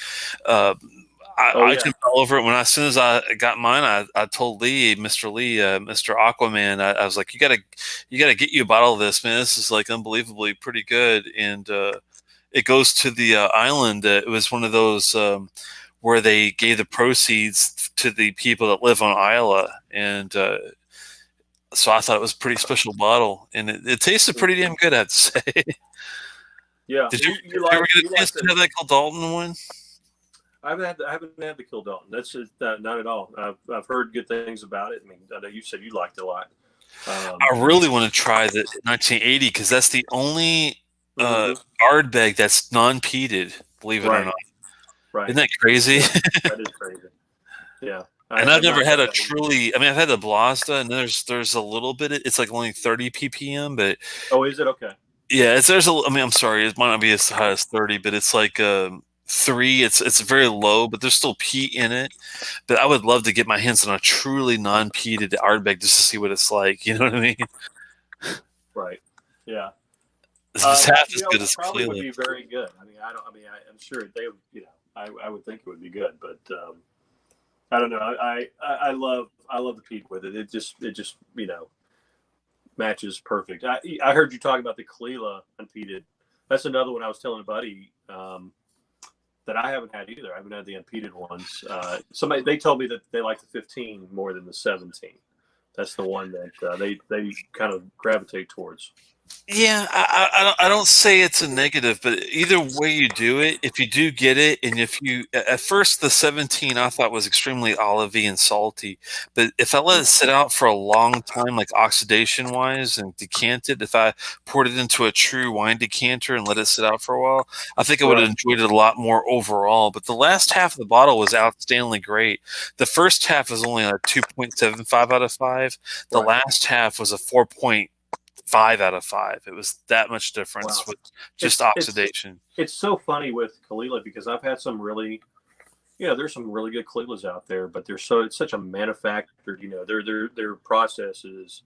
I jumped all over it as soon as I got mine. I told Lee, Mr. Lee, Mr. Aquaman. I was like, you gotta get you a bottle of this, man. This is like unbelievably pretty good, and it goes to the island. It was one of those where they gave the proceeds to the people that live on Isla, and so I thought it was a pretty special bottle, and it tasted pretty damn good, I'd say. Yeah. Did you ever get a chance to have that Kildalton one? I haven't had the Kildalton. That's just, not at all. I've heard good things about it. I mean, I know you said you liked it a lot. I really want to try the 1980 because that's the only Ardbeg that's non-peated. Believe it or not. Right. Isn't that crazy? That is crazy. Yeah. And I've never had a truly. I mean, I've had the Blazda, and there's a little bit. It's like only 30 ppm, but is it okay? Yeah, I mean, I'm sorry, it might not be as high as 30, but it's like 3. It's very low, but there's still peat in it. But I would love to get my hands on a truly non-peated Ardbeg just to see what it's like. You know what I mean? Right. Yeah. It's half as good as probably would be very good. I mean, I'm sure they would. I would think it would be good, but I don't know. I love the peat with it. It just matches perfect. I heard you talking about the Kalila unpeated. That's another one I was telling a buddy that I haven't had either. I haven't had the unpeated ones. They told me that they like the 15 more than the 17. That's the one that they kind of gravitate towards. Yeah, I don't say it's a negative, but either way you do it, if you do get it, and if you at first the 17 I thought was extremely olivey and salty, but if I let it sit out for a long time, like oxidation wise, and decant it, if I poured it into a true wine decanter and let it sit out for a while, I think I would have enjoyed it a lot more overall. But the last half of the bottle was outstandingly great. The first half was only a 2.75 out of 5. The last half was a 4.5 out of 5. It was that much difference with just oxidation. It's so funny with Kalila because I've had some really, there's some really good Kalilas out there, but it's such a manufactured, their process is,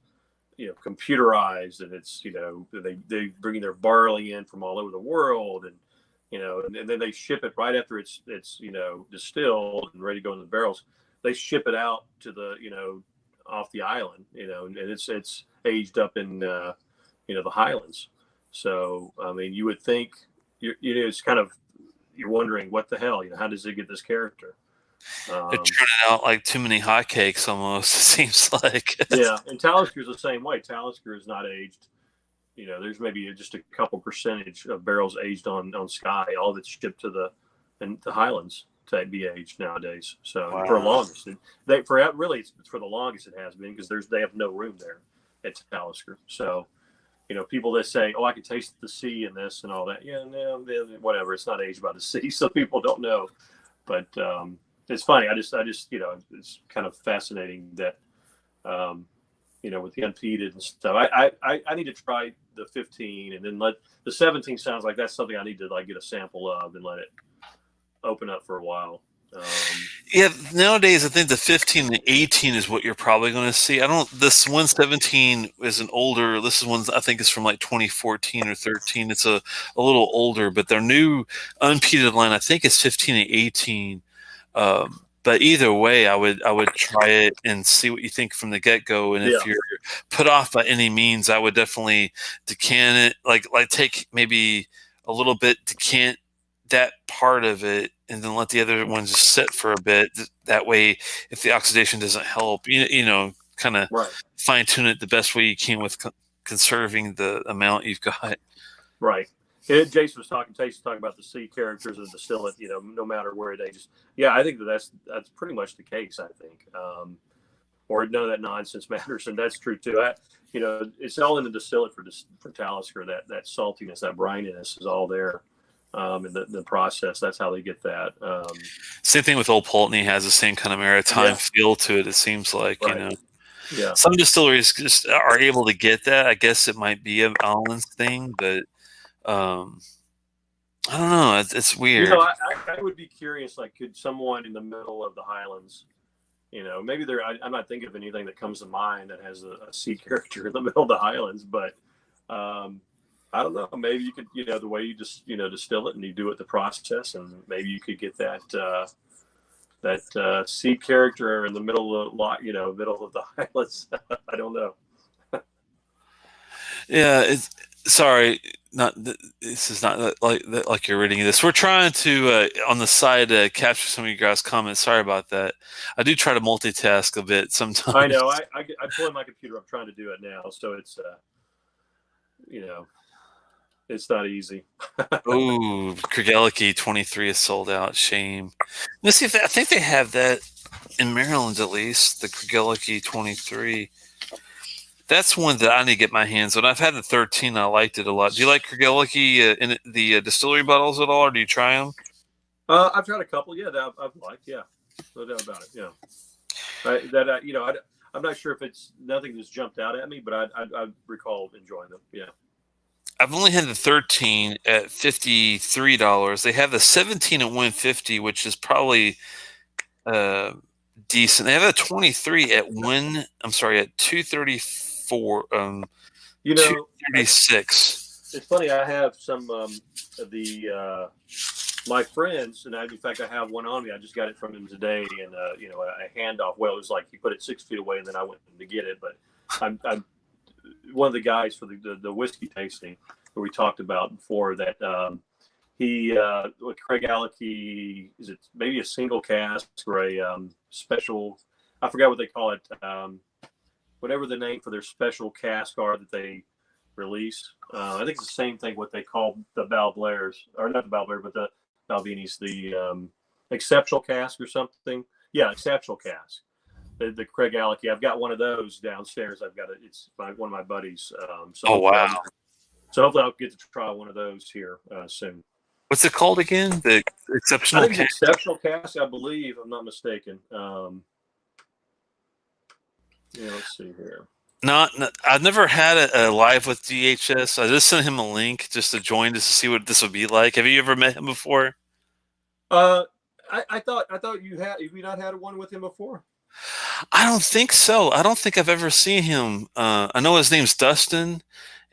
computerized, and it's, they bring their barley in from all over the world, and and then they ship it right after it's distilled and ready to go in the barrels. They ship it out to the off the island, and it's aged up in the Highlands. So I mean, you would think it's kind of, you're wondering what the hell, how does it get this character? They're turning out like too many hotcakes almost. It seems like. Yeah, and Talisker is the same way. Talisker is not aged. There's maybe just a couple percentage of barrels aged on Sky. All that's shipped to the Highlands to be aged nowadays. So for the longest, it's for the longest it has been, because they have no room there at Talisker. So people that say, "Oh, I can taste the sea in this and all that," whatever. It's not aged by the sea, so people don't know. But it's funny. I just it's kind of fascinating that with the unpeated and stuff. I need to try the 15, and then let the 17. Sounds like that's something I need to get a sample of and let it open up for a while. Yeah, nowadays I think the 15 and 18 is what you're probably going to see. This 117 is an older. This is one I think is from like 2014 or 13. It's a little older, but their new unpeated line I think is 15 and 18. But either way, I would try it and see what you think from the get go. And if you're put off by any means, I would definitely decant it. Like take maybe a little bit, decant that part of it, and then let the other ones just sit for a bit. That way, if the oxidation doesn't help, kind of fine tune it the best way you can with conserving the amount you've got. Right. Jason was talking. Jason talking about the sea characters of the distillate. No matter where they just. Yeah, I think that's pretty much the case. I think, or none of that nonsense matters, and that's true too. It's all in the distillate for Talisker. That saltiness, that brininess is all there. In the process, that's how they get that. Same thing with Old Pulteney, has the same kind of maritime feel to it. It seems like right. Yeah. Some distilleries just are able to get that. I guess it might be an Allen's thing, but I don't know. It's weird. I would be curious. Like, could someone in the middle of the Highlands, maybe I'm not thinking of anything that comes to mind that has a sea character in the middle of the Highlands, but I don't know. Maybe you could, the way you just, distill it and you do it the process, and maybe you could get that sea character in the middle of the Highlands. I don't know. Yeah, sorry. This is not like you're reading this. We're trying to on the side capture some of you guys' comments. Sorry about that. I do try to multitask a bit sometimes. I know. I pull in my computer. I'm trying to do it now, so it's it's not easy. Ooh, Kregeliki 23 is sold out. Shame. Let's see if I think they have that in Maryland at least. The Kregeliki 23. That's one that I need to get my hands on. I've had the 13. I liked it a lot. Do you like Kregeliki in the distillery bottles at all, or do you try them? I've tried a couple. Yeah, that I've liked. Yeah, no doubt about it. Yeah, I'm not sure if it's nothing that's jumped out at me, but I recall enjoying them. Yeah. I've only had the 13 at $53. They have the 17 at $150, which is probably decent. They have a 23 at at $234. 236. It's funny. I have some my friends, and in fact I have one on me. I just got it from him today, and a handoff. Well, it was like he put it 6 feet away, and then I went to get it. But I'm one of the guys for the whiskey tasting that we talked about before. That with Kregeliki, is it maybe a single cask or a special? I forgot what they call it. Whatever the name for their special cask are that they release. I think it's the same thing what they call the Balblairs, or not the Balblair, but the Balvinis, the exceptional cask or something. Yeah, exceptional cask. The Kregeliki. I've got one of those downstairs. I've got it. It's one of my buddies. Oh, wow. So hopefully I'll get to try one of those here soon. What's it called again? The exceptional cask? Exceptional cask, I believe. I'm not mistaken. Let's see here. I've never had a live with DHS. I just sent him a link just to join just to see what this would be like. Have you ever met him before? I thought you had. Have you not had one with him before? I don't think so. I don't think I've ever seen him. I know his name's Dustin,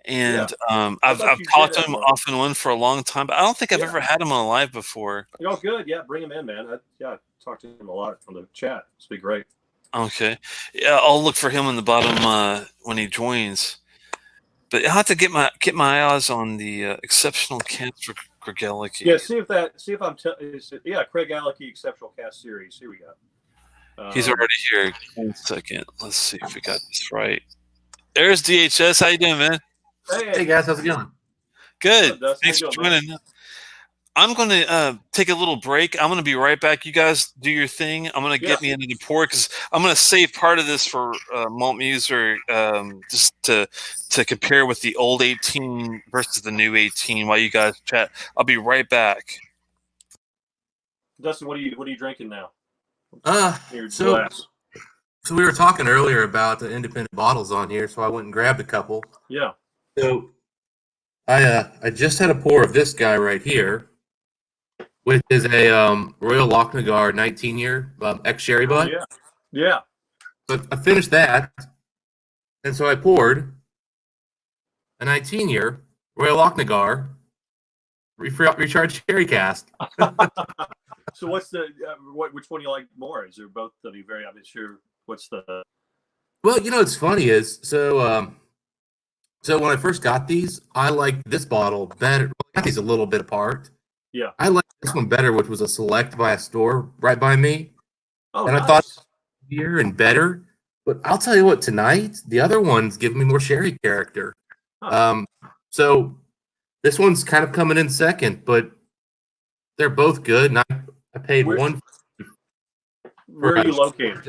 and I've talked to him off and on for a long time, but I don't think I've ever had him on live before. Oh, good. Yeah, bring him in, man. I talked to him a lot from the chat. It's be great. Okay. Yeah, I'll look for him in the bottom when he joins. But I'll have to get my eyes on the exceptional cast for Kregeliki. Yeah, see if I'm Kregeliki exceptional cast series. Here we go. He's already here. 1 second. Let's see if we got this right. There's DHS. How you doing, man? Hey guys, how's it going? Good. Thanks for joining. I'm going to take a little break. I'm going to be right back. You guys do your thing. I'm going to get me into the pour because I'm going to save part of this for Malt Muser just to compare with the old 18 versus the new 18 while you guys chat. I'll be right back. Dustin, what are you drinking now? So we were talking earlier about the independent bottles on here, so I went and grabbed a couple. Yeah. So I just had a pour of this guy right here, which is a Royal Lochnagar 19-year ex-sherry bud. Yeah. Yeah. So I finished that, and so I poured a 19-year Royal Lochnagar recharged sherry cask. So what's the which one do you like more? Is there both of you very? I'm sure. What's the? Well, what's funny is so when I first got these, I liked this bottle better. I got these a little bit apart. Yeah. I liked this one better, which was a select by a store right by me. Oh, and nice. I thought it was easier and better. But I'll tell you what, tonight the other ones give me more sherry character. Huh. So This one's kind of coming in second, but they're both good. And I paid Where- one. Where are you located?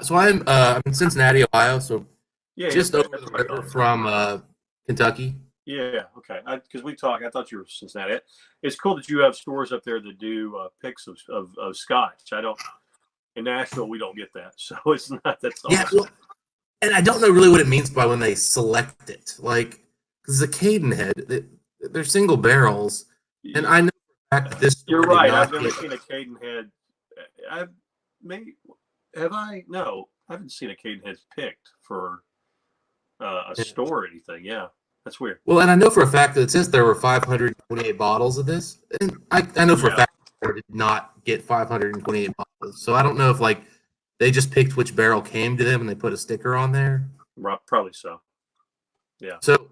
So I'm in Cincinnati, Ohio. So Yeah, just that's over the what I river thought. from Kentucky. Yeah, okay. Because we talked, I thought you were Cincinnati. It's cool that you have stores up there that do picks of scotch. I don't. In Nashville, we don't get that, so it's not. That's awesome. Yeah, well, and I don't know really what it means by when they select it. Like, because the Cadenhead, they're single barrels, and I know for a fact that this You're store did right. not I've never get- seen a Cadenhead. I've maybe have I? No, I haven't seen a Cadenhead picked for a store or anything. Yeah, that's weird. Well, and I know for a fact that it says there were 528 bottles of this, and I know for a Yeah. fact that they did not get 528 bottles. So I don't know if like they just picked which barrel came to them and they put a sticker on there. Probably so. Yeah. So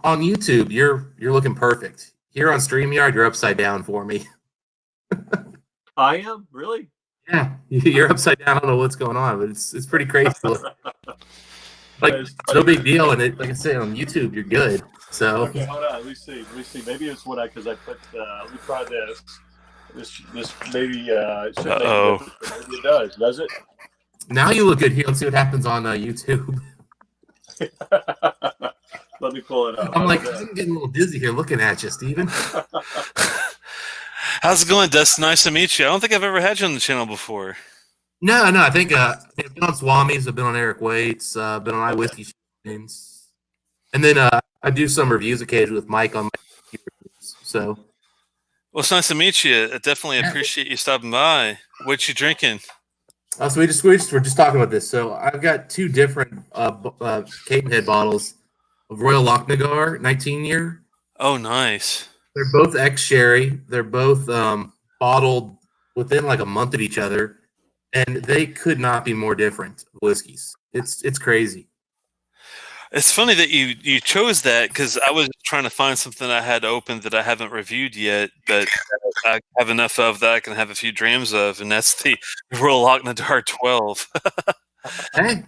on YouTube, you're looking perfect. Here on StreamYard, you're upside down for me. I am really. Yeah, you're upside down. I don't know what's going on, but it's pretty crazy. Like it's no big deal, and like I said on YouTube, you're good. So Okay, hold on. Let me see. Maybe it's what because I put. Let me try this. This maybe it should make a difference, but maybe it does. Does it? now you look good here. Let's see what happens on YouTube. Let me pull it up. I'm like, I'm getting a little dizzy here looking at you, Steven. How's it going, Dustin? Nice to meet you. I don't think I've ever had you on the channel before. No, I think I've been on Swami's, I've been on Eric Waite's, been on Whisky, and then I do some reviews occasionally with Mike on my reviews. So, Well, it's nice to meet you. I definitely appreciate you stopping by. What you drinking? so we're just talking about this. So I've got two different Cadenhead bottles of Royal Lochnagar 19-year. Oh, nice. They're both ex-sherry. They're both bottled within like a month of each other. And they could not be more different whiskeys. It's crazy. It's funny that you chose that because I was trying to find something I had open that I haven't reviewed yet, but I have enough of that I can have a few drams of, and that's the Royal Lochnagar 12. Hey,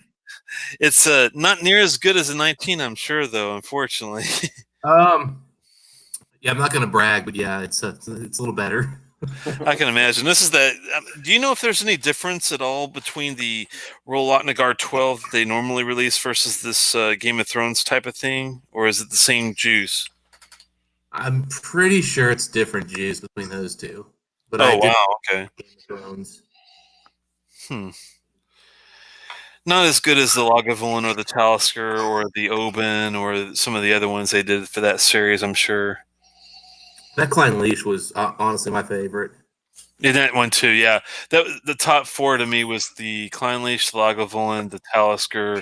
It's not near as good as a 19, I'm sure, though. Unfortunately. yeah, I'm not gonna brag, but yeah, it's a little better. I can imagine. This is that. Do you know if there's any difference at all between the Royal Lochnagar 12 that they normally release versus this Game of Thrones type of thing, or is it the same juice? I'm pretty sure it's different juice between those two. But Oh, I did wow. Okay. Game of Thrones. Not as good as the Lagavulin or the Talisker or the Oban or some of the other ones they did for that series, I'm sure. That Klein Leash was honestly my favorite. Yeah, that one too, yeah. The top four to me was the Kleinleash, the Lagavulin, the Talisker,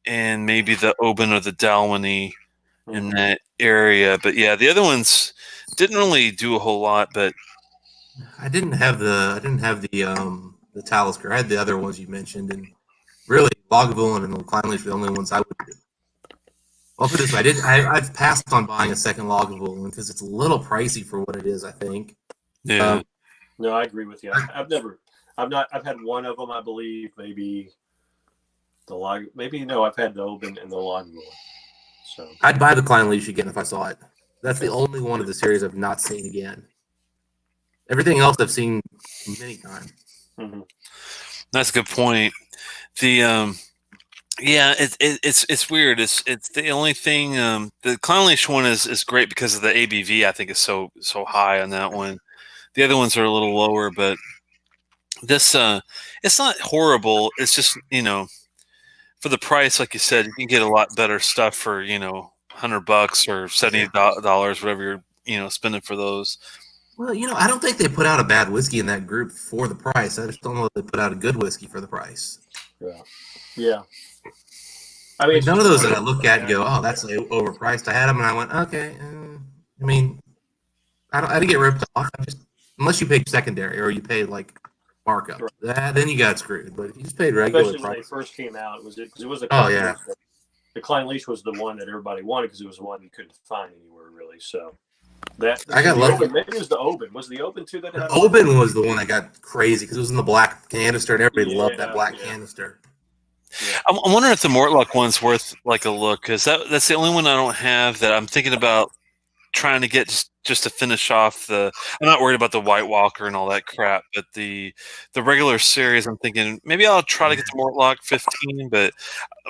and maybe the Oban or the Dalwhinnie in that area. But yeah, the other ones didn't really do a whole lot. But I didn't have the Talisker. I had the other ones you mentioned, and really Lagavulin and the Klein Leash were the only ones I would do. I'll put it this way: I've passed on buying a second Lagavulin because it's a little pricey for what it is. I think. yeah, No, I agree with you. I've had one of them, I believe. Maybe no. I've had the Oban and the Lagavulin. So I'd buy the Klein Leash again if I saw it. That's the only one of the series I've not seen again. Everything else I've seen many times. that's a good point. The yeah, it's weird. It's the only thing. The Kleinleash one is great because of the ABV. I think is so high on that one. The other ones are a little lower, but this it's not horrible. It's just for the price, like you said, you can get a lot better stuff for $100 or $70, whatever you're spending for those. Well, I don't think they put out a bad whiskey in that group for the price. I just don't know if they put out a good whiskey for the price. yeah. I mean, None of those that I look at and go, "Oh, that's overpriced." I had them and I went, "Okay." I mean, I didn't get ripped off. Unless you paid secondary or you paid like markup, then you got screwed. But if you just paid regular especially when price, they first came out, it was a Oh, yeah. The Klein Leash was the one that everybody wanted because it was the one you couldn't find anywhere really. So that I got the lucky. Oban, maybe it was the Oban. Was the Oban too that had Oban was the one that got crazy because it was in the black canister and everybody loved that black Yeah. canister. I'm wondering if the Mortlock one's worth like a look, because that's the only one I don't have that I'm thinking about trying to get just to finish off the. I'm not worried about the White Walker and all that crap, but the regular series, I'm thinking maybe I'll try to get the Mortlock 15, but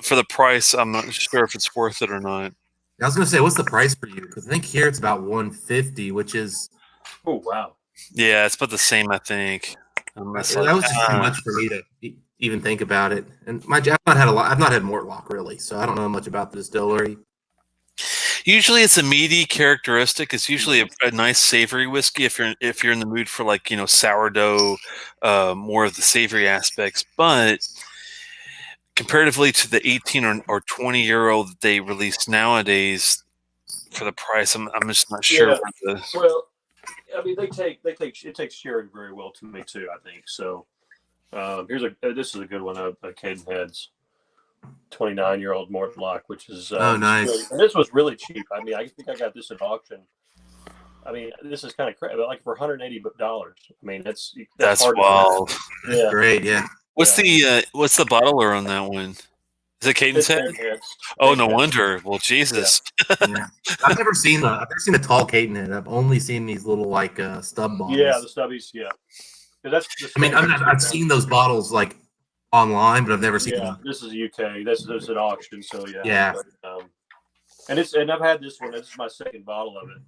for the price, I'm not sure if it's worth it or not. I was gonna say, what's the price for you? Because I think here it's about 150, which is Oh wow. Yeah, it's about the same, I think. that was just too much for me to even think about it. And I've not had I've not had Mortlock really, so I don't know much about the distillery. Usually, it's a meaty characteristic. It's usually a nice savory whiskey if you're in the mood for like sourdough, more of the savory aspects. But comparatively to the 18 or 20 euro that they release nowadays, for the price, I'm just not sure. Yeah. Well, I mean, it takes sharing very well to me too. I think so. This is a good one. A Cadenhead's 29-year-old Mortlock, which is nice. really, and this was really cheap. I mean, I think I got this at auction. I mean, this is kind of crazy, but like for $180. I mean, that's hard wild. That's great. Yeah. What's the bottler on that one? Is it Caden's head? Oh, no wonder. Well, Jesus. Yeah. I've never seen a tall Cadenhead. I've only seen these little like stub bottles. Yeah, the stubbies. Yeah. I mean, I've seen those bottles like online, but I've never seen them. This is UK. This is an auction, so yeah. Yeah. But, and I've had this one. This is my second bottle of it.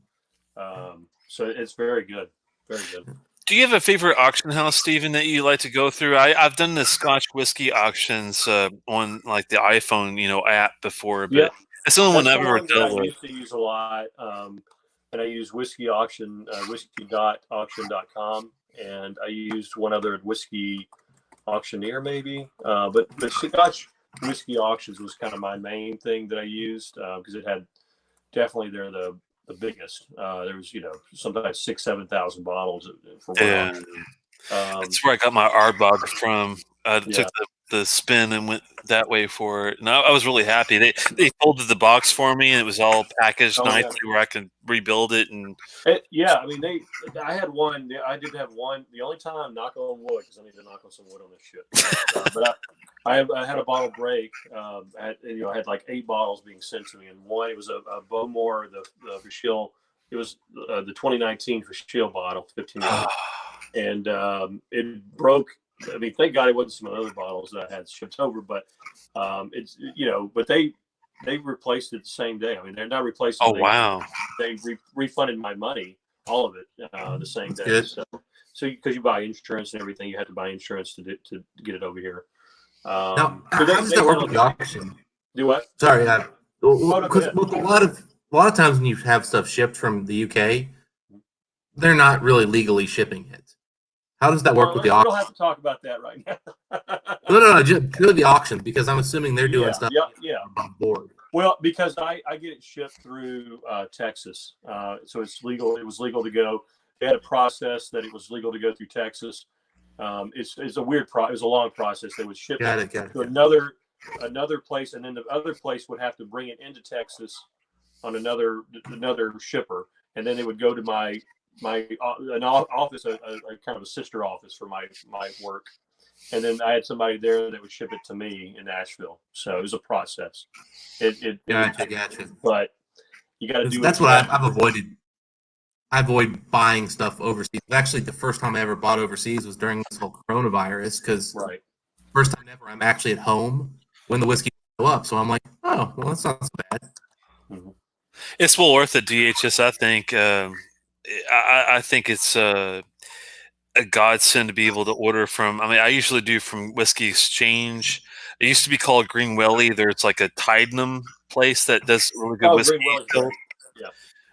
So it's very good. Very good. Do you have a favorite auction house, Stephen, that you like to go through? I've done the Scotch whiskey auctions on like the iPhone, app before, but it's the only one I've ever dealt with. I used to use a lot, and I use Whisky Auction, whisky.auction.com, and I used one other Whiskey Auctioneer maybe, but Scotch whiskey auctions was kind of my main thing that I used because it had definitely they're the biggest. There was sometimes 6,000-7,000 bottles for one auction. That's where I got my Ardbog from. I took the spin and went that way for it, and I was really happy. They folded the box for me, and it was all packaged nicely where I could rebuild it. And I mean, I had one. I did have one. The only time, knock on wood, because I need to knock on some wood on this shit. But I had a bottle break. I had like 8 bottles being sent to me, and one it was a Bowmore, the Verschill. It was the 2019 Verschill bottle, 15 ounce, and it broke. I mean, thank God it wasn't some other bottles that I had shipped over, but it's but they replaced it the same day. I mean, they're not replacing. Oh wow! They refunded my money, all of it, the same day. So because you buy insurance and everything, you had to buy insurance to get it over here. Now, how does that work with the auction? Do what? Sorry, because a lot of times when you have stuff shipped from the UK, they're not really legally shipping it. How does that work with the auction? We don't have to talk about that right now. No, just go to the auction because I'm assuming they're doing stuff on board. Well, because I get it shipped through Texas, so it's legal. It was legal to go. They had a process that it was legal to go through Texas. It's a weird it was a long process. They would ship it to another place, and then the other place would have to bring it into Texas on another shipper, and then they would go to an office, a kind of a sister office for my work, and then I had somebody there that would ship it to me in Nashville. So it was a process. Gotcha. But you got to do. That's what I've avoided. I avoid buying stuff overseas. Actually, the first time I ever bought overseas was during this whole coronavirus because first time ever I'm actually at home when the whiskey go up. So I'm like, oh, well, that's not so bad. Mm-hmm. It's well worth it, DHS. I think. I think it's a godsend to be able to order from. I mean, I usually do from Whiskey Exchange. It used to be called Green Welly. There's like a Tidenham place that does really good whiskey.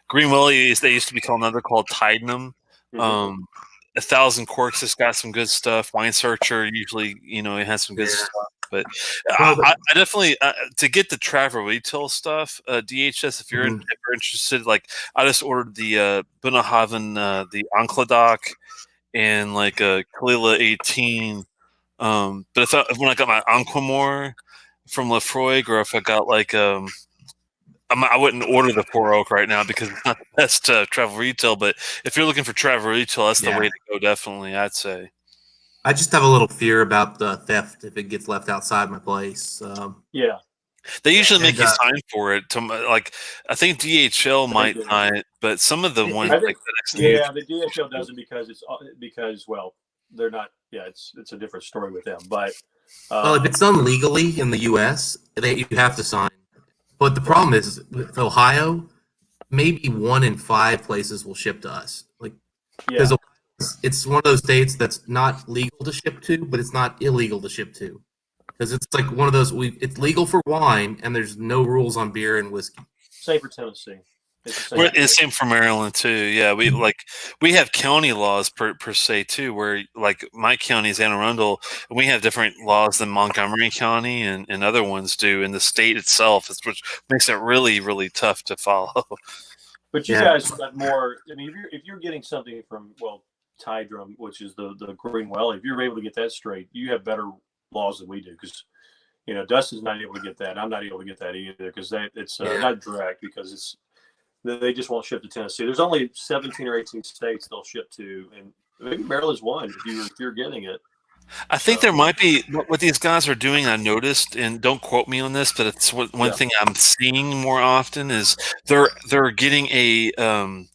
Green Welly they used to be called another called Tidenham. 1,000 Corks has got some good stuff. Wine Searcher usually, it has some good stuff. But I definitely to get the travel retail stuff, DHS. If you're interested, like I just ordered the Bunnahabhain, the Ancladoc, and like a Kalila 18. But if when I got my Anquamore from Lefroy, or if I got like I wouldn't order the Poor Oak right now because it's not the best travel retail. But if you're looking for travel retail, that's the way to go. Definitely, I'd say. I just have a little fear about the theft if it gets left outside my place. Yeah. They usually make And, you sign for it. Like I think DHL might do. sign it, but some of the ones I like think, FedEx and yeah, the DHL doesn't because well, they're not. Yeah, it's a different story with them. But well, if it's done legally in the U.S., you have to sign. But the problem is with Ohio, maybe 1 in 5 places will ship to us. Like, yeah, because it's one of those states that's not legal to ship to, but it's not illegal to ship to. Because it's like one of those, it's legal for wine, and there's no rules on beer and whiskey. same for Tennessee. It's the same. It's same for Maryland too. Yeah, we have county laws per se too, where like my county is Anne Arundel, and we have different laws than Montgomery County and other ones do in the state itself, which makes it really tough to follow. But you guys got more. I mean, if you're getting something from Tydrum, which is the Green Well, if you're able to get that straight, you have better laws than we do because Dustin's not able to get that. I'm not able to get that either because it's not direct because they just won't ship to Tennessee. There's only 17 or 18 states they'll ship to, and maybe Maryland's one if you're getting it. I think there might be what these guys are doing. I noticed, and don't quote me on this, but it's one thing I'm seeing more often is they're getting a.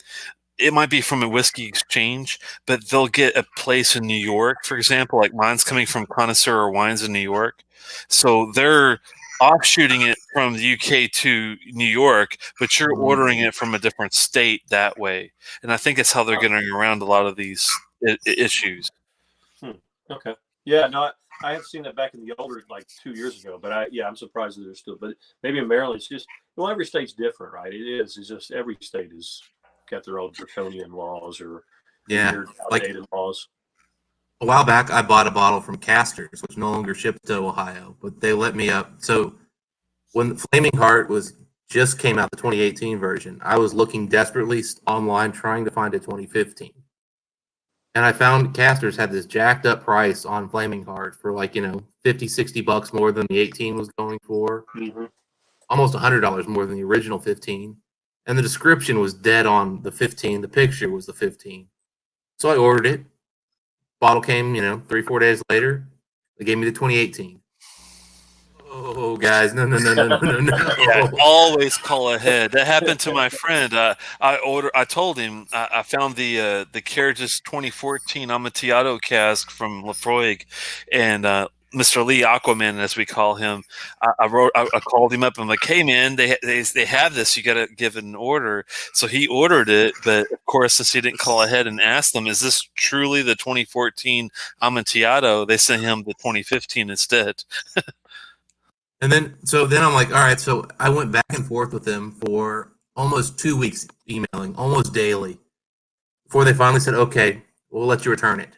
It might be from a whiskey exchange, but they'll get a place in New York, for example. Like mine's coming from Connoisseur Wines in New York, so they're offshooting it from the UK to New York, but you're ordering it from a different state that way. And I think it's how they're getting around a lot of these issues. Okay. Yeah. No, I have seen that back in the older, like 2 years ago. But I'm surprised that they're still. But maybe in Maryland, it's just every state's different, right? It is. It's just every state has got their own draconian laws or outdated laws. A while back, I bought a bottle from Casters, which no longer ships to Ohio, but they let me up. So when Flaming Heart just came out, the 2018 version, I was looking desperately online trying to find a 2015. And I found Casters had this jacked up price on Flaming Heart for like, $50-$60 more than the 18 was going for. Mm-hmm. Almost $100 more than the original 15. And the description was dead on the 15. The picture was the 15. So I ordered it. Bottle came, 3-4 days later. They gave me the 2018. Oh, guys, no. Yeah, always call ahead. That happened to my friend. I told him I found the Carriages 2014 Amontillado cask from Lafroig, and Mr. Lee Aquaman, as we call him. I called him up. I'm like, hey man, they have this. You got to give it an order. So he ordered it, but of course, since he didn't call ahead and ask them, is this truly the 2014 Amontillado? They sent him the 2015 instead. And then I'm like, all right. So I went back and forth with them for almost 2 weeks, emailing almost daily, before they finally said, okay, we'll let you return it.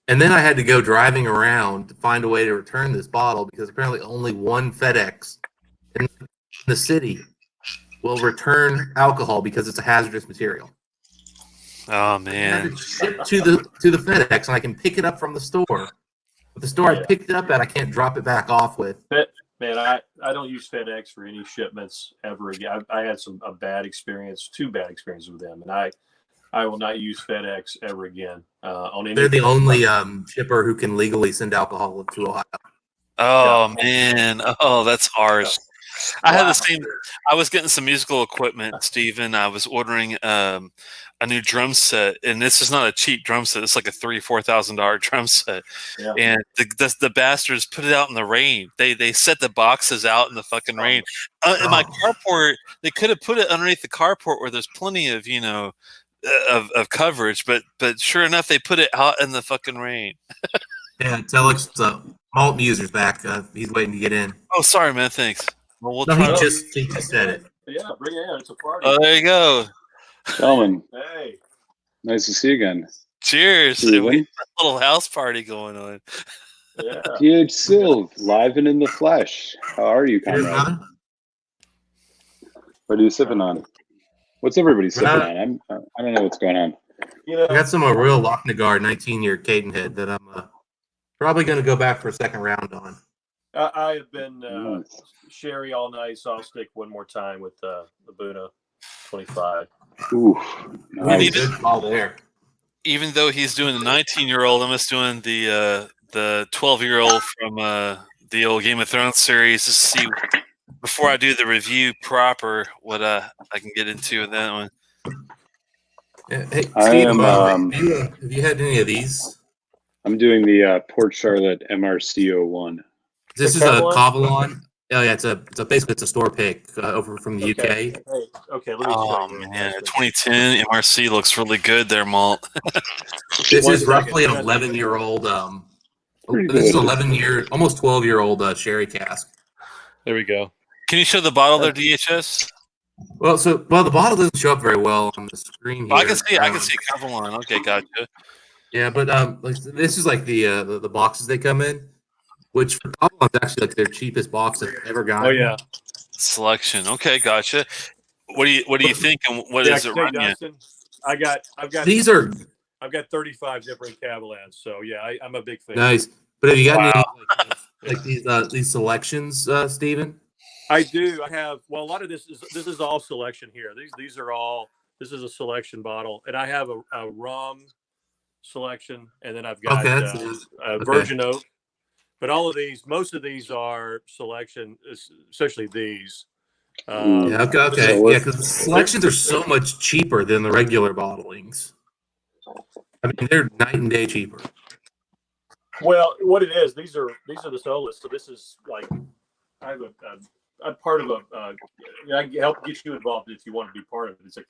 And then I had to go driving around to find a way to return this bottle because apparently only one FedEx in the city will return alcohol because it's a hazardous material. Oh I had man! to ship to the FedEx, and I can pick it up from the store. But the store I picked it up at, I can't drop it back off with. Man, I don't use FedEx for any shipments ever again. I had two bad experiences with them, and I will not use FedEx ever again. On any. They're the only shipper who can legally send alcohol to Ohio. Oh man! Oh, that's harsh. I had the same. I was getting some musical equipment, Steven. I was ordering a new drum set, and this is not a cheap drum set. It's like a $3,000-$4,000 drum set, and the bastards put it out in the rain. They set the boxes out in the fucking rain. In my carport, they could have put it underneath the carport where there's plenty of of coverage, but sure enough, they put it out in the fucking rain. Yeah, Telex Malt Muser's back. He's waiting to get in. Oh, sorry, man. Thanks. Well, we'll No, try he just said it. Yeah, bring it in. It's a party. Oh, there you go. Gentlemen, Hey, nice to see you again. Cheers. We have a little house party going on. yeah. Dude, still live and in the flesh. How are you, comrade? What are you sipping on? What's everybody sipping on? I don't know what's going on. I got some real Lochnagar 19-year Cadenhead that I'm probably going to go back for a second round on. I have been sherry all night, so I'll stick one more time with the Buna 25. Ooh, Nice. Good call there. even though he's doing the 19-year-old, I'm just doing the 12-year-old from the old Game of Thrones series to see before I do the review proper what I can get into in that one. Yeah, hey, I Steve, am, have you had any of these? I'm doing the Port Charlotte MRC01. This is a Cavalon. Oh yeah, basically it's a store pick over from the UK. Hey, okay, let me Oh show you. man, 2010 MRC looks really good there, Malt. This One is roughly an second. 11-year-old. Pretty This is good. 11-year, almost 12-year-old sherry cask. There we go. Can you show the bottle there, DHS? Well, the bottle doesn't show up very well on the screen here. Oh, I can see Cavalon. Okay, gotcha. Yeah, but like, this is like the boxes they come in, which for Cavalon's actually like their cheapest box I've ever gotten. Oh yeah. Selection. Okay, gotcha. What do you think, and what is it running at? Dustin, I've got These are 35 different Cavalans, so yeah, I'm a big fan. nice. But have you got Wow. any like these selections, Steven? I do. I have. Well, a lot of this is all selection here. These are all. This is a selection bottle, and I have a rum selection, and then I've got virgin oak. But all of these, most of these are selection, especially these. Yeah, okay. Yeah, because selections are so much cheaper than the regular bottlings. I mean, they're night and day cheaper. Well, what it is, these are the solas. So this is like, I have I'm part of I can help get you involved if you want to be part of it. It's a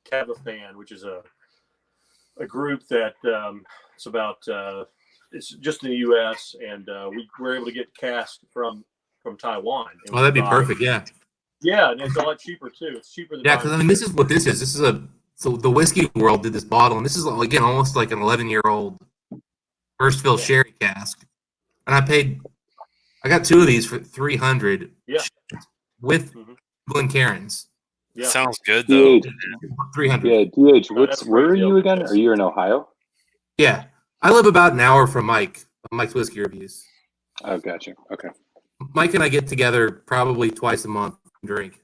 Cava fan, which is a group that it's about it's just in the U.S. and we were able to get cask from Taiwan. Oh, that'd be perfect. Yeah. Yeah, and it's a lot cheaper too. It's cheaper than because I mean, this is what this is. This is so the Whiskey World did this bottle, and this is again almost like an 11-year-old first fill sherry cask, and I got 2 of these for $300. Yeah. With Glencairns. Yeah. Sounds good though. 300. Yeah, DH. Where are you again? Are you in Ohio? Yeah, I live about an hour from Mike's Whiskey Reviews. Oh, gotcha. Okay. Mike and I get together probably twice a month and drink.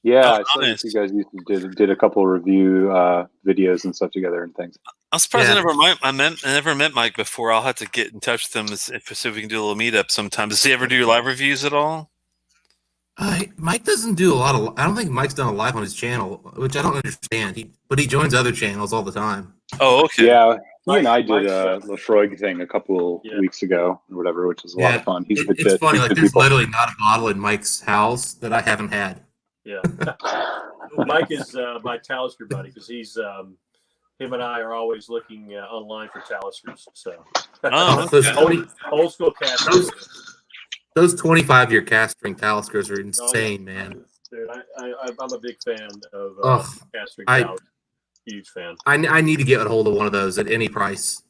Yeah, I saw that you guys did a couple of review videos and stuff together and things. I'm surprised I never met Mike before. I'll have to get in touch with him so we can do a little meetup sometime. Does he ever do live reviews at all? Mike doesn't do a lot of. I don't think Mike's done a live on his channel, which I don't understand. But he joins other channels all the time. Oh, okay. Yeah, he and I did a Lefroy thing a couple weeks ago or whatever, which was a lot of fun. It's funny. Like, there's literally not a bottle in Mike's house that I haven't had. Yeah, Mike is my Talisker buddy because he's him and I are always looking online for Taliskers. So old school cast. Those 25-year cast string Taliskers are insane, man. Dude, I'm a big fan of cast string Taliskers. Huge fan. I need to get a hold of one of those at any price.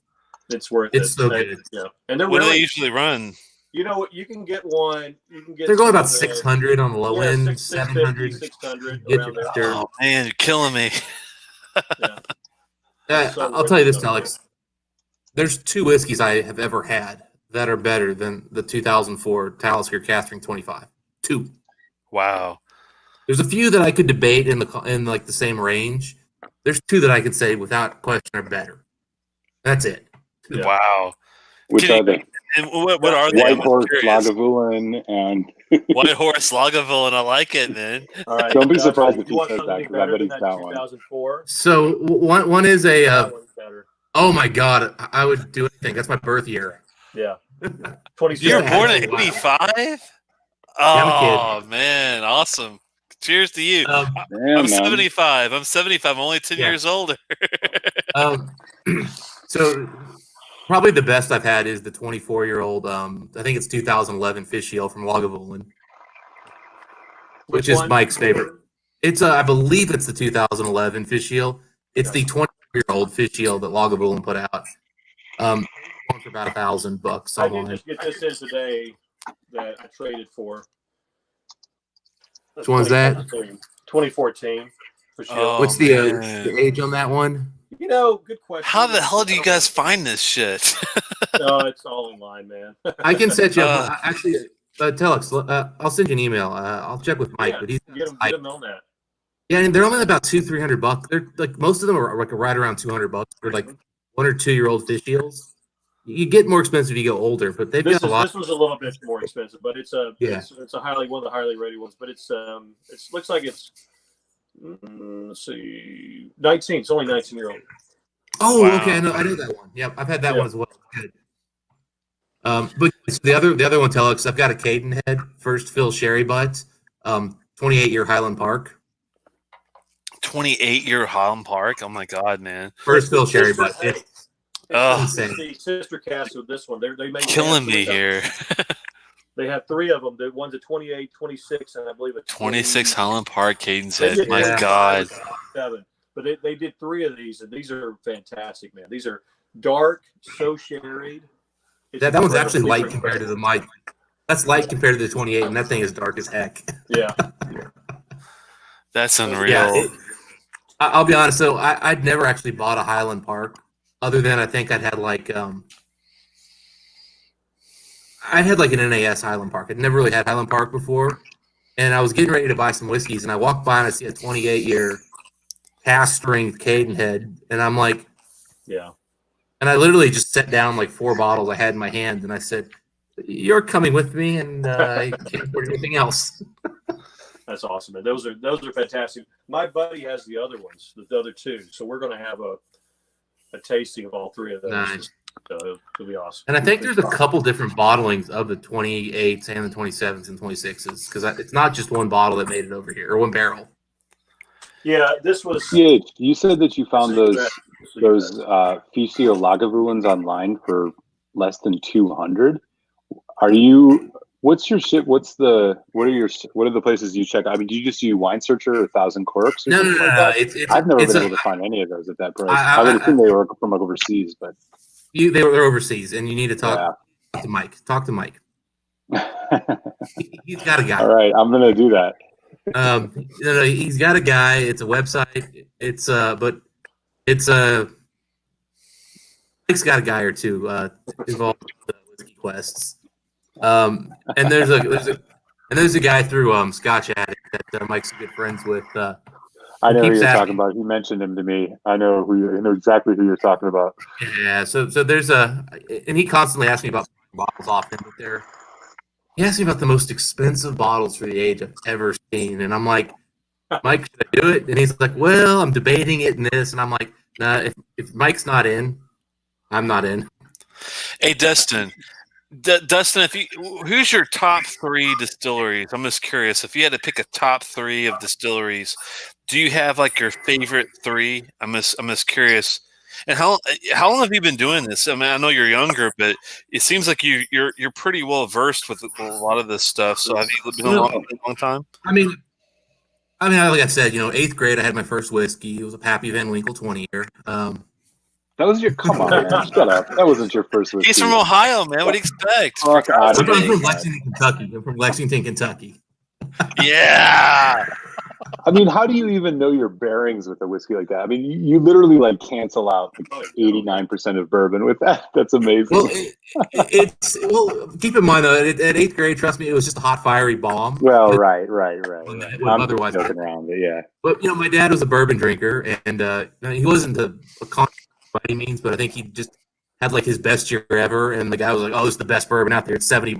It's worth it. It's so good. Yeah, and they're what do they usually run? You know what? You can get one. They're going about 600 on the low end, 700, 600. Oh man, you're killing me. I'll tell you this, Telex. There's 2 whiskeys I have ever had that are better than the 2004 Talisker Cask 25. 2. Wow. There's a few that I could debate in like the same range. There's 2 that I could say without question are better. That's it. Yeah. Wow. Which are they? And what are they? White Horse, Lagavulin, and White Horse, Lagavulin. I like it, man. All right. Don't be surprised if he says that because I bet he's got one. 2004. So one is a. Oh my God! I would do anything. That's my birth year. Yeah. You were born in '85. Oh man, awesome! Cheers to you. I'm 75. I'm 75. I'm only 10 years older. So probably the best I've had is the 24-year-old. I think it's 2011 Fish Ale from Lagavulin, which is Mike's favorite. It's I believe it's the 2011 Fish Ale. It's the 20-year-old Fish Ale that Lagavulin put out. Going for about $1,000 I did just get this in today that I traded for. Which one's that? 2014. For sure. Oh, what's the age on that one? You know, good question. How the hell do you guys find this shit? No, it's all online, man. I can set you up. Actually, Telex, I'll send you an email. I'll check with Mike, but he's get him on that. Yeah, and they're only about $200-300. They're like most of them are like right around $200. They're like 1 or 2 year old fish eels. You get more expensive if you go older, but they've got a lot. This was a little bit more expensive, but it's a Yeah. it's a one of the highly rated ones. But it looks like it's let's see, 19. It's only 19-year-old. Oh, Wow. okay. I know that one. Yep, I've had that one as well. Good. But the other one, Telex, I've got a Cadenhead first fill sherry butt, 28-year Highland Park. 28-year Highland Park. Oh my God, man! First fill sherry butt. It's the sister cast of this one. They make Killing me here. They have 3 of them. The one's a 28, 26, and I believe a 26 Highland Park Cadence They head. did My 25, God. 7. But they did 3 of these, and these are fantastic, man. These are dark, so sherried. That one's actually light compared to the mic. That's light compared to the 28, and that thing is dark as heck. Yeah. That's unreal. Yeah, I'll be honest. So I'd never actually bought a Highland Park, other than I think I'd had like an NAS Highland Park. I'd never really had Highland Park before, and I was getting ready to buy some whiskeys, and I walked by and I see a 28-year cast strength Cadenhead, and I'm like, Yeah. and I literally just set down like 4 bottles I had in my hand, and I said, "You're coming with me, and I can't afford anything else." That's awesome, man. Those are fantastic. My buddy has the other ones, the other 2. So we're going to have a tasting of all 3 of those. Nice. It'll be awesome. And I think there's a couple different bottlings of the 28s and the 27s and 26s, because it's not just one bottle that made it over here, or one barrel. Yeah, this was. Yeah, you said that you found those Fisio Lagavulins online for less than 200. Are you? What's your shit? What are the places you check? I mean, do you just use Wine Searcher or 1,000 Corks? Or No. I've never been able to find any of those at that price. I would assume they were from like overseas, but they're overseas, and you need to talk to Mike. Talk to Mike. He's got a guy. All right, I'm gonna do that. He's got a guy. It's a website. Mike's got a guy or 2 involved with the Whiskey Quests. And there's a guy through Scotch Addict that Mike's good friends with. I know who you're talking about. He mentioned him to me. I know exactly who you're talking about. Yeah. So there's and he constantly asks me about bottles off him, but he asked me about the most expensive bottles for the age I've ever seen, and I'm like, Mike, should I do it? And he's like, well, I'm debating it and this, and I'm like, nah, if Mike's not in, I'm not in. Hey, Dustin, who's your top 3 distilleries? I'm just curious. If you had to pick a top 3 of distilleries, do you have like your favorite 3? I'm just curious. And how long have you been doing this? I mean, I know you're younger, but it seems like you're pretty well versed with a lot of this stuff. So have you been a long time? I mean, like I said, 8th grade, I had my first whiskey. It was a Pappy Van Winkle 20-year. That was come on, man. Shut up. That wasn't your first whiskey. He's from Ohio, man. What do you expect? I'm from Lexington, Kentucky. Yeah. I mean, how do you even know your bearings with a whiskey like that? I mean, you literally like cancel out like 89% of bourbon with that. That's amazing. Well, keep in mind though, at 8th grade, trust me, it was just a hot, fiery bomb. Well, right. I'm Otherwise, joking around, but yeah. But my dad was a bourbon drinker, and he wasn't a con by any means, but I think he just had like his best year ever. And the guy was like, "Oh, this is the best bourbon out there. It's $70."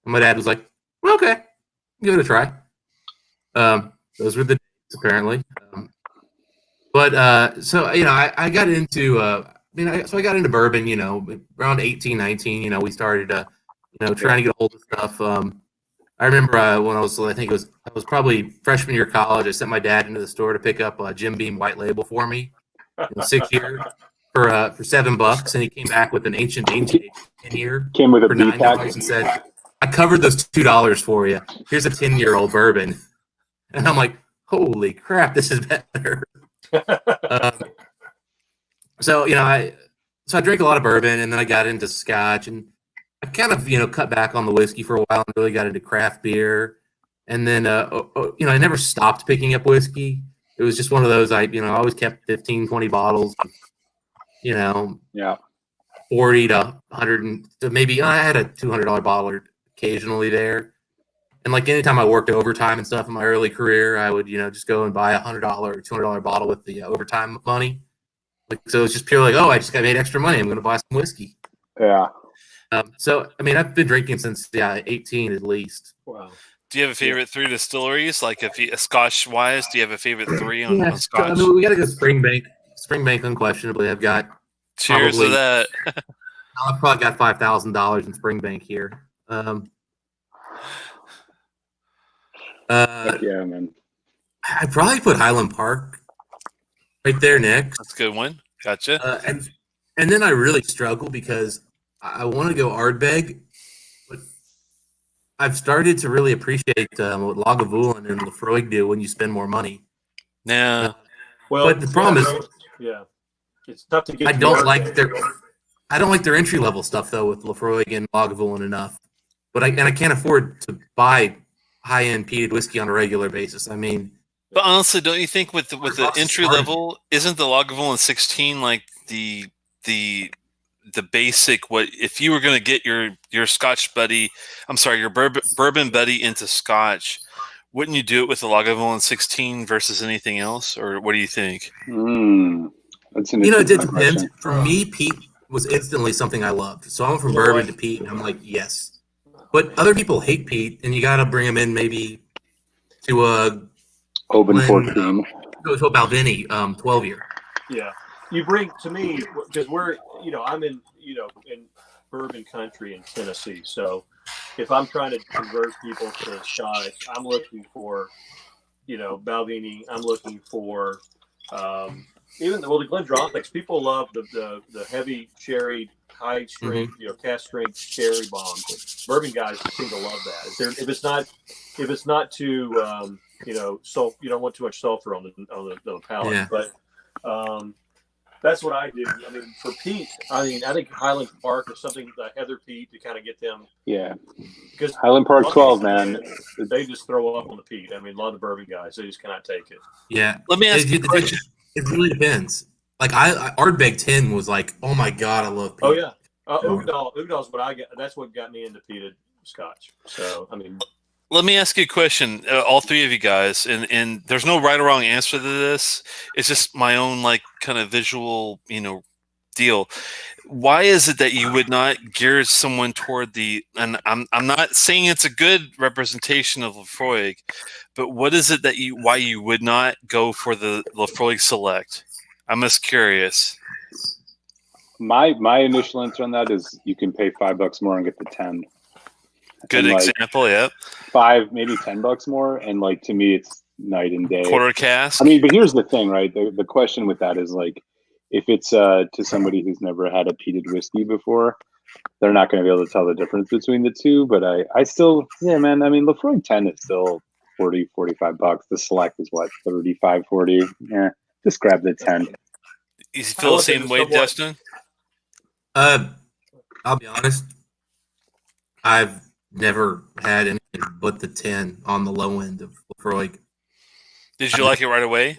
And my dad was like, well, "Okay, give it a try." Those were the days, apparently. So I got into I got into bourbon. Around 18, 19. We started trying to get a hold of stuff. I remember when I was probably freshman year of college. I sent my dad into the store to pick up a Jim Beam White Label for me, 6 year for $7, and he came back with an ancient 10-year. Came with a for $9 and said, "I covered those $2 for you. Here's a 10-year-old bourbon." And I'm like, "Holy crap, this is better." So I drank a lot of bourbon, and then I got into Scotch, and I kind of cut back on the whiskey for a while and really got into craft beer. And then I never stopped picking up whiskey. It was just one of those I always kept 15, 20 bottles. 40 to 100, to maybe I had a $200 bottle occasionally there. And like anytime I worked overtime and stuff in my early career, I would just go and buy $100 or $200 bottle with the overtime money. Like, so it's just pure like, oh, I just got made extra money. I'm going to buy some whiskey. Yeah. So I mean, I've been drinking since 18 at least. Wow. Do you have a favorite 3 distilleries? Like if you Scotch wise, do you have a favorite 3 on I Scotch? mean, we got to go Springbank. Springbank, unquestionably. I've got Cheers to that. I've probably got $5,000 in Springbank here. Yeah, man. I'd probably put Highland Park right there next. That's a good one. Gotcha. And then I really struggle because I want to go Ardbeg, but I've started to really appreciate what Lagavulin and Lefroy do when you spend more money. Yeah. Well, but the problem is, it's tough to get. I don't like their entry level stuff though with Lefroy and Lagavulin enough. But I can't afford to buy high end peated whiskey on a regular basis. I mean, but honestly, don't you think with the entry level, isn't the Lagavulin 16 like the basic? What if you were going to get your Scotch buddy? I'm sorry, your bourbon buddy into Scotch? Wouldn't you do it with the Lagavulin 16 versus anything else, or what do you think? That's an it depends. question. For me, peat was instantly something I loved. So I went from bourbon to peat, and I'm like, yes. But other people hate peat, and you got to bring them in maybe to a Open 14. Go to a Balvenie 12-year. Yeah, you bring to me because I'm in in bourbon country in Tennessee. So if I'm trying to convert people to Scotch, I'm looking for Balvenie. I'm looking for even the Glendronachs. People love the heavy sherry, high strength, cast strength sherry bombs. Bourbon guys seem to love that. If it's not too so you don't want too much sulfur on the palate. Yeah. But that's what I do. I mean, for peat, I think Highland Park is something heather peat to kind of get them. Yeah. Because Highland Park 12, man. They just throw up on the peat. I mean, a lot of the bourbon guys, they just cannot take it. Yeah. Let me ask you a question. It really depends. Like Ardbeg 10 was like, oh my god, I love peat. Oh yeah. Ugadal's what I get. That's what got me into peated Scotch. So I mean. Let me ask you a question, all three of you guys, and there's no right or wrong answer to this. It's just my own kind of visual, deal. Why is it that you would not gear someone toward and I'm not saying it's a good representation of Lefroy, but what is it why you would not go for the Lefroy Select? I'm just curious. My initial answer on that is you can pay $5 more and get the 10. Good example, yeah. $5, maybe $10 more, and to me, it's night and day. Quarter cask. I mean, but here's the thing, right? The question with that is if it's to somebody who's never had a peated whiskey before, they're not going to be able to tell the difference between the two. But I still, yeah, man. I mean, Lefroy 10 is still $40-$45. The Select is what, $35-$40. Yeah, just grab the 10. You feel the same way, Dustin? I'll be honest. I've never had anything but the 10 on the low end of Lefroy. Did you like it right away?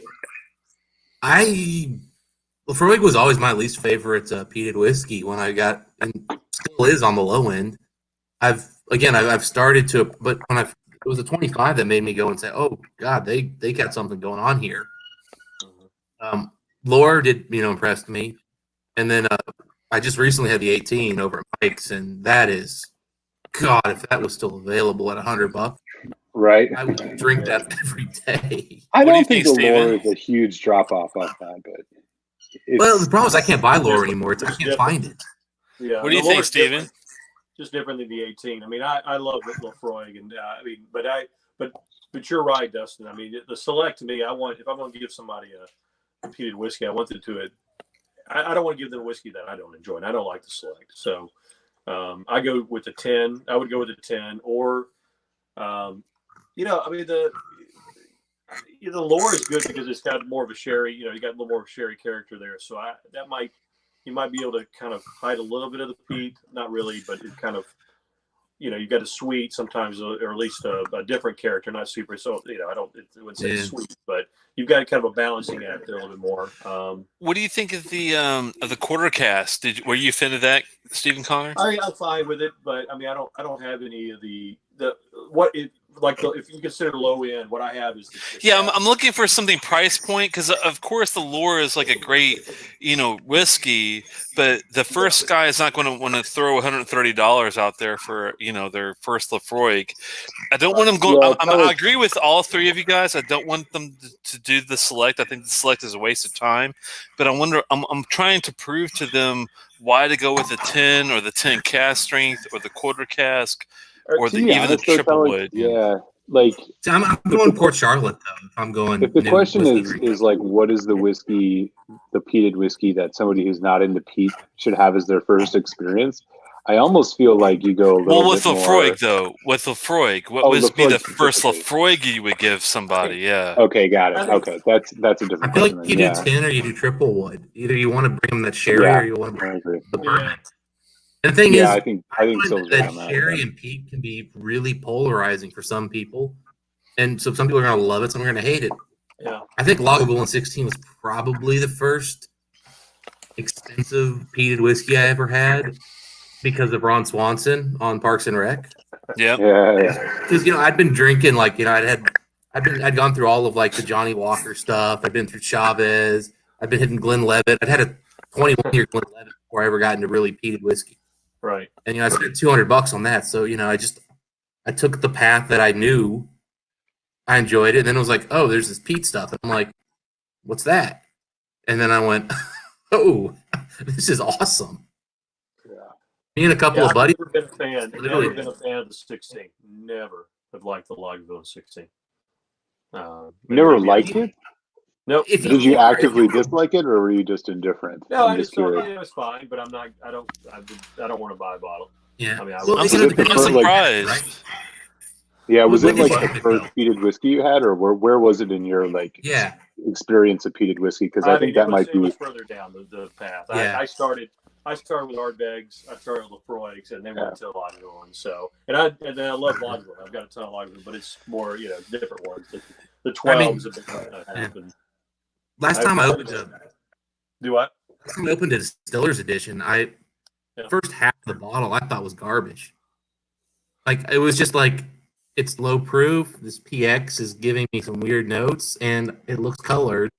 Lefroy was always my least favorite peated whiskey when I got, and still is on the low end. I've started to, but when it was a 25 that made me go and say, oh God, they got something going on here. Lore did, impressed me. And then I just recently had the 18 over at Mike's, and that is, God, if that was still available at $100, right? I would drink that every day. I don't think the Lore is a huge drop off that, but the problem is I can't buy Lore anymore. I can't find it. Yeah. What do you think, Steven? Just different than the 18. I mean, I love Lefroy, and but you're right, Dustin. I mean, the Select to me, if I'm going to give somebody a peated whiskey, I want them to I don't want to give them a whiskey that I don't enjoy, and I don't like the Select. So I go with the 10. I would go with the 10, or the Lore is good because it's got more of a sherry. You got a little more sherry character there. So you might be able to kind of hide a little bit of the peat, not really, but it kind of, you got a sweet sometimes, or at least a different character, not super. So I wouldn't say sweet, but you've got kind of a balancing act there a little bit more. What do you think of the quarter cask? Were you a fan of that, Stephen Connor? I'm fine with it, but I mean, I don't have any of the if you consider low end, what I have is the Yeah, I'm looking for something price point because, of course, the Lure is like a great, whiskey, but the first guy is not going to want to throw $130 out there for, their first Lafroig. I don't want them going. Yeah, I agree with all three of you guys. I don't want them to do the Select. I think the Select is a waste of time. But I'm trying to prove to them why to go with the 10 or the 10 cask strength or the quarter cask or even the triple wood. Yeah, like See, I'm going Port Charlotte though. If I'm going. if the question whiskey is like, what is the whiskey, the peated whiskey that somebody who's not into peat should have as their first experience? I almost feel like you go a little with bit Lafroig more... though, with Lafroig, what would be Lafroig the first specifically. Lafroig you would give somebody? Yeah. Okay, got it. Okay, that's a different I feel like question. you do 10 or you do triple wood. Either you want to bring them that sherry or you want to I bring agree. the Yeah. bourbon. And the thing is, I think find so that on that. sherry and peat can be really polarizing for some people. And so some people are going to love it, some are going to hate it. Yeah. I think Lagavulin 16 was probably the first expensive peated whiskey I ever had because of Ron Swanson on Parks and Rec. Yeah. Yeah. Because I'd been drinking I'd gone through all of like the Johnny Walker stuff. I'd been through Chavez. I'd been hitting Glenlivet. I'd had a 21-year Glenlivet before I ever got into really peated whiskey. Right. And I spent $200 on that. So I took the path that I knew. I enjoyed it. And then it was like, oh, there's this peat stuff. And I'm like, what's that? And then I went, oh, this is awesome. Yeah. Me and a couple of buddies. I've never been a fan of the 16. Never have liked the Lagavulin 16. Never liked it? Nope. Did you actively dislike it, or were you just indifferent? No, I'm I just curious. thought it was fine, but I'm not. I don't want to buy a bottle. Yeah. I mean, Well, I'm Was it the first, surprised. right? Yeah, was What it did like you the pick, first though? peated whiskey you had, or where was it in your Yeah. experience of peated whiskey? Because I think that might it be... was further down the path. Yeah. I started with Ardbegs. I started with Lafroigs, and then went to Lagavulin. So, and then I love Lagavulin. I've got a ton of Lagavulin, but it's more different ones. The 12s have been happened. Last time I opened Do what? a Distiller's Edition, first half of the bottle I thought was garbage. Like it was just like it's low proof. This PX is giving me some weird notes, and it looks colored.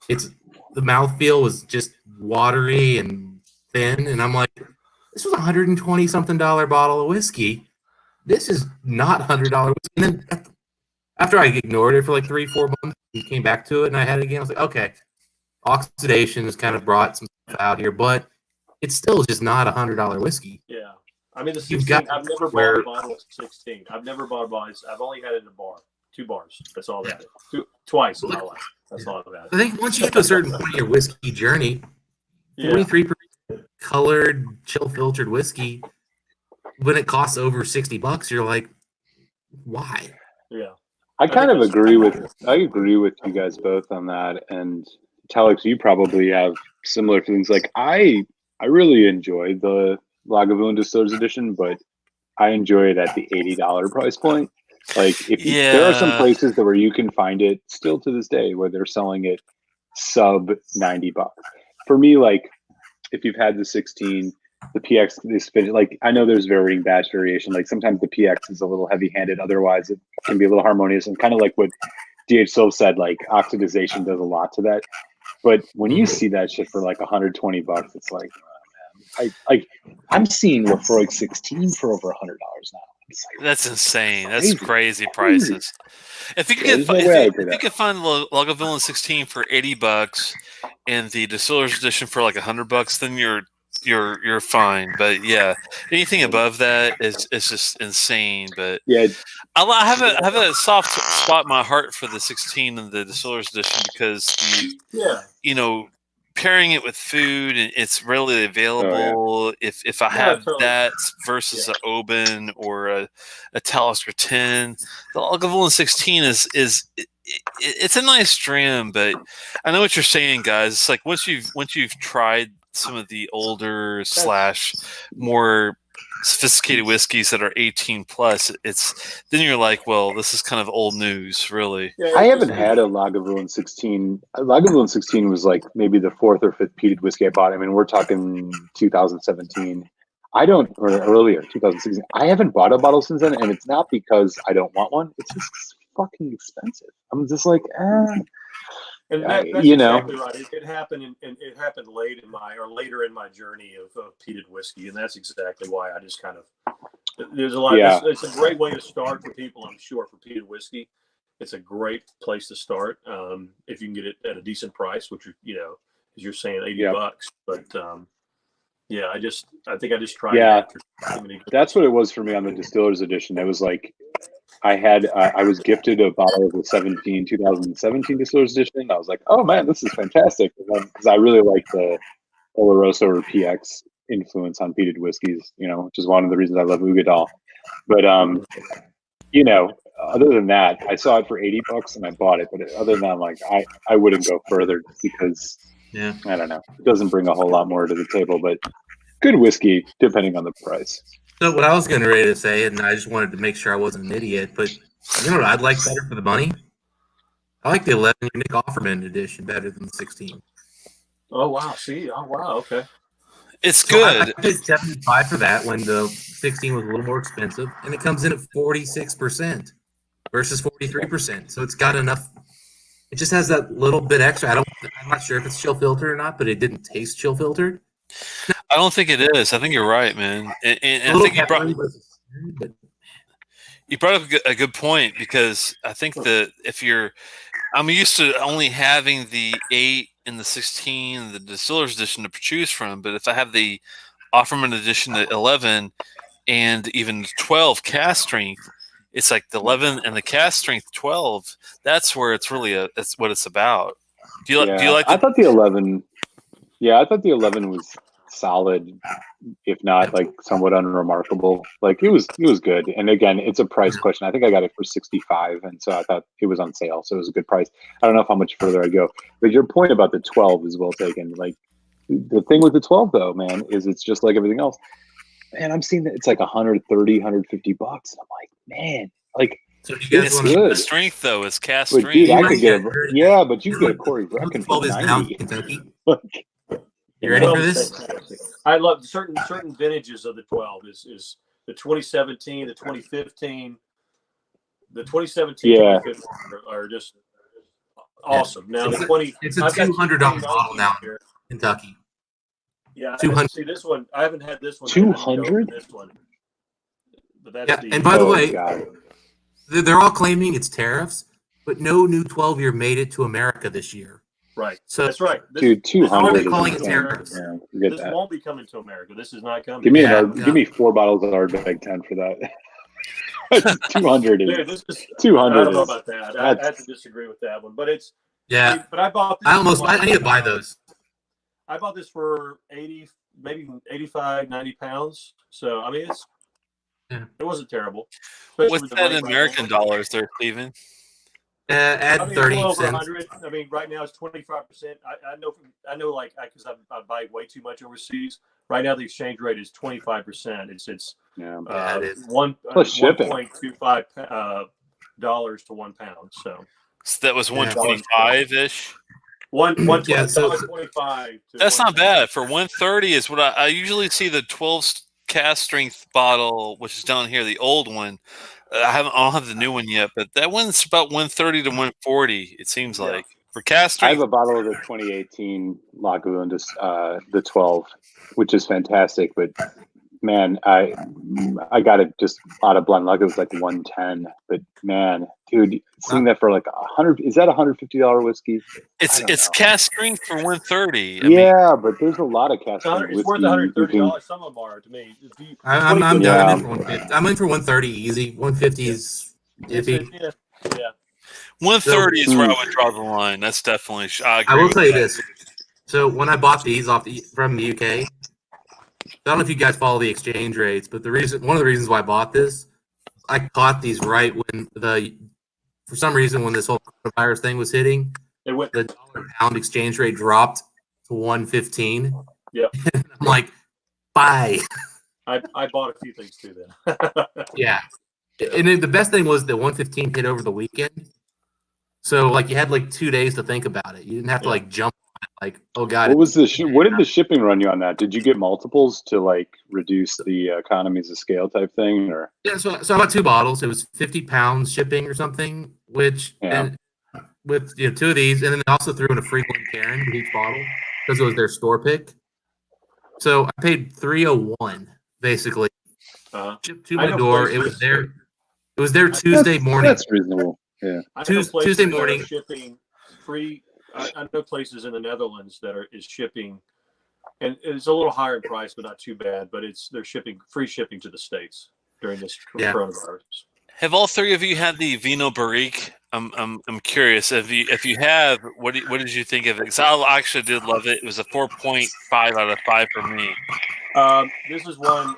The mouthfeel was just watery and thin, and I'm like, this was $120 something bottle of whiskey. This is not $100 whiskey. And then after I ignored it for like 3-4 months, and came back to it, and I had it again. I was like, okay, oxidation has kind of brought some stuff out here, but it's still just not $100 whiskey. Yeah. I mean, the You've 16, got I've never bought a bottle of 16. I've never bought a bottle. I've only had it in a bar. 2 bars. That's all that. Twice in my life. That's all I've had. I think once you get to a certain point in your whiskey journey, 43% colored, chill filtered whiskey, when it costs over $60, you're like, why? Yeah. I kind of agree with you guys both on that. And Telex, you probably have similar feelings. Like I really enjoy the Lagavulin Distillers Edition, but I enjoy it at the $80 price point. Like there are some places where you can find it still to this day where they're selling it sub $90. For me, like if you've had the 16, the PX is like, I know there's varying batch variation. Like sometimes the PX is a little heavy-handed. Otherwise, it can be a little harmonious, and kind of like what DH Silv said, like oxidization does a lot to that. But when you see that shit for like $120, it's like, oh, man, I'm seeing Lafroig 16 for over $100 now. It's like, That's insane. crazy. That's crazy prices. If you could Yeah, get, there's no way I could if you could find the Lagavulin 16 for $80 and the Distillers Edition for like $100, then you're fine. But yeah, anything above that is just insane. But yeah, I have a soft spot in my heart for the 16 and the Distillers Edition because pairing it with food and it's readily available. If I have that versus an Oban or a Talisker 10, the Lagavulin 16 it's a nice trim, but I know what you're saying, guys. It's like once you've tried some of the older / more sophisticated whiskeys that are 18 plus, then you're like, well, this is kind of old news, really. I haven't had a Lagavulin 16. Lagavulin 16 was like maybe the 4th or 5th peated whiskey I bought. I mean, we're talking 2017. or earlier, 2016. I haven't bought a bottle since then, and it's not because I don't want one. It's just fucking expensive. I'm just like, And that's you know. exactly right. It happened, and it happened later in my journey of peated whiskey, and that's exactly why I just kind of. There's a lot. Yeah. It's a great way to start for people, I'm sure, for peated whiskey. It's a great place to start if you can get it at a decent price, which as you're saying, $80. But yeah, I think I just tried. Yeah, that's what it was for me on the Distillers Edition. It was like I was gifted a bottle of the 2017 Distillers Edition. I was like, oh man, this is fantastic, because I really like the Oloroso or PX influence on peated whiskeys, which is one of the reasons I love Ugadal. But other than that, I saw it for $80 and I bought it. But other than that, I'm like, I wouldn't go further because I don't know, it doesn't bring a whole lot more to the table. But good whiskey, depending on the price. So what I was getting ready to say, and I just wanted to make sure I wasn't an idiot, but you know what I'd like better for the money? I like the 11 Nick Offerman edition better than the 16. Oh wow! See, okay. It's good. I paid $75 for that when the 16 was a little more expensive, and it comes in at 46% versus 43%. So it's got enough. It just has that little bit extra. I'm not sure if it's chill filtered or not, but it didn't taste chill filtered. I don't think it is. I think you're right, man. And I think you brought up a good point, because I think that I'm used to only having the 8 and the 16, the Distillers Edition to choose from, but if I have the Offerman Edition at 11 and even 12 cask strength, it's like the 11 and the cask strength 12. That's where it's really that's what it's about. Do you like? I thought the 11. Yeah, I thought the 11 was solid, if not like somewhat unremarkable. Like it was good. And again, it's a price question. I think I got it for $65, and so I thought it was on sale, so it was a good price. I don't know how much further I go, but your point about the 12 is well taken. Like the thing with the 12 though, man, is it's just like everything else. Man, I'm seeing that it's like $130, $150, and I'm like, man, like. So it's good. The strength though is cask But strength. dude, I could get but you get a Corey Brecken for 90. Kentucky. You ready for this? I love certain vintages of the 12 is the 2017, the 2015, the 2017, 2015 are just awesome. Now the 20, it's a $200 bottle now, here. Kentucky. Yeah, 200. See this one. I haven't had this one. 200. This one. But that's and by the way, God. They're all claiming it's tariffs, but no new 12-year made it to America this year. Right. So that's right. Dude, 200. They're calling it tariffs. Yeah, this won't be coming to America. This is not coming. Give me 4 bottles of Ardbeg 10 for that. 200. Dude, this is 200. I don't know about that. I have to disagree with that one, but it's But I bought. This I need to buy those. I bought this for 80, maybe 85, 90 pounds. So I mean, it wasn't terrible. What's that in American dollars there, Steven? Add 30 cents. 100. I mean, right now it's 25%. I know, like, because I buy way too much overseas. Right now, the exchange rate is 25%. It's plus shipping. $1.25 dollars to £1. So that was 125 ish. 125. That's not bad for 130. Is what I usually see the 12 cask strength bottle, which is down here, the old one. I don't have the new one yet, but that one's about 130 to 140. It seems like for cask strength. I have a bottle of the 2018 Lagavulin, the 12, which is fantastic. But man, I got it just out of Glenlivet. It was like 110. But man, dude, seeing that for like 100, is that $150 whiskey? It's cask strength for 130. But there's a lot of cask strength. It's worth $130. Some of them are to me. I'm in for 150. I'm in for 130 easy. 150 is iffy. Yeah. 130 is where I would draw the line. That's definitely. I will tell you this. So when I bought these from the UK. I don't know if you guys follow the exchange rates, but one of the reasons why I bought this, I caught these right when for some reason when this whole coronavirus thing was hitting, the dollar-pound exchange rate dropped to 115. Yeah, I'm like, buy. I bought a few things too then. Yeah, and then the best thing was the 115 hit over the weekend, so like you had like 2 days to think about it. You didn't have to like jump on it Like, oh god, What was what did the shipping run you on that? Did you get multiples to like reduce the economies of scale type thing, or? yeah. So I bought 2 bottles. It was 50 pounds shipping or something, which Yeah. and with 2 of these, and then they also threw in a free Glencairn with each bottle because it was their store pick. So I paid $301 basically. Shipped to I my know door. It was there. It was there Tuesday morning. That's reasonable. Yeah. I know Tuesday places that are morning. shipping free. I know places in the Netherlands that is shipping, and it's a little higher in price, but not too bad. But they're shipping free shipping to the States during this coronavirus. Have all three of you had the Vino Barrique? I'm curious if you have, what did you think of it? Because I actually did love it. It was a 4.5 out of 5 for me. This is one.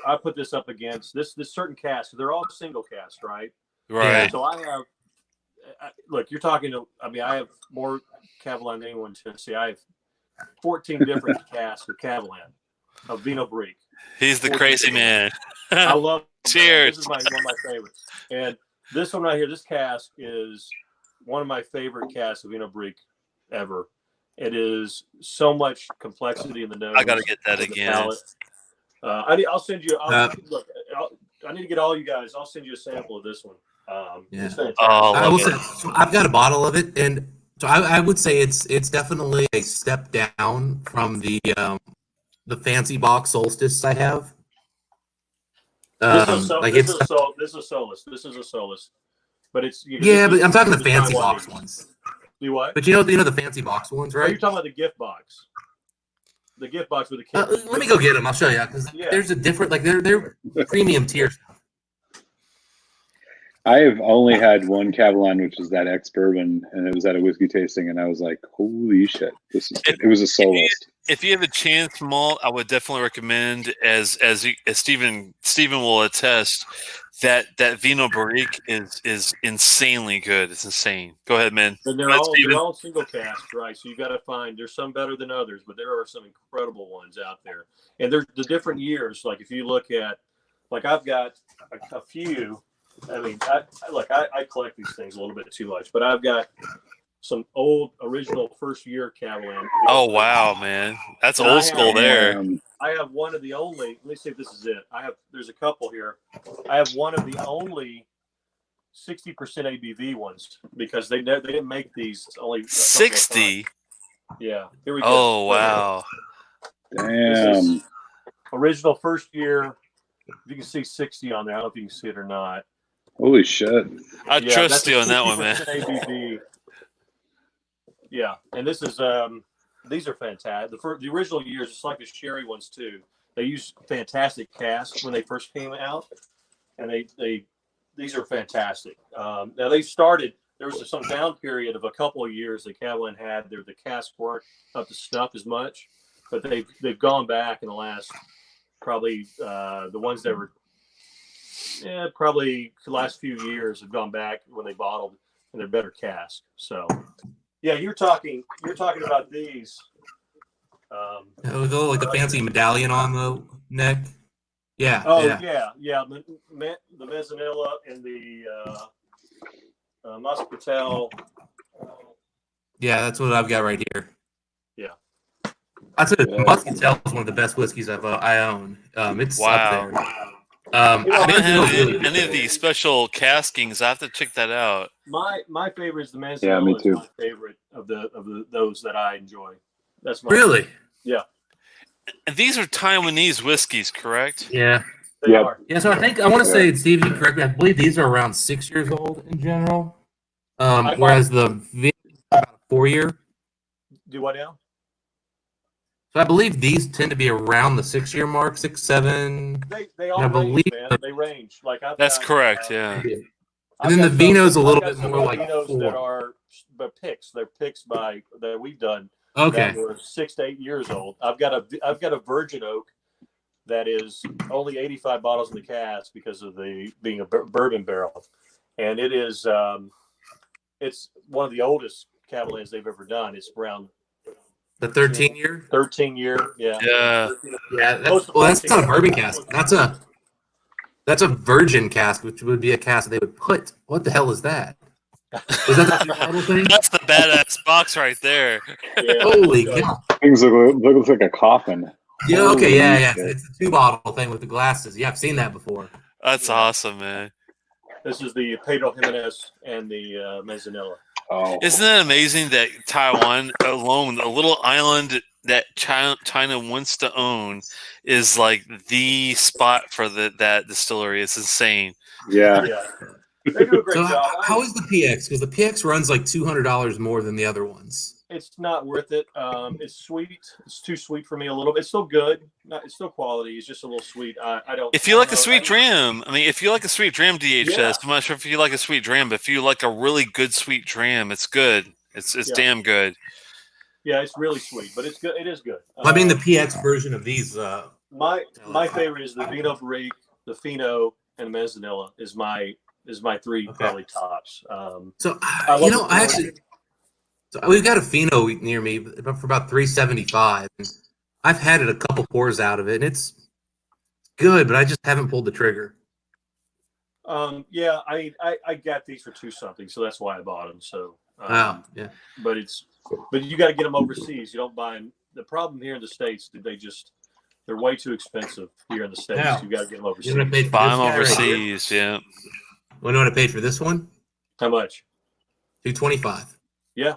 I put this up against this certain cask. They're all single cask, right? Right. So I have. Look, you're talking to. I mean, I have more Cavalan than anyone in Tennessee. I have 14 different casks of Cavalan, of Vino Barrique. He's the crazy man. I love. Cheers. This is one of my favorites, and this one right here, this cask is one of my favorite casks of Vino Barrique ever. It is so much complexity in the nose. I got to get that again. I'll send you. Look, I need to get all you guys. I'll send you a sample of this one. It's fantastic. I will say, so I've got a bottle of it, and so I would say it's definitely a step down from the fancy box Solstice I have. This is a Solus. This is a Solus, but it's but I'm talking the fancy box ones. You what? But you know the fancy box ones, right? You're talking about the gift box. The gift box with the kit. Let me go get them. I'll show you because there's a different, like they're premium tiers. I have only had one Cavalan, which was that ex bourbon, and it was at a whiskey tasting, and I was like, "Holy shit! It was a soloist." If you have a chance, malt, I would definitely recommend, as Stephen will attest, that Vino Barrique is insanely good. It's insane. Go ahead, man. And they're all single cast, right? So you got to find. There's some better than others, but there are some incredible ones out there. And there's the different years. Like if you look at, like I've got a few. I mean, I collect these things a little bit too much, but I've got some old original first year Cavalan. Oh wow, man, that's old school there. I have one of the only. Let me see if this is it. There's a couple here. I have one of the only 60% ABV ones because they didn't make these only 60. Yeah, here we go. Oh wow, damn! Original first year. You can see 60 on there. I don't know if you can see it or not. Holy shit! I trust you on that one, man. ABV. Yeah, and this is these are fantastic. The original years, it's like the sherry ones too. They used fantastic casks when they first came out, and these are fantastic. Now they started. There was some down period of a couple of years that Cavalan had. The casks weren't up to snuff as much, but they've gone back in the last probably the ones that were. Yeah, probably the last few years have gone back when they bottled and they're better cask. So, yeah, you're talking about these. With like the fancy medallion on the neck. Yeah. Oh yeah. The Mezzanilla and the Moscatel. Yeah, that's what I've got right here. Yeah. I'd say Moscatel is one of the best whiskeys I own. It's up there. Any of the special caskings, I have to check that out. My favorite is the Manzanilla. Yeah, me too. My favorite of those that I enjoy. That's my really. favorite. Yeah. And these are Taiwanese whiskeys, correct? Yeah. They are. Yeah. So I want to say, Steve, you correct me. I believe these are around 6 years old in general. Whereas the Vino is about 4 year. Do what now? So I believe these tend to be around the 6 year mark, 6, 7. They all range, man. They range. Like that's correct. Yeah. And then the Vino's a little bit more like Vinos 4. that are picks. They're picks that we've done. Okay. That were 6 to 8 years old. I've got a virgin oak that is only 85 bottles in the cask because of being a bourbon barrel, and it is it's one of the oldest Cavalans they've ever done. It's around the 13 year. 13 year. Yeah. Yeah. That's not a bourbon cask. That's a virgin cask, which would be a cask they would put. What the hell is that? Was that the bottle thing? That's the badass box right there. Yeah. Holy cow! Things looks like a coffin. Yeah, okay, yeah. Holy It's the 2 bottle thing with the glasses. Yeah, I've seen that before. That's awesome, man. This is the Pedro Jimenez and the Manzanilla. Oh, Isn't that amazing that Taiwan alone, a little island that China wants to own, is like the spot for that distillery? It's insane. yeah. Yeah. They do a great So job. how is the PX? Because the PX runs like $200 more than the other ones. It's not worth it. It's sweet. It's too sweet for me a little bit. It's still good. It's still quality. It's just a little sweet. I don't. If you like a sweet dram, I mean, if you like a sweet dram DHS, Yeah. I'm not sure if you like a sweet dram, but if you like a really good sweet dram, it's good. It's Yeah. damn good. Yeah, it's really sweet, but it's good. It is good. I mean, the PX version of these. My favorite is the Vino Barrique, the Fino, and the Manzanilla is my 3 probably tops. So love you know, the I actually. So we've got a Fino near me for about $3.75. I've had it a couple pours out of it, and it's good, but I just haven't pulled the trigger. Yeah, I got these for $2 something, so that's why I bought them. So, Yeah. but you got to get them overseas. You don't buy them. The problem here in the States, they're way too expensive here in the States. Yeah. You got to get them overseas. You know what I paid for Buy this them guy right here? overseas, yeah. Want to know what I paid for this one? How much? $2.25. Yeah.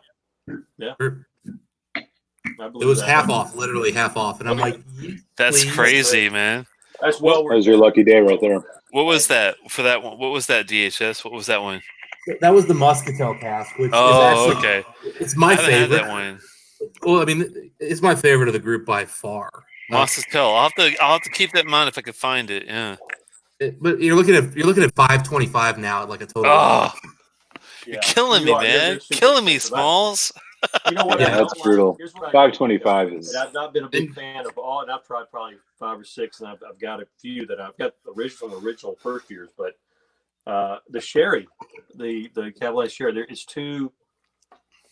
Sure. I It believe was that. half off, literally half off, and I'm like, That's please. crazy, man. That's well That worth was your lucky day right there. What was that for that one? What was that DHS? What was that one? That was the Muscatel cask, which Oh, is actually okay. it's my I haven't had favorite. that one. Well, I mean, it's my favorite of the group by far. Moscatel. I'll have to keep that in mind if I can find it. Yeah. But you're looking at $5.25 now at like a total. Oh, Yeah. you're killing me, You are. They're man. super Killing me, expensive. Smalls. You know what? Yeah, I don't that's brutal. like- here's what I don't $5.25 like. is. And I've not been a big fan of all, and I've tried probably 5 or 6, and I've got a few that I've got original first years, but the sherry, the Cavalier sherry, it's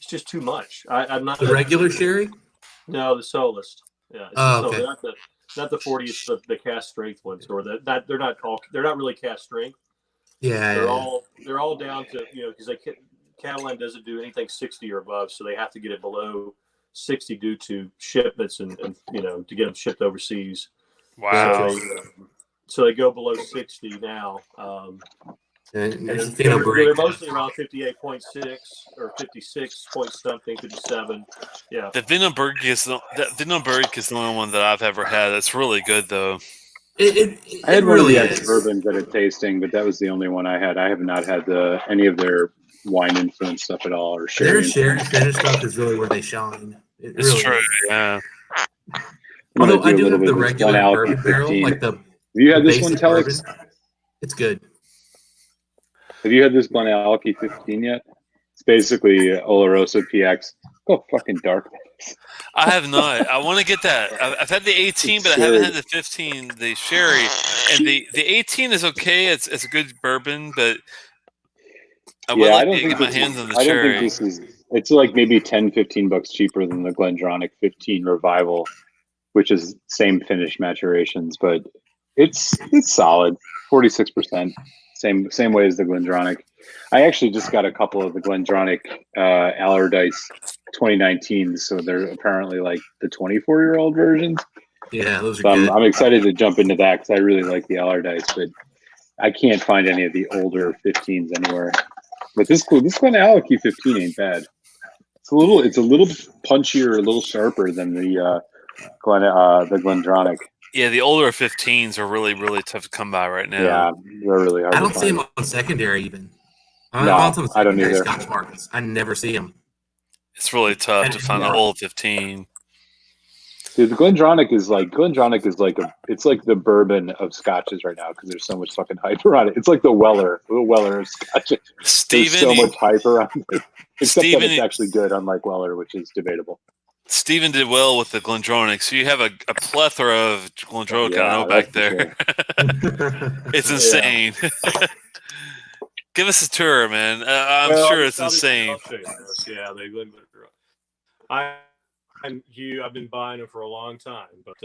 just too much. I'm not The regular sherry? No, the Solist. Yeah. It's Oh, the okay. Solist, not the 40. It's the cast strength ones, or they're not really cast strength. Yeah. They're all down to because Catalan doesn't do anything 60 or above, so they have to get it below 60 due to shipments and to get them shipped overseas. Wow. So they go below 60 now. And And it's they're Fino mostly around 58.6 or 56 point something, 57. Yeah. The Vinenberg is the only one that I've ever had. That's really good though. It I had one really of the is. ex-bourbons at a tasting, but that was the only one I had. I have not had any of their wine influence stuff at all, or Their sherry. sherry finish stuff is really where they shine. It It's really true. is. Yeah. Although I a do little have bit the of this regular Glenalky bourbon barrel, 15. like the Have you had the this one, basic Telex? bourbon. It's good. Have you had this Glenalky 15 yet? It's basically Oloroso PX. Go fucking dark. I have not. I want to get that. I've had the 18, but I haven't had the 15, the sherry. And the 18 is okay. It's a good bourbon, but I would like to get my hands on the I don't cherry. think this is. It's like maybe 10, 15 bucks cheaper than the Glendronach 15 Revival, which is same finish maturations, but it's solid. 46%. Same way as the Glendronach. I actually just got a couple of the Glendronach Allardyce 2019, so they're apparently like the 24-year-old versions. Yeah, those are So good. I'm excited to jump into that because I really like the Allardyce, but I can't find any of the older 15s anywhere. But this Glenalky 15 ain't bad. It's a little punchier, a little sharper than the Glendronach. Yeah, the older 15s are really, really tough to come by right now. Yeah, they're really hard. I don't to see find. them on secondary even. No, on some I don't secondary either. Scotch markets. I never see them. It's really tough to find an old 15. Dude, the Glendronach is like it's like the bourbon of scotches right now because there's so much fucking hype around it. It's like the Weller of scotches. Steven, There's so much hype around it, except that Steven- it's actually good, unlike Weller, which is debatable. Steven did well with the Glendronach, so you have a plethora of Glendronach I know back that's there. for sure. It's insane. Give us a tour, man. I'm sure it's insane. I'll show you this. Yeah, they look. I'm Hugh. I've been buying them for a long time, but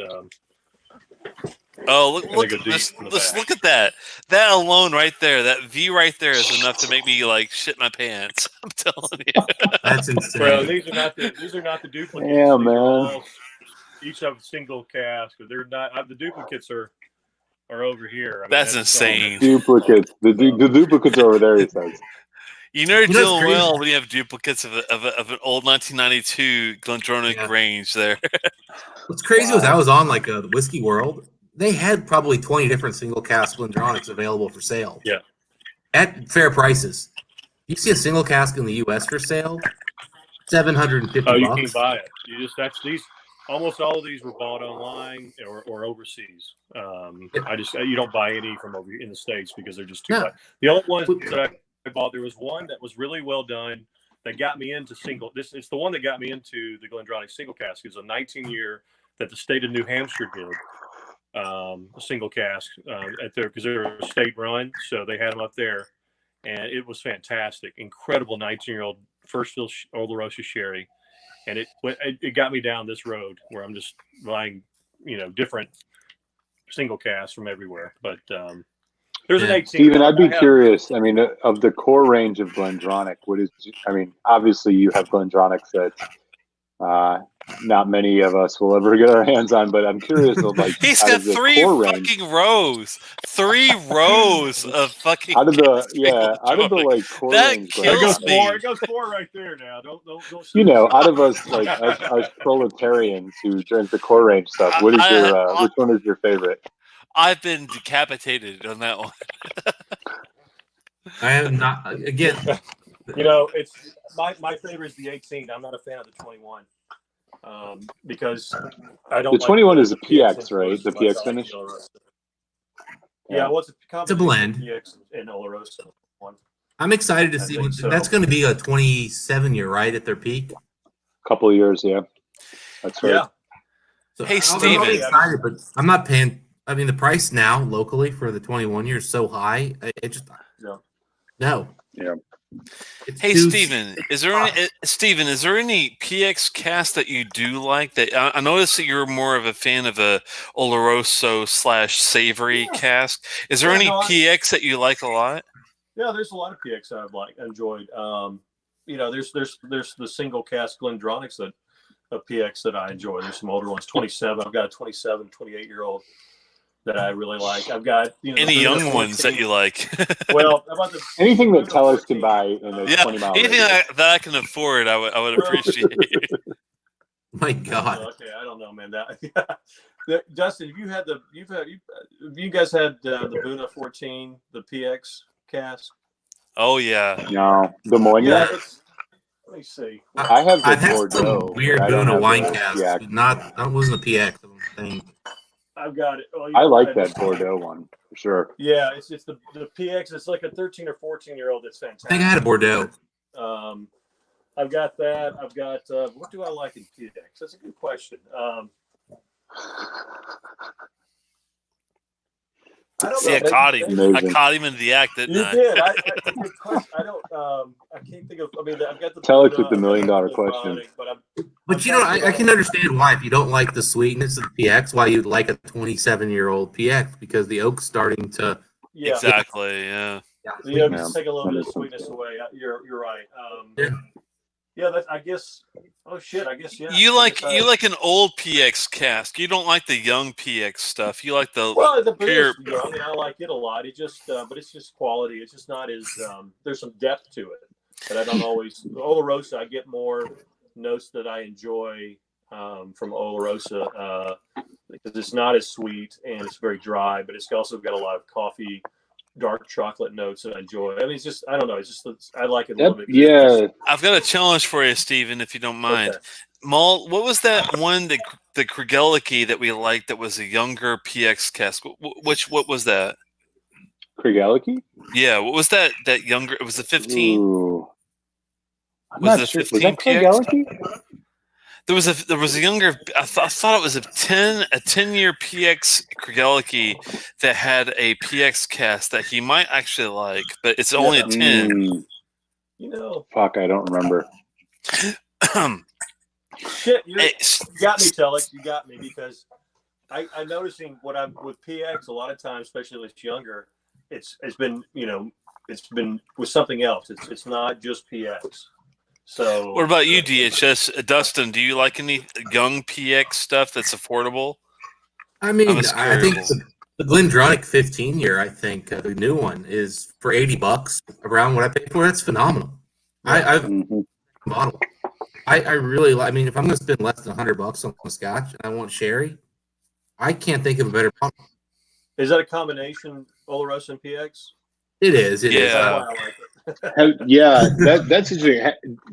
Oh, look! And Look! they go deep Just, in the just back. look at that. That alone, right there. That V right there is enough to make me like shit my pants. I'm telling you. That's Well, insane. these are not the duplicates. Yeah, These man. are all each of a single cask. They're not. The duplicates are over here. I mean, That's all- insane. Duplicates. The duplicates are over there, he says. You know you're You know what's doing crazy? well when you have duplicates of an old 1992 Glendronach Yeah. range there. What's crazy was Wow. I was on like a Whiskey World. They had probably 20 different single cask Glendronachs available for sale. Yeah. At fair prices. You see a single cask in the US for sale, $750. Oh, you can't buy it. You just that's these. Almost all of these were bought online or overseas. You don't buy any from over in the States because they're just too No. high. The only ones that I bought, there was one that was really well done that got me into single. It's the one that got me into the Glendronach single cask. It's a 19-year that the state of New Hampshire did. A single cask at there because they're a state run, so they had them up there, and it was fantastic. Incredible 19-year-old first fill Oloroso sherry. And it got me down this road where I'm just buying, different single casks from everywhere. But there's an 18. Steven, I'd be curious. I mean, of the core range of Glendronach, obviously you have Glendronachs that not many of us will ever get our hands on, but I'm curious of like He's out got of the 3 core range, fucking rows. 3 rows of fucking. out of the like core That range, kills Glendronach, me. It goes four right there now. Don't. out of us like us proletarians who drink the core range stuff, which one is your favorite? I've been decapitated on that one. I am not again. It's my favorite is the 18. I'm not a fan of the 21 because I don't. The 21 is a PX, influence right? as The much. PX I like finish. the Oloroso. Yeah, well, It's a blend. PX and Oloroso one. I'm excited to see that's going to be a 27-year, right, at their peak. Couple of years, yeah. That's right. Yeah. So Hey, I'm Steven. excited, but I'm not paying. I mean, the price now locally for the 21 years is so high. It just no. Yeah. Hey, Steven, is there any PX cast that you do like? That I noticed that you're more of a fan of a Oloroso / savory cask. Is there any PX that you like a lot? Yeah, there's a lot of PX I've enjoyed. There's the single cask Glendronachs of PX that I enjoy. There's some older ones. 27. I've got a 27, 28-year-old that I really like. I've got any young ones that you like. Well, anything that Telex can buy in a 20-mile anything radius. that I can afford, I would appreciate. My God. Okay, I don't know, man. Justin, have you guys had the Buna 14, the PX cask? Oh yeah. No, the Moignon. Yeah, let me see. I've had Bordeaux. some weird Buna wine cask, but that wasn't a PX. thing. I've got it. I like that Bordeaux one for sure. Yeah, it's the PX. It's like a 13 or 14-year-old. That's fantastic. I think I had a Bordeaux. I've got that. I've got what do I like in PX? That's a good question. I don't know. I caught him in the act, didn't I? You did. I don't. I can't think of. I mean, I've got the. Tell it with the $1 million question. But I can understand why if you don't like the sweetness of the PX, why you'd like a 27-year-old PX because the oak's starting to. Yeah. Exactly. Yeah. The oak just take a little bit of sweetness away. You're right. Yeah. I guess. Oh shit! I guess yeah. You like an old PX cask. You don't like the young PX stuff. You like the pure. Young, and I like it a lot. It just, but it's just quality. It's just not as. There's some depth to it that I don't always. Oloroso, I get more notes that I enjoy from Oloroso because it's not as sweet and it's very dry, but it's also got a lot of coffee. Dark chocolate notes that I enjoy. I mean, it's just, I don't know. I like it a little bit. Yeah. I've got a challenge for you, Steven, if you don't mind. Okay. Maul, what was that one, the Kriegelike that we liked that was a younger PX cask? What was that? Kriegelike? Yeah, what was that younger? It was a 15? Ooh. Was it a 15 PX? There was a younger. I thought it was a 10-year PX Kriegelike that had a PX cast that he might actually like, but it's only a 10. Fuck, I don't remember. Shit, you got me, Telex. You got me because I'm noticing what I'm with PX a lot of times, especially when it's younger. It's been it's been with something else. It's not just PX. So What about you, DHS? Dustin, do you like any young PX stuff that's affordable? I mean, I'm just I think curious. the Glendronach 15 year, I think the new one is for $80 around what I paid for. That's phenomenal. I've Mhm. bottle. I really, I mean, if I'm going to spend less than $100 on a scotch and I want sherry, I can't think of a better bottle. is that a combination Oloroso and PX? It is. It is. Yeah. That's why I like it. Yeah, that's interesting.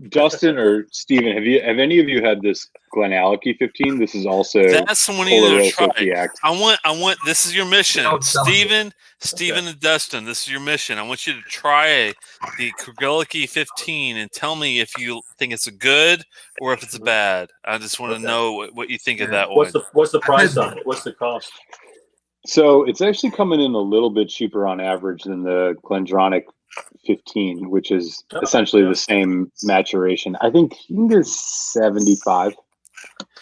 Dustin or Steven, have any of you had this Glenallachie 15? This is also That's the one you need to try. Oloroso PX. I want. This is your mission, Don't sell it. Steven, and Dustin. This is your mission. I want you to try the Glenlivet 15 and tell me if you think it's a good or if it's a bad. I just want to know what you think of that one. What's the price on it? What's the cost? So it's actually coming in a little bit cheaper on average than the Glendronach 15, which is essentially the same maturation. I think you can get 75.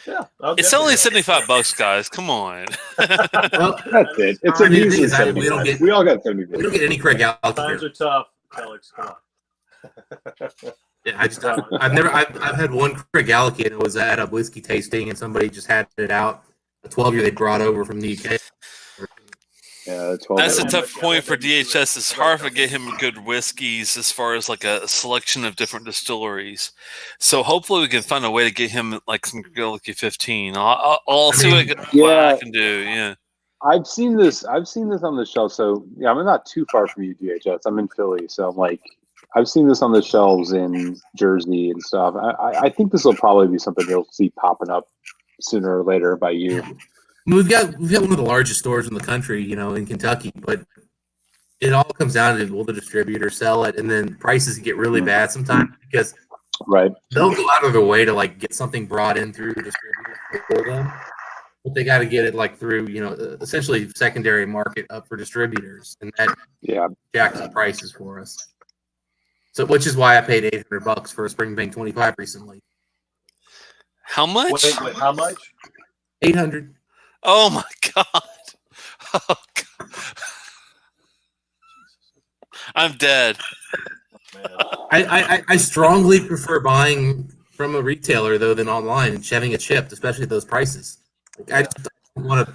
Yeah, It's only $75, guys. Come on. Well, That's it. It's I mean, the amusing. thing is, we don't 75. get We all got 75. we don't get any Craig Gallagher. Times are tough, Alex. Come on. Yeah, I've had one Craig Gallagher, and it was at a whiskey tasting, and somebody just had it out. A 12-year they brought over from the UK. Yeah, 12. That's a tough point for DHS. It's hard to get him good whiskeys as far as like a selection of different distilleries. So hopefully we can find a way to get him like some Glenlivet 15. I'll see what I can do. Yeah. I've seen this on the shelf. So yeah, I'm not too far from you, DHS. I'm in Philly, so I'm like, I've seen this on the shelves in Jersey and stuff. I think this will probably be something you'll see popping up sooner or later by you. We've got one of the largest stores in the country, in Kentucky, but it all comes down to will the distributor sell it, and then prices get really bad sometimes because Right. they'll go out of their way to like get something brought in through the distributor for them, but they got to get it like through essentially secondary market up for distributors, and that jacks the prices for us. So, which is why I paid $800 for a Springbank 25 recently. How much? Wait, how much? 800. Oh my God. Oh God. I'm dead. Man. I strongly prefer buying from a retailer though than online and having it shipped, especially at those prices. Like, I just don't want to,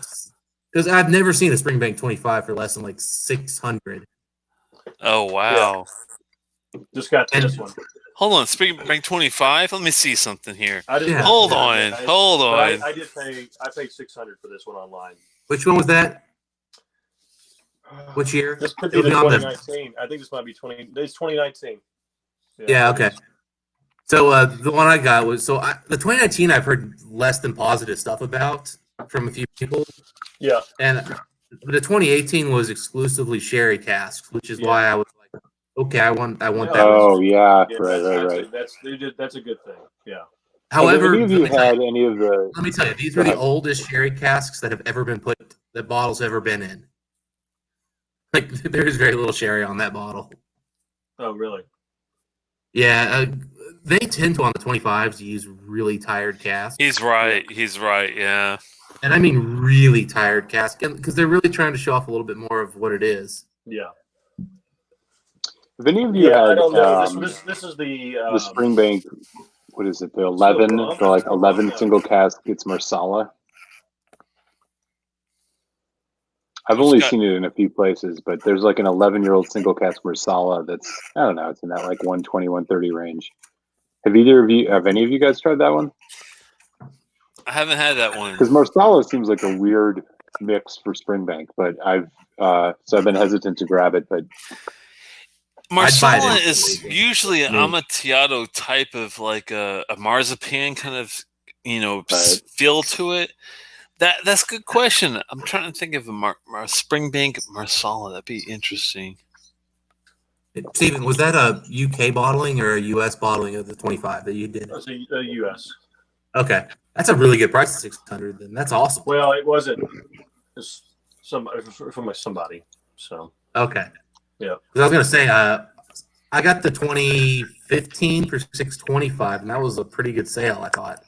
because I've never seen a Springbank 25 for less than like 600. Oh wow. Just got this one. Hold on, Springbank 25. Let me see something here. Yeah. Hold on. I did pay. I paid $600 for this one online. Which one was that? Which year? This could be the 2019. I think this might be 20. It's 2019. Yeah. Okay. So the one I got was the 2019. I've heard less than positive stuff about from a few people. Yeah. And the 2018 was exclusively sherry casks, which is why I was like, okay, I want that. Oh yeah, right. That's a good thing. Yeah. However, have any of you had any of the? Let me tell you, these are the oldest sherry casks that have ever been that bottle's ever been in. Like, there's very little sherry on that bottle. Oh, really? Yeah, they tend to on the 25s use really tired casks. He's right. Yeah. And I mean really tired casks, because they're really trying to show off a little bit more of what it is. Yeah. Have any of you had? I don't know. This is the Springbank. What is it? The 11. The like 11 single cask. It's Marsala. I've only seen it in a few places, but there's like an 11-year-old single cask Marsala that's, I don't know, it's in that like 120, 130 range. Have any of you guys tried that one? I haven't had that one. Because Marsala seems like a weird mix for Springbank, but I've been hesitant to grab it, but Marsala is usually an Amontillado type of like a marzipan kind of, feel to it. That's a good question. I'm trying to think of a Springbank Marsala. That'd be interesting. Steven, was that a UK bottling or a US bottling of the 25 that you did? That's a US. Okay, that's a really good price at $600. Then that's awesome. Well, it wasn't. It's from somebody. So okay. Yeah. I was gonna say, I got the 2015 for $625, and that was a pretty good sale, I thought.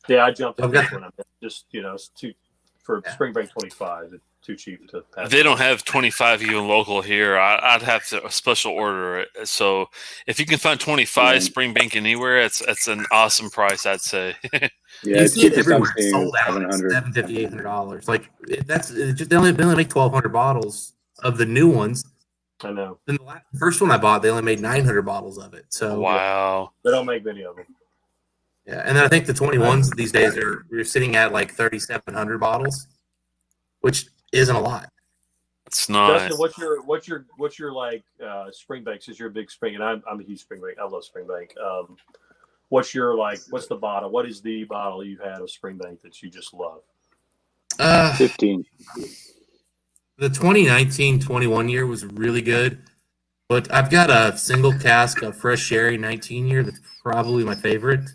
Yeah, I jumped on Okay. this one. Just it's for Springbank 25. It's too cheap to pass. They don't have 25 even local here. I'd have to special order it. So if you can find 25 Springbank anywhere, it's an awesome price, I'd say. Yeah, You see it cheapest I'm everywhere. seeing Sold is out. $700. $750, $800. Like they only make 1,200 bottles of the new ones. I know. Then the first one I bought, they only made 900 bottles of it. So Wow. They don't make many of them. yeah, and then I think the 21s these days we're sitting at like 3,700 bottles, which isn't a lot. It's not. Justin, what's your like Springbank? Since you're a big Spring, and I'm a huge Springbank. I love Springbank. What's the bottle? What is the bottle you've had of Springbank that you just love? 15. The 2019-21 year was really good, but I've got a single cask of fresh sherry 19 year that's probably my favorite.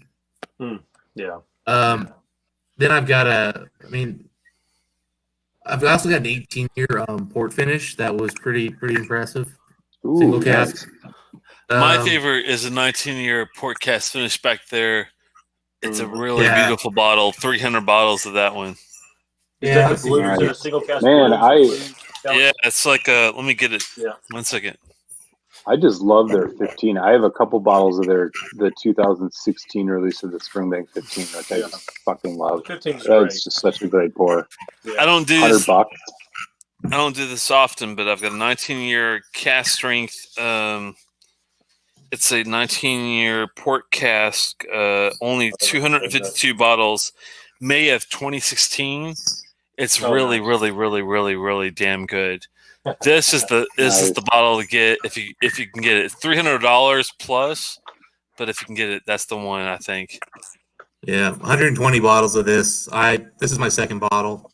Yeah. Then I've also got an 18 year port finish that was pretty impressive. Ooh, Single nice. cask. My favorite is a 19-year port cast finish back there. It's a really beautiful bottle. 300 bottles of that one. Yeah, Is it a single cast? Man, Yeah, it's like let me get it. Yeah. 1 second. I just love their 15. I have a couple bottles of the 2016 release of the Springbank 15, which I just fucking love. 15 is great. It's just such a great pour. I don't do $100 this. bucks. I don't do this often, but I've got a 19-year cast strength. It's a 19-year port cask, only 252 bottles, May of 2016. It's really damn good. This is the bottle to get if you can get it. It's $300 plus, but if you can get it, that's the one, I think. Yeah, 120 bottles of this. This is my second bottle.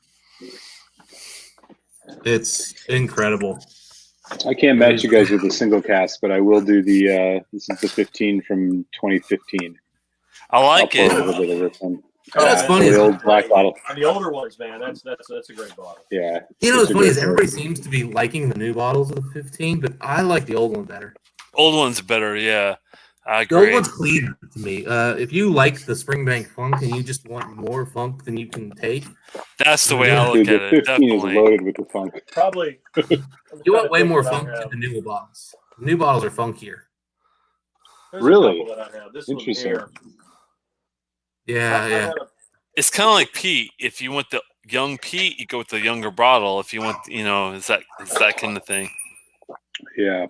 It's incredible. I can't match you guys with a single cask, but I will do this is the 15 from 2015. I like I'll it. pour a little bit of this one. That's funny. The old black bottle. And the older ones, man, that's a great bottle. Yeah. You know what's funny is everybody seems to be liking the new bottles of the 15, but I like the old one better. Old one's better, yeah. I The old agree. one's cleaner to me. If you like the Springbank funk and you just want more funk than you can take, That's the way I look Dude, at the it. 15 is Definitely. loaded with the funk. Probably. you want way more funk than the new bottles. The new bottles are funkier. Really? This Interesting. one here. Yeah. It's kind of like Pete. If you want the young Pete, you go with the younger bottle. If you want, it's that kind of thing. Yeah.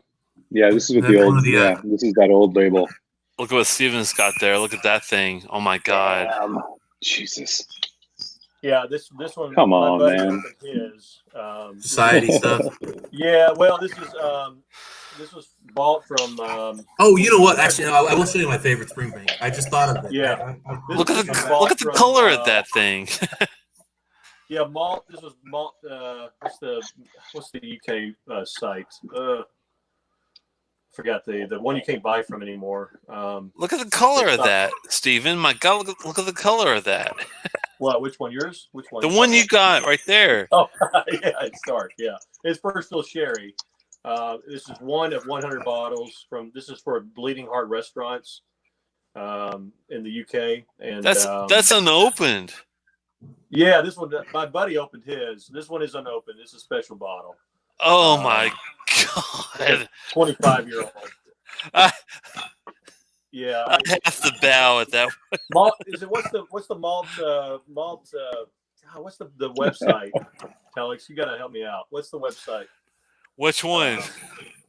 Yeah, this is with the old. Yeah, this is that old label. Look at what Steven's got there. Look at that thing. Oh my God. Jesus. Yeah, this one. Come on, my buddy man. opened his, Society stuff. Yeah, well, this was bought from. Oh, you know what? Actually, no, I will show you my favorite Springbank. I just thought of it. Yeah. Look at the color of that thing. Yeah, malt. This was malt. What's the UK site? Forgot the one you can't buy from anymore. Look at the color of that, Steven. My God, look at the color of that. What? Which one? Yours? Which one? The one you got right there. Oh, yeah, it's dark. Yeah, it's first fill sherry. This is one of 100 bottles from. This is for Bleeding Heart Restaurants in the UK, and that's unopened. Yeah, this one. My buddy opened his. This one is unopened. It's a special bottle. Oh my God! 25-year-old. Yeah, I have to bow at that. Malt. Is it what's the malt? Malt. What's the website? Telex, you gotta help me out. What's the website? Which one?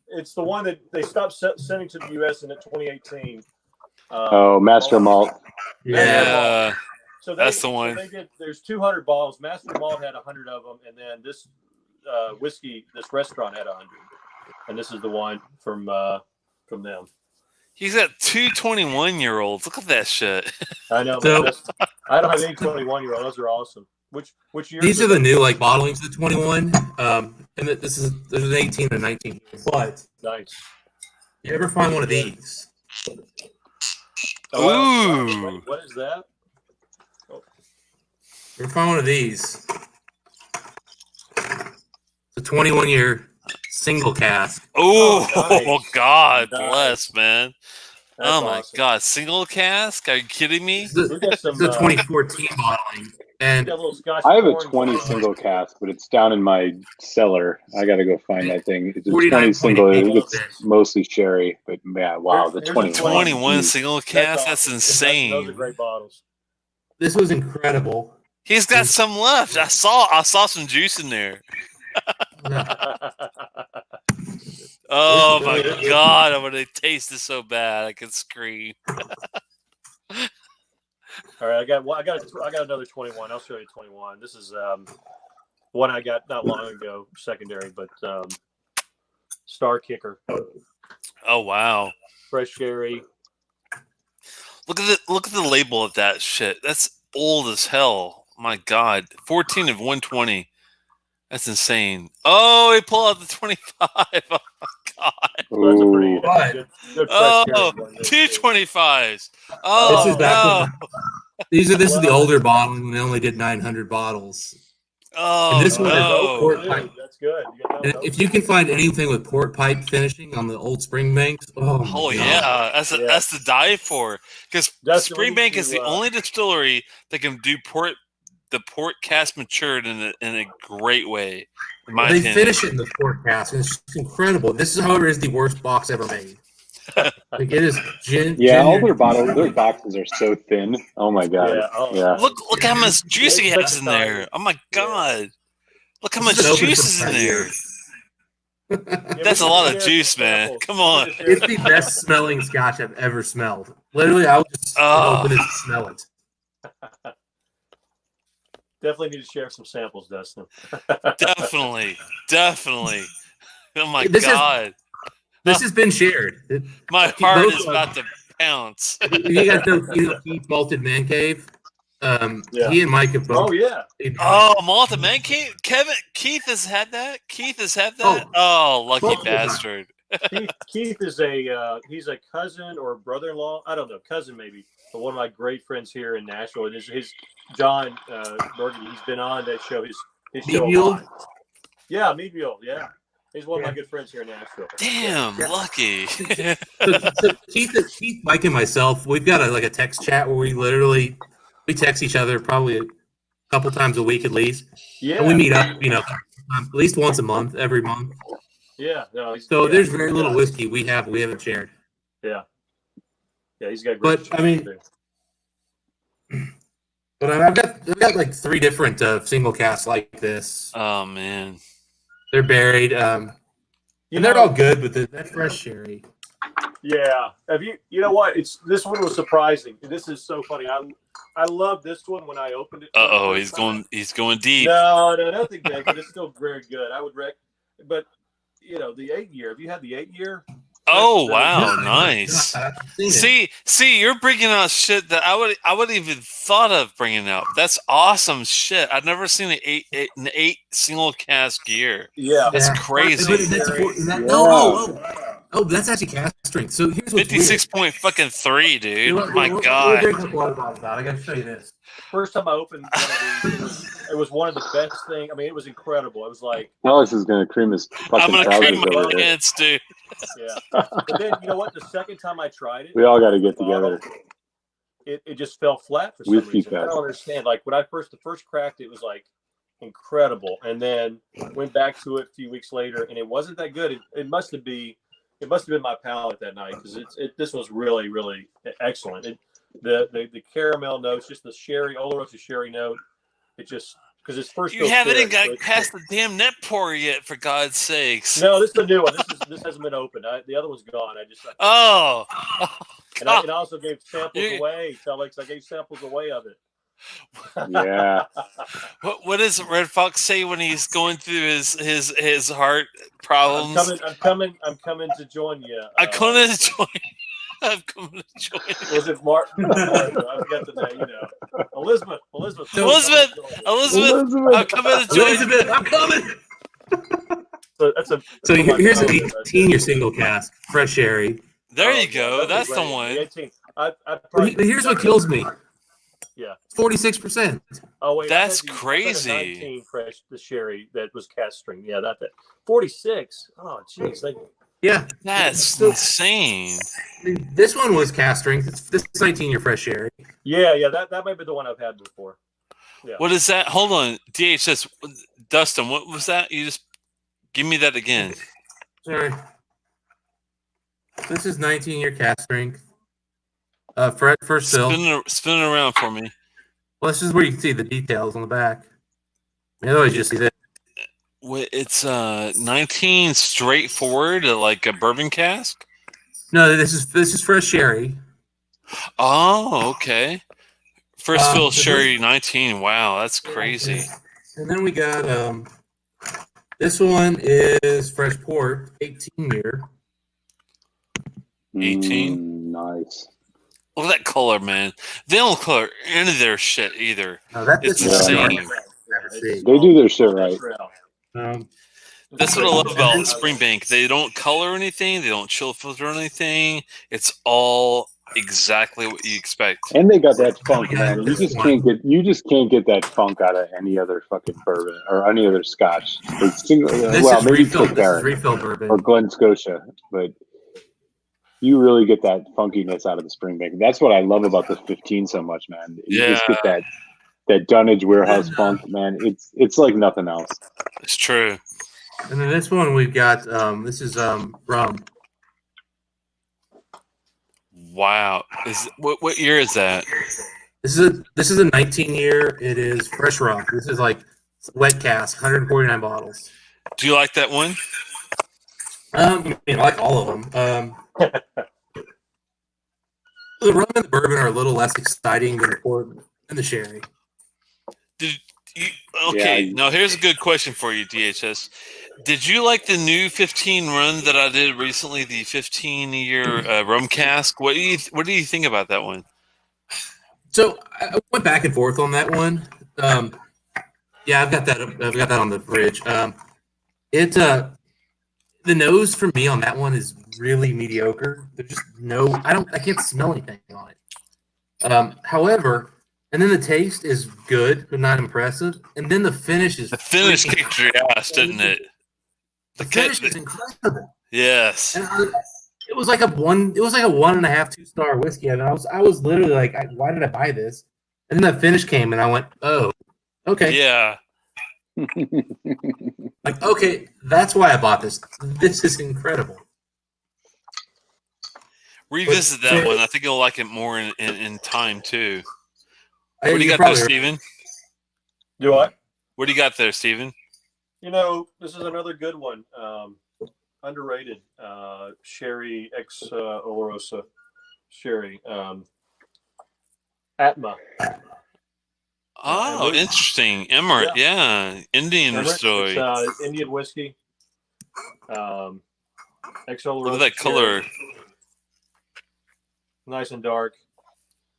It's the one that they stopped sending to the U.S. in 2018. Master Malt. Yeah. So that's the one. There's 200 bottles. Master Malt had 100 of them, and then this whiskey, this restaurant had 100, and this is the one from them. He's got two 21-year-olds. Look at that shit. I know. So, I don't have any 21-year-olds. Those are awesome. Which year? These are the new bottlings of the 21. And there's an 18 and 19. But nice. You ever find one of these? Ooh. What is that? You ever find one of these? It's a 21-year single cask. Oh, nice. God Nice. Bless, man. That's oh my awesome. God, single cask? Are you kidding me? It's a 2014 bottling. And Got a little Scotch I have a corn 20 going on. single cask, but it's down in my cellar. I got to go find that thing. It's a 20 49.8 single. It's volts. mostly sherry, but man, wow, the Here's a 21. 21 geez. single cast. That's awesome. insane. Those are great bottles. this was incredible. He's got some left. I saw some juice in there. Oh my god! I'm gonna taste this so bad I can scream. All right, I got another 21. I'll show you 21. This is one I got not long ago, secondary, but Star Kicker, Oh wow! fresh sherry. Look at the label of that shit. That's old as hell. My god, 14 of 120. That's insane. Oh, he pulled out the 25. Oh my god. So that's a pretty Ooh. good fresh Oh, sherry. 225s. Oh This is back no. when this is the older bottle, and they only did 900 bottles. Oh And this one is no. port Dude, pipe. that's good. You got And if you can find anything with port pipe finishing on the old Springbanks, oh my Oh God. yeah, that's the die for, because That's the Springbank way is the to, only distillery that can do the port cast matured in a great way. In my They opinion. finish it in the port cask, and it's just incredible. This, however, is the worst box ever made. Like it is Yeah, all genuine. their boxes are so thin. Oh my god. Yeah, oh, Yeah. Look how much juice he It's has in there. Oh my god. Look how This much is open juice for is in 5 there. years. That's a lot of juice, man. Come on. It's the best smelling scotch I've ever smelled. Literally, I would just open it and smell it. Definitely need to share some samples, Dustin. Definitely. Oh my This is- god. This has been shared. My heart both is of- about to pounce. You guys know Keith Malted Man Cave? Yeah. He and Mike have both. Oh yeah. Oh, Malta Man Keith has had that. Oh, lucky Both of them. bastard. Keith is he's a cousin or brother-in-law. I don't know, cousin maybe. But one of my great friends here in Nashville. It is his John Burgundy. He's been on that show. His show. Mule? a lot. Yeah, Mead Mule. Yeah, he's one of my good friends here in Nashville. Damn, lucky. So Keith, Mike, and myself, we've got a text chat where we text each other probably a couple times a week at least. Yeah. And we meet up, at least once a month, every month. Yeah. No. So there's very little whiskey we haven't shared. Yeah. Yeah, he's got great. But I mean, I've got like 3 different single casks like this. Oh man. They're buried, and they're all good, but that fresh sherry. Yeah. Have you? You know what? This one was surprising. This is so funny. I love this one when I opened it. He's going deep. No, nothing big, but it's still very good. I would but the 8-year. Have you had the 8-year? Oh wow, nice. I've seen it. See, you're bringing out shit that I would even thought of bringing out. That's awesome shit. I've never seen an eight single cask year. Yeah, That's Yeah. crazy. Oh, that's actually cask strength. So here's what's 56.3, dude. weird. My We'll god. drink a water bottle out. I gotta show you this. First time I opened one of these, it was one of the best things. I mean, it was incredible. It was like, Alex is gonna cream his I'm fucking gonna trousers cream my over here. pants, dude. yeah. But then you know what? The second time I tried it, We all got to get together. it just fell flat for some Whiskey reason. I fest. don't understand. Like when the first cracked, it was like incredible, and then went back to it a few weeks later, and it wasn't that good. It must have been my palate that night because this was really really excellent. The caramel notes, just the sherry, Oloroso sherry note. It just because it's first. You haven't even got past the damn net pour yet, for God's sakes. No, this is a new one. This hasn't been opened. The other one's gone. Oh. And I also gave samples away. Telex, I gave samples away of it. Yeah. What does Red Fox say when he's going through his heart problems? I'm coming to join you. I'm coming to join. I'm coming to join. Was it Martin? I forgot the name. Elizabeth. I'm coming to join. Elizabeth, I'm coming. So Here's an 18-year single cask, fresh sherry. There you go. That's the great. one. 18. But here's what kills me. Yeah. 46%. Oh wait, That's I said crazy. 19 fresh, the sherry that was cast string. Yeah, that 46. Oh, jeez. Yeah. That's insane. This one was cast strength. This is 19-year fresh sherry. Yeah, that might be the one I've had before. Yeah. What is that? Hold on, DHS, Dustin. What was that? You just give me that again. Sorry. This is 19-year cast strength. First fill. Spin it around for me. Well, this is where you can see the details on the back. Otherwise, you just see that. It's 19 straightforward, like a bourbon cask. No, this is fresh sherry. Oh, okay. First fill so sherry 19. Wow, that's crazy. And then we got this one is fresh port, 18-year. 18. Nice. Look at that color, man. They don't color any of their shit either. No, that's It's the same. They do their shit right. That's what I love about Springbank. They don't color anything. They don't chill filter anything. It's all exactly what you expect. And they got that funk, man. You just can't get that funk out of any other fucking bourbon or any other Scotch. Maybe refill bourbon or Glen Scotia, but you really get that funkiness out of the Springbank. That's what I love about the 15 so much, man. You just get that Dunnage warehouse funk, man. It's like nothing else. It's true. And then this one we've got this is rum. Wow. What year is that? This is a 19-year. It is fresh rum. This is like wet cask, 149 bottles. Do you like that one? I like all of them. The rum and the bourbon are a little less exciting than the port and the sherry. Now here's a good question for you, DHS. Did you like the new 15 run that I did recently, the 15-year rum cask? What do you think about that one? So I went back and forth on that one. I've got that on the fridge. The nose for me on that one is really mediocre. There's just I can't smell anything on it. However, and then the taste is good but not impressive. And then the finish is kicked your ass, didn't it? The finish is incredible. Yes. And it was like a 1.5, 2-star whiskey. And I was literally like, why did I buy this? And then the finish came and I went, oh, okay. Yeah. Like, okay, that's why I bought this. This is incredible. Revisit that one. I think you'll like it more in time too. What do you got there, Steven? Do what? What do you got there, Steven? This is another good one. Underrated. Sherry ex Olorosa sherry. Atma. Oh, interesting. Emirate, yeah. Indian story. It's, Indian whiskey. Ex Olorosa. Look at that color. Nice and dark.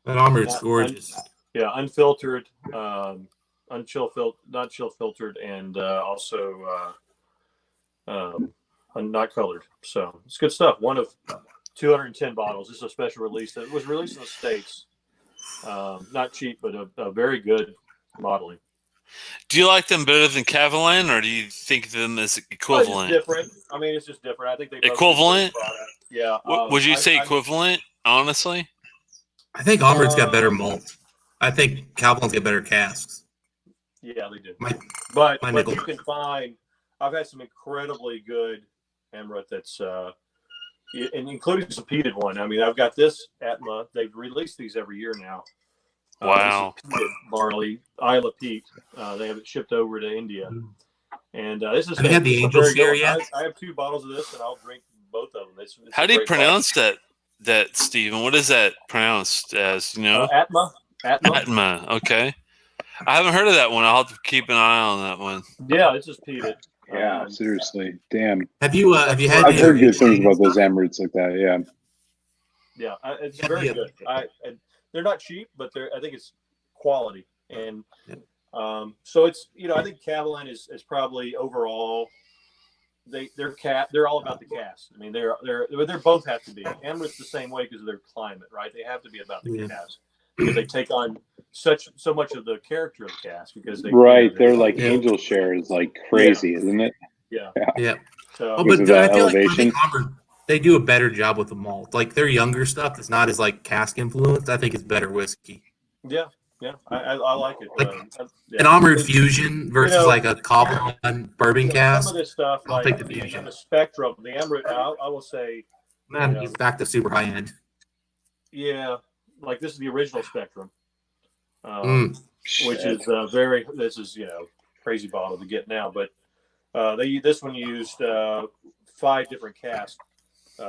That Emirate's gorgeous. Unfiltered, not chill filtered, and also not colored. So it's good stuff. One of 210 bottles. This is a special release that was released in the States. Not cheap, but a very good modeling. Do you like them better than Cavalan, or do you think of them as equivalent? It's different. I mean, it's just different. I think they equivalent. Yeah. Would you say equivalent? Honestly, I think Emirate's got better malt. I think Cavalan's got better casks. Yeah, they do. But you can find. I've had some incredibly good Emirate that's, and including some peated one. I mean, I've got this Atma. They've released these every year now. Wow. Barley, Isla Peat. They have it shipped over to India. And this is. Have you had the Angel Share yet? I have 2 bottles of this, and I'll drink both of them. It's how do you pronounce that, Stephen? What is that pronounced as? Atma. Atma. Okay. I haven't heard of that one. I'll have to keep an eye on that one. Yeah, it's just peated. Yeah, seriously. Damn. Have you had? I've heard good things about those Emirates like that. Yeah. Yeah, it's very good. They're not cheap, but I think it's quality, and so it's I think Cavalan is probably overall they're all about the cast. I mean they're both have to be. Emirate's the same way because of their climate, right? They have to be about the cast because they take on so much of the character of the cast because they're like Angel Share is like crazy, isn't it? Yeah. So, but I feel like Emirates, they do a better job with the malt. Like their younger stuff that's not as like cask influenced, I think it's better whiskey. Yeah. I like it. Like, Yeah. An Armored Fusion versus know, like a Cobblepot bourbon Some cast. of this stuff, I'll like take the the Fusion. Spectrum, the Emerald, I will say, Man, it's back to super high end. yeah, like this is the original Spectrum, which Shit. is this is crazy bottle to get now, but this one used 5 different casks.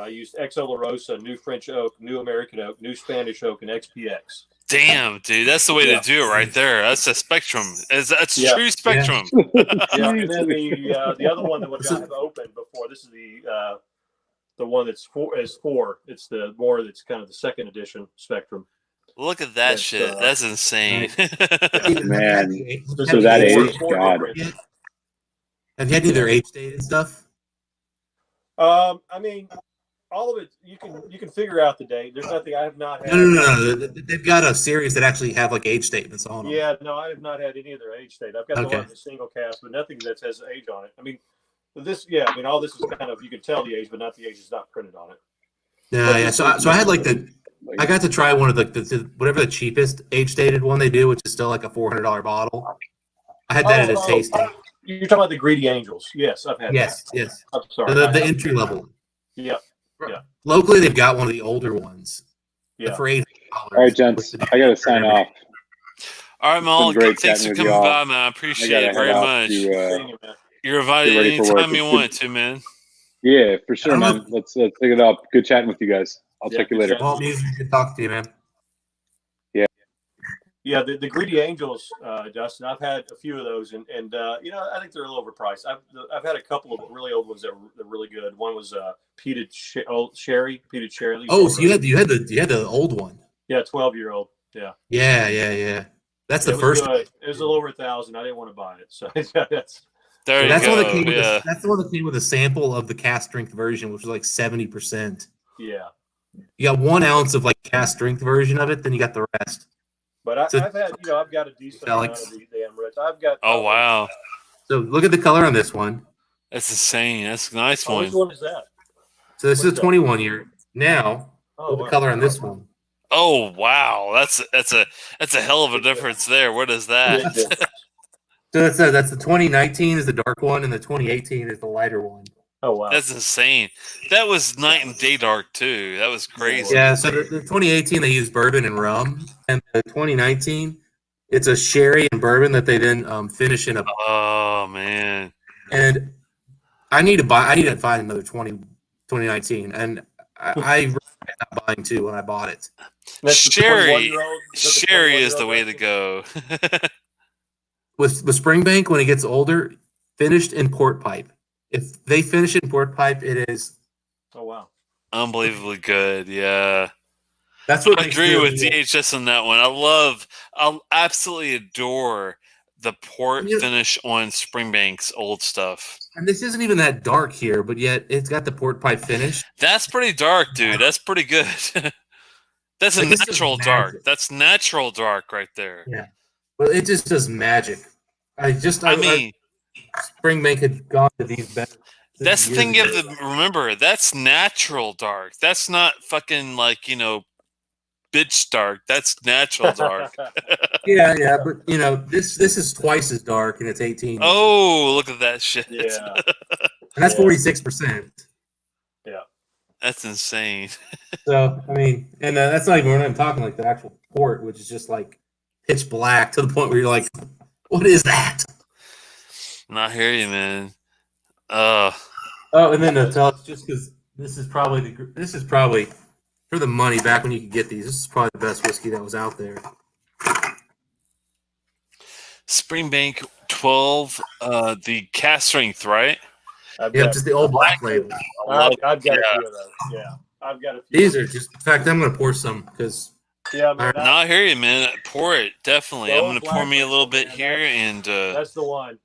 Used Ex Olorosa, New French Oak, New American Oak, New Spanish Oak, and XPX. Damn, dude, that's the way to do it right there. That's a spectrum. That's true spectrum. Yeah, and then the other one that I have opened before. This is the one that's 4. It's the more that's kind of the second edition Spectrum. Look at that shit. That's insane. Man, so that age, God. Have you had any of their age dated stuff? I mean, all of it you can figure out the date. There's nothing I have not had. No. They've got a series that actually have like age statements on them. Yeah, no, I have not had any of their age date. I've got the one with the single cast, but nothing that has age on it. I mean, all this is kind of, you can tell the age, but not the age is not printed on it. Yeah. So I had like I got to try one of the whatever the cheapest age dated one they do, which is still like a $400 bottle. I had that at a tasting. You're talking about the Greedy Angels. Yes, I've had that. Yes. I'm sorry. The entry level. Yeah. Locally, they've got one of the older ones. Yeah. For $800. All right, gents, I got to sign off. All right, Mal. Great Thanks for chatting with coming y'all. by, man. I appreciate it very much. You're invited get ready for work. anytime you want to, man. Yeah, for sure, man. Let's pick it up. Good chatting with you guys. I'll check you later. Well, music, good talk to you, man. Yeah, the Greedy Angels, Dustin. I've had a few of those, and I think they're a little overpriced. I've had a couple of really old ones that are really good. One was peated sherry. Oh, so you had the old one. Yeah, 12-year-old. Yeah. Yeah. That's the first. Good. It was a little over $1,000. I didn't want to buy it, so that's. There you that's go. One that came with that's the one that came with a sample of the cast strength version, which was like 70%. Yeah. You got 1 ounce of like cast strength version of it, then you got the rest. But I've had, I've got a decent amount of the Emirates. I've got. Oh wow! So look at the color on this one. That's insane. That's a nice one. Which one is that? So this is a 21 year. Now, look at the color on this one. Oh wow! That's a hell of a difference there. What is that? So that's the 2019 is the dark one, and the 2018 is the lighter one. Oh wow! That's insane. That was night and day dark too. That was crazy. Yeah. So the 2018 they used bourbon and rum, and the 2019 it's a sherry and bourbon that they then finish in a. Oh man! And I need to find another 2019, and I regret not buying 2 when I bought it. Sherry is the way to go. with Springbank, when it gets older, finished in port pipe. If they finish in port pipe, it is. Oh wow! Unbelievably good. Yeah. That's what I agree with DHS on that one. I'll absolutely adore the port finish on Springbank's old stuff. And this isn't even that dark here, but yet it's got the port pipe finish. That's pretty dark, dude. That's pretty good. That's a natural dark. That's natural dark right there. Yeah. Well, it just does magic. I mean, Springbank had gone to these better. That's the thing you have to remember. That's natural dark. That's not fucking bitch dark. That's natural dark. yeah, but this is twice as dark, and it's 18. Oh, look at that shit. Yeah. And that's 46%. Yeah. That's insane. So I mean, and that's not even, we're not even talking like the actual port, which is just like pitch black to the point where you're like, what is that? Not hear you, man. Oh, and then to tell us, just because this is probably for the money back when you could get these. This is probably the best whiskey that was out there. Springbank 12, the cast strength, right? Just the old black label. I've got a few of those. Yeah, I've got a few. These are just. In fact, I'm going to pour some because. Yeah, man, no, I hear you, man. Pour it definitely. I'm going to pour me a little bit here, and that's the one.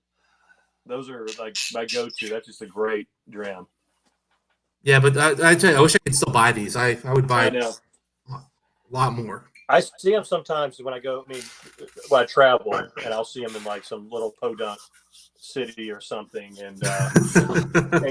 Those are like my go-to. That's just a great dram. Yeah, but I tell you, I wish I could still buy these. I would buy a lot more. I see them sometimes when I go. I mean, when I travel, and I'll see them in like some little podunk city or something, and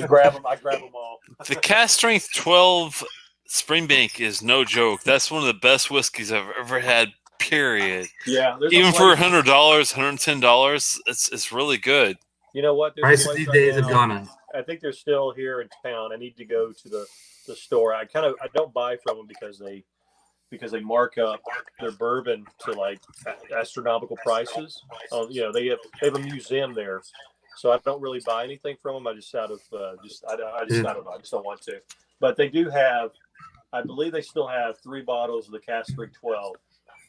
grab them. I grab them all. The cast strength 12 Springbank is no joke. That's one of the best whiskeys I've ever had Period. Yeah, there's Even a for place, $100, $110, it's really good. you know what? There's a Prices place these right days have now. gone up. I think they're still here in town. I need to go to the store. I don't buy from them because they mark up their bourbon to like astronomical prices. You know, they have a museum there, so I don't really buy anything from them. I just I don't know. I just don't want to. But they do have. I believe they still have 3 bottles of the Cask 312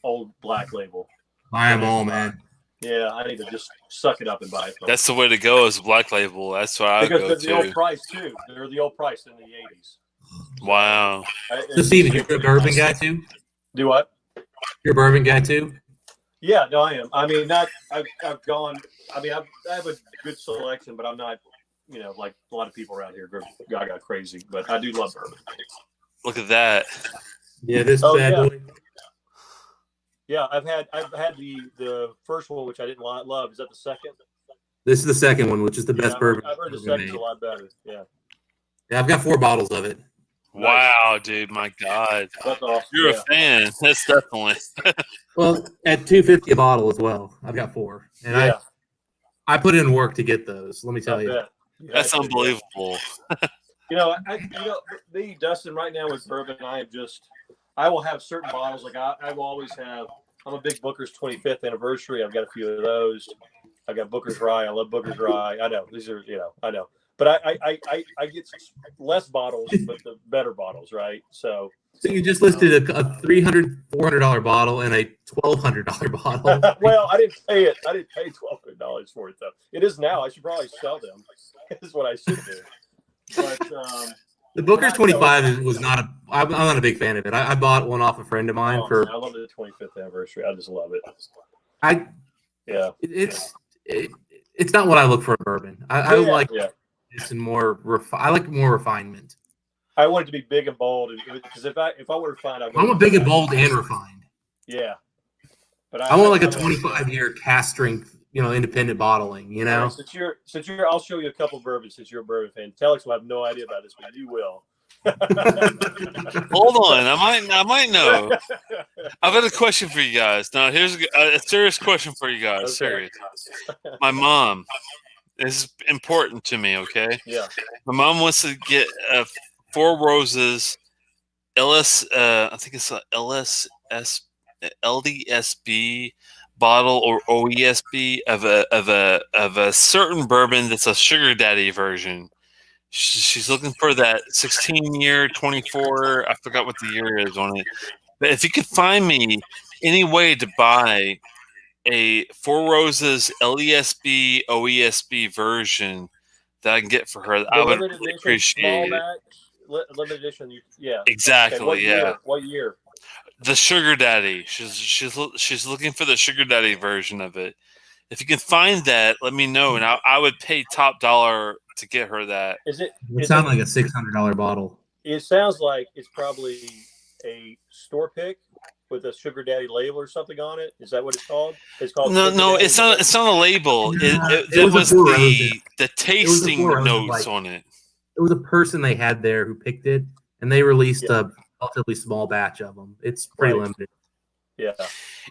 old Black Label. Buy them all, man. Yeah, I need to just suck it up and buy it. That's the way to go is Black Label. That's what I because go they're the old to. price too. They're the old price in the 80s. Wow. So, Steven, you're a bourbon guy too? Do what? You're a bourbon guy too? Yeah, no, I am. I mean, not. I've gone. I mean, I have a good selection, but I'm not. You know, like a lot of people around here got crazy. But I do love bourbon. Look at that. Yeah, this bad boy. Yeah, I've had the first one, which I didn't love. Is that the second? This is the second one, which is the best bourbon. I've heard the second's a lot better. Yeah. Yeah, I've got 4 bottles of it. Wow, dude, my God. That's awesome. You're a fan. That's definitely. Well, at $2.50 a bottle as well. I've got 4. And I put in work to get those, let me tell you. That's unbelievable. You know, me, Dustin, right now with bourbon, I will have certain bottles. Like I will always have. I'm a big Booker's 25th anniversary. I've got a few of those. I got Booker's Rye. I love Booker's Rye. I know these are, I know. But I get less bottles, but the better bottles, right? So you just listed a $300, $400 bottle and a $1,200 bottle. Well, I didn't pay it. I didn't pay $1,200 for it though. It is now. I should probably sell them. Is what I should do. But the Booker's 25 was not I'm not a big fan of it. I bought one off a friend of mine for. I love the 25th anniversary. I just love it. It's not what I look for in bourbon. I like this and more. I like more refinement. I want it to be big and bold, because if I were refined, I want big and bold and refined. Yeah, but I want like a 25-year cask strength, independent bottling. Right, since you're, I'll show you a couple bourbons since you're a bourbon fan. Telex will have no idea about this, but you will. Hold on, I might know. I've got a question for you guys. Now, here's a serious question for you guys. Okay. Serious. My mom. This is important to me. Okay. Yeah. My mom wants to get a Four Roses I think it's a LDSB bottle or OESB of a certain bourbon that's a sugar daddy version. She's looking for that 16-year, 24. I forgot what the year is on it. But if you could find me any way to buy a Four Roses LESB OESB version that I can get for her, I would really appreciate it. Limited edition, yeah. Exactly. Okay, what year? The sugar daddy. She's looking for the sugar daddy version of it. If you can find that, let me know, and I would pay top dollar to get her that. It sounds like a $600 bottle. It sounds like it's probably a store pick with a sugar daddy label or something on it. Is that what it's called? It's called. No, it's not. It's not a label. It was the tasting notes on it. It was a person they had there who picked it, and they released a relatively small batch of them. It's pretty limited. Yeah,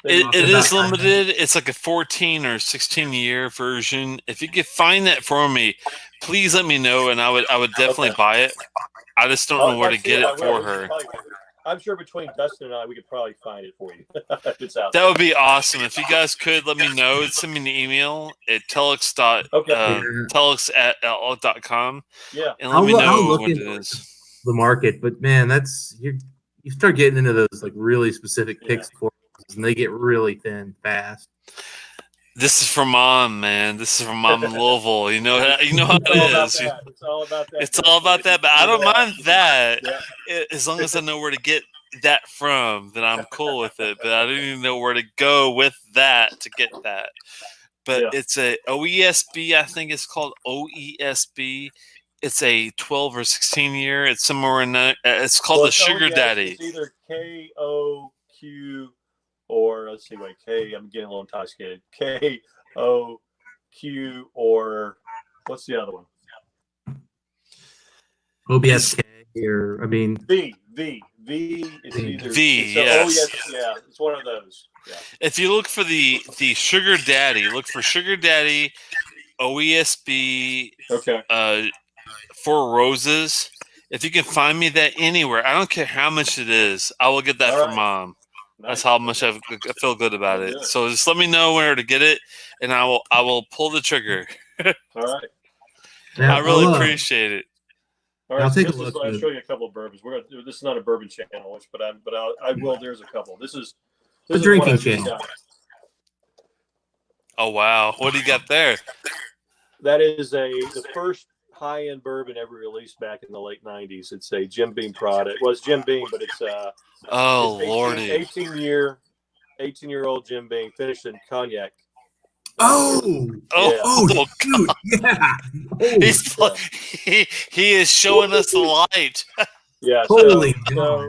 it is limited. It's like a 14 or 16 year version. If you could find that for me, please let me know, and I would definitely buy it. I just don't know where to get it for her. I'm sure between Dustin and I, we could probably find it for you. If it's out that would be awesome. If you guys could let me know, send me an email at telex@outlook.com. Yeah, and let me know what it is. The market, but man, you start getting into those like really specific picks for, and they get really thin fast. This is for Mom, man. This is for Mom in Louisville. You know how it is. It's all about that. It's all about that, but I don't mind that. Yeah. As long as I know where to get that from, then I'm cool with it. But I don't even know where to go with that to get that. But it's a OESB, I think it's called OESB. It's a 12 or 16 year. It's somewhere in that. It's called the Sugar Daddy. It's either KOQ or let's see, wait, K. I'm getting a little intoxicated. KOQ or what's the other one? OBSK. here. I mean, V. It's either V, it's yes. oh yes, yeah. It's one of those. Yeah. If you look for the Sugar Daddy, look for Sugar Daddy OESB Okay. 4 Roses. If you can find me that anywhere, I don't care how much it is, I will get that All for right. Mom. Nice. That's how much I feel good about it. Good. So just let me know where to get it, and I will pull the trigger. All right. now, I really appreciate it. All right. I'll So take a look. I'll show you a couple of bourbons. This is not a bourbon channel, but I will. There's a couple. This is A drinking channel. Oh wow, what do you got there? That is the first high-end bourbon ever released back in the late '90s. It's a Jim Beam product. Well, it's Jim Beam, but it's Oh it's lordy, 18-year-old Jim Beam, finished in cognac. Shoot, yeah. He is showing us the light. Yeah. Holy so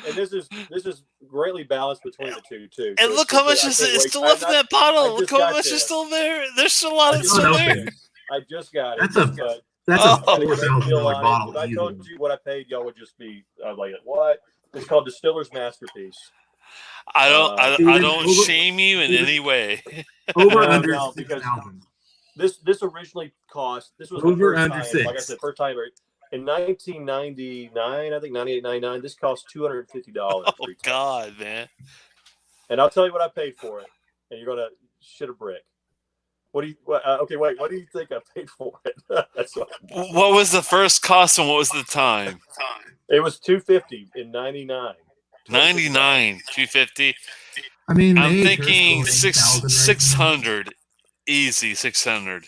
and this is greatly balanced between the two too. And So look how much is still left in that bottle. Look how much is still there. There's still a lot of still there. I just got it. That's a $4,000 bottle. If I told you what I paid, y'all would just be like, "What?" It's called Distiller's Masterpiece. I don't shame you in any way. Over under no, because 6,000. This originally cost. This was Over the first under time, 6. like I said, first time in 1999. I think 98, 99. This cost $250. Oh God, man! And I'll tell you what I paid for it, and you're gonna shit a brick. What do you? Okay, wait. What do you think I paid for it? That's what was the first cost and what was the time? It was $250 in 99. 99, 250. I mean, I'm they thinking turn 8,000 right 600, easy 600.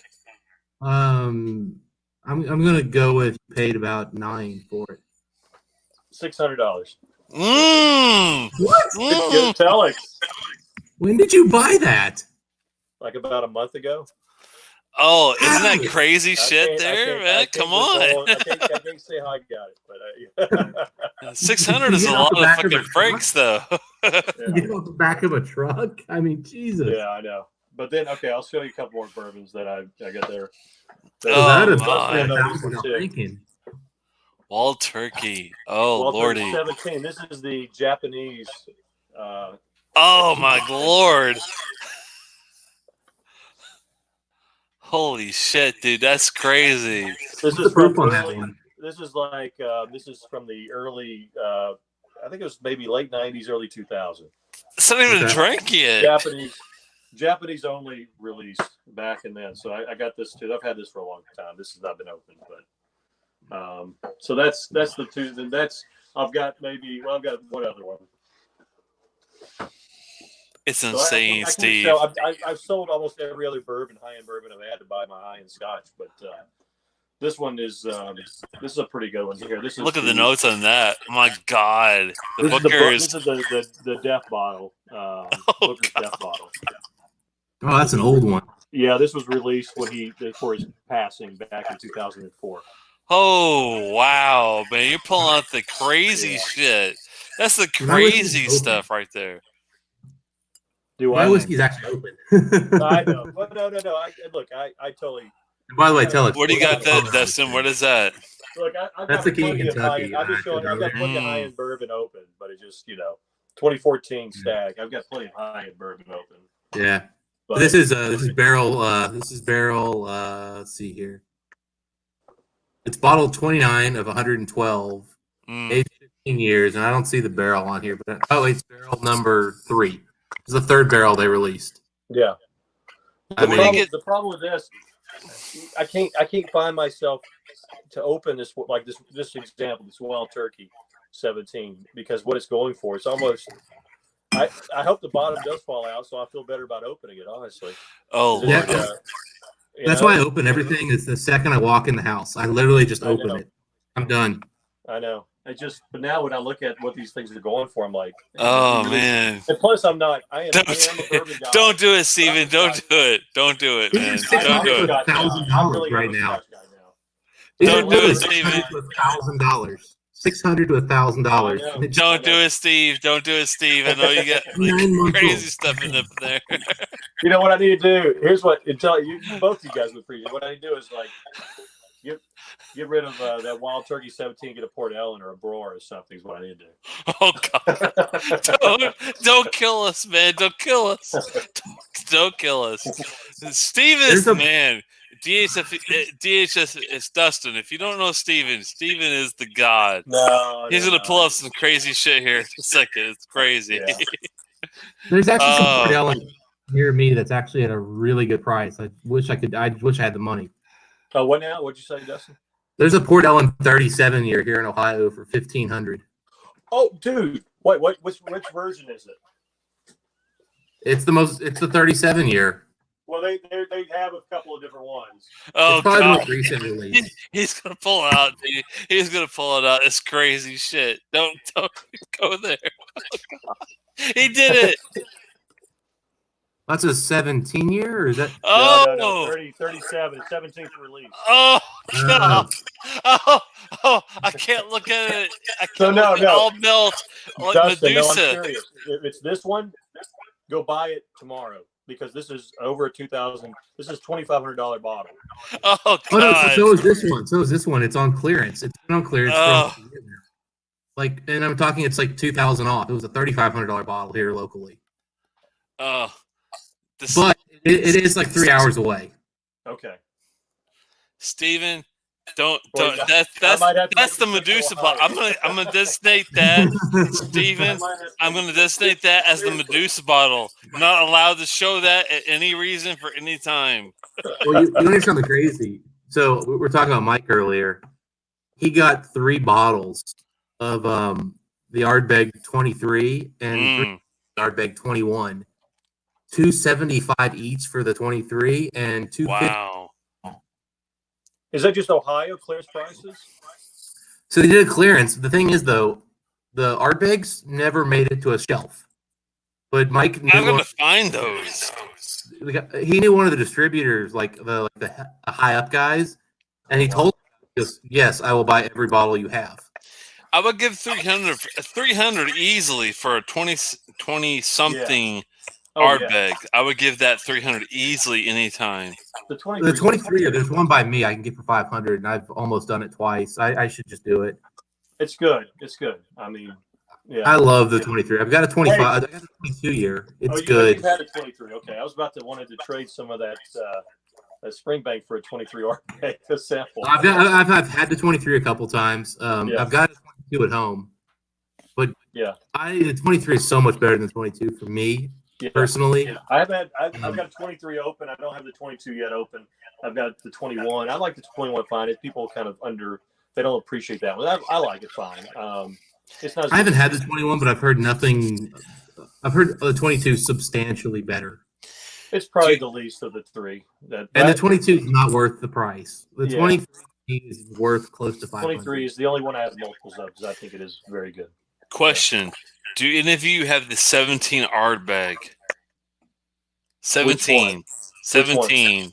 I'm gonna go with paid about 9 for it. $600. What? Get Telex. When did you buy that? Like about a month ago. Oh, isn't that crazy shit there, man? Come on. I can't say how I got it, but 600 is a lot of fucking breaks, though. Get off the back of a truck? I mean, Jesus. Yeah, I know. But then, okay, I'll show you a couple more bourbons that I got there. Oh, my. Wild Turkey. Oh, Wild lordy. Turkey 17. This is the Japanese. Oh, my Lord. Holy shit, dude, that's crazy. This is from this is like this is from the early I think it was maybe late 90s, early 2000. It's not even a drink yet. Japanese only release back in then. So I got this too. I've had this for a long time. This has not been opened, but so that's the two. Then I've got one other one. It's insane, Steve. I've sold almost every other high-end bourbon. I've had to buy my high-end scotch, but this one is this is a pretty good one here. This is look at the notes on that. My God, the Booker's. This is the Death bottle. Booker's Death bottle. Oh, that's an old one. Yeah, this was released for his passing back in 2004. Oh wow, man! You're pulling out the crazy shit. That's the crazy stuff right there. My whiskey's actually open. I know. But no. I totally. And by the way, Telex. What do you got there, Dustin? What is that? Look, that's the King Kentucky. I'm just showing. I've got plenty of high-end bourbon open, but it's just 2014 stag. I've got plenty of high-end bourbon open. Yeah. But this is barrel. Let's see here. It's bottle 29 of 112, aged 15 years, and I don't see the barrel on here. But it's barrel number 3. It's the 3rd barrel they released. Yeah. The problem with this, I can't find myself to open this example, this Wild Turkey 17, because what it's going for, it's almost. I hope the bottom does fall out, so I feel better about opening it. Honestly. Oh, yeah. That's why I open everything. It's the second I walk in the house. I literally just open it. I'm done. I know. But now when I look at what these things are going for, I'm like, oh man. And plus, I am a bourbon guy. Don't do it, Steven. Don't do it. Don't do it, man. Don't do it. $1,000 right now. Don't do it, Steven. $1,000. $600 to $1,000. Don't do it, Steve. Don't do it, Steve. I know you got crazy stuff in there. You know what I need to do? Here's what both you guys would appreciate. What I need to do is Get rid of that Wild Turkey 17. Get a Port Ellen or a Brewer or something is what I need to do. Oh God! Don't kill us, man! Don't kill us! Don't kill us! Steven is the man. DHS is Dustin. If you don't know Steven is the god. He's gonna pull up some crazy shit here in a second. It's crazy. Yeah. There's actually some Port Ellen near me that's actually at a really good price. I wish I had the money. Oh, what now? What'd you say, Dustin? There's a Port Ellen 37 year here in Ohio for $1,500. Oh, dude! Which version is it? It's the 37 year. Well, they have a couple of different ones. Oh, it's probably God. the most recent release. He's gonna pull it out, dude. He's gonna pull it out. It's crazy shit. Don't go there. Oh, he did it. That's a 17 year, or is that? No, 37, 17th release. Oh, God. Oh, I can't look at it. I can't look at it all melt like Dustin, Medusa. No, I'm serious. If it's this one, go buy it tomorrow because this is over 2,000. This is $2,500 bottle. Oh, God. Oh, no, so is this one. It's on clearance. It's been on clearance. And I'm talking, it's like 2,000 off. It was a $3,500 bottle here locally. Oh. But it is like 3 hours away. Okay. Steven, don't that's the Medusa bottle. I'm gonna designate that, Steven. I'm gonna designate that as the Medusa bottle. I'm not allowed to show that at any reason for any time. Well, you know something crazy. So we were talking about Mike earlier. He got 3 bottles of the Ardbeg 23 and 3 Ardbeg 21. $275 each for the 23 and $250. Wow. Is that just Ohio clearance prices? So they did a clearance. The thing is, though, the Ardbegs never made it to a shelf. But Mike knew I'm gonna find those. He knew one of the distributors, like the high up guys, and he told him, "Yes, I will buy every bottle you have." I would give 300 easily for a 20 something. Ardbeg. I would give that 300 easily anytime. The 23. The 23. There's one by me I can get for 500, and I've almost done it twice. I should just do it. It's good. It's good. I mean, yeah. I love the 23. I've got a 25. Hey. I got a 22 year. It's good. You've had a 23. Okay, I was about to wanted to trade some of that Springbank for a 23 Ardbeg sample. I've had the 23 a couple times. I've got a 22 at home, but the 23 is so much better than the 22 for me. Personally, I've got a 23 open. I don't have the 22 yet open. I've got the 21. I like the 21 fine. People kind of they don't appreciate that one. I like it fine. It's not. I haven't had the 21, but I've heard nothing. I've heard the 22 substantially better. It's probably the least of the 3. And the 22 is not worth the price. The 23 is worth close to 500. 23 is the only one I have multiples of because I think it is very good. Question. Do any of you have the 17 Ardbeg? 17. 17.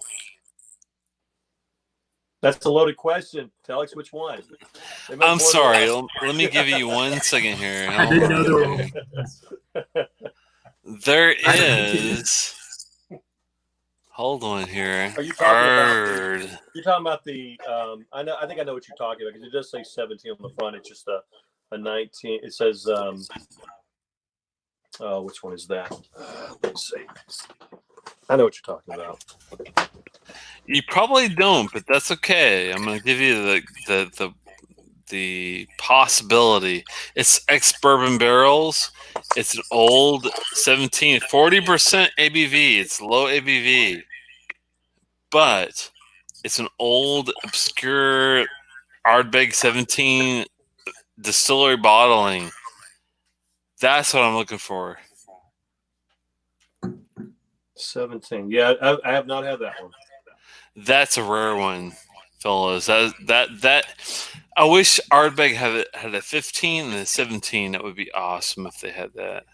That's a loaded question. Telex, which one? I'm sorry. Let me give you 1 second here. I didn't know there were. There is. Hold on here. Are you talking about? You're talking about the. I think I know what you're talking about because it does say 17 on the front. It's just a 19. It says. Which one is that? Let's see. I know what you're talking about. You probably don't, but that's okay. I'm gonna give you the possibility. It's ex-bourbon barrels. It's an old 17, 40% ABV. It's low ABV, but it's an old, obscure Ardbeg 17 distillery bottling. That's what I'm looking for. 17. Yeah, I have not had that one. That's a rare one, fellas. That I wish Ardbeg had a 15 and a 17. That would be awesome if they had that.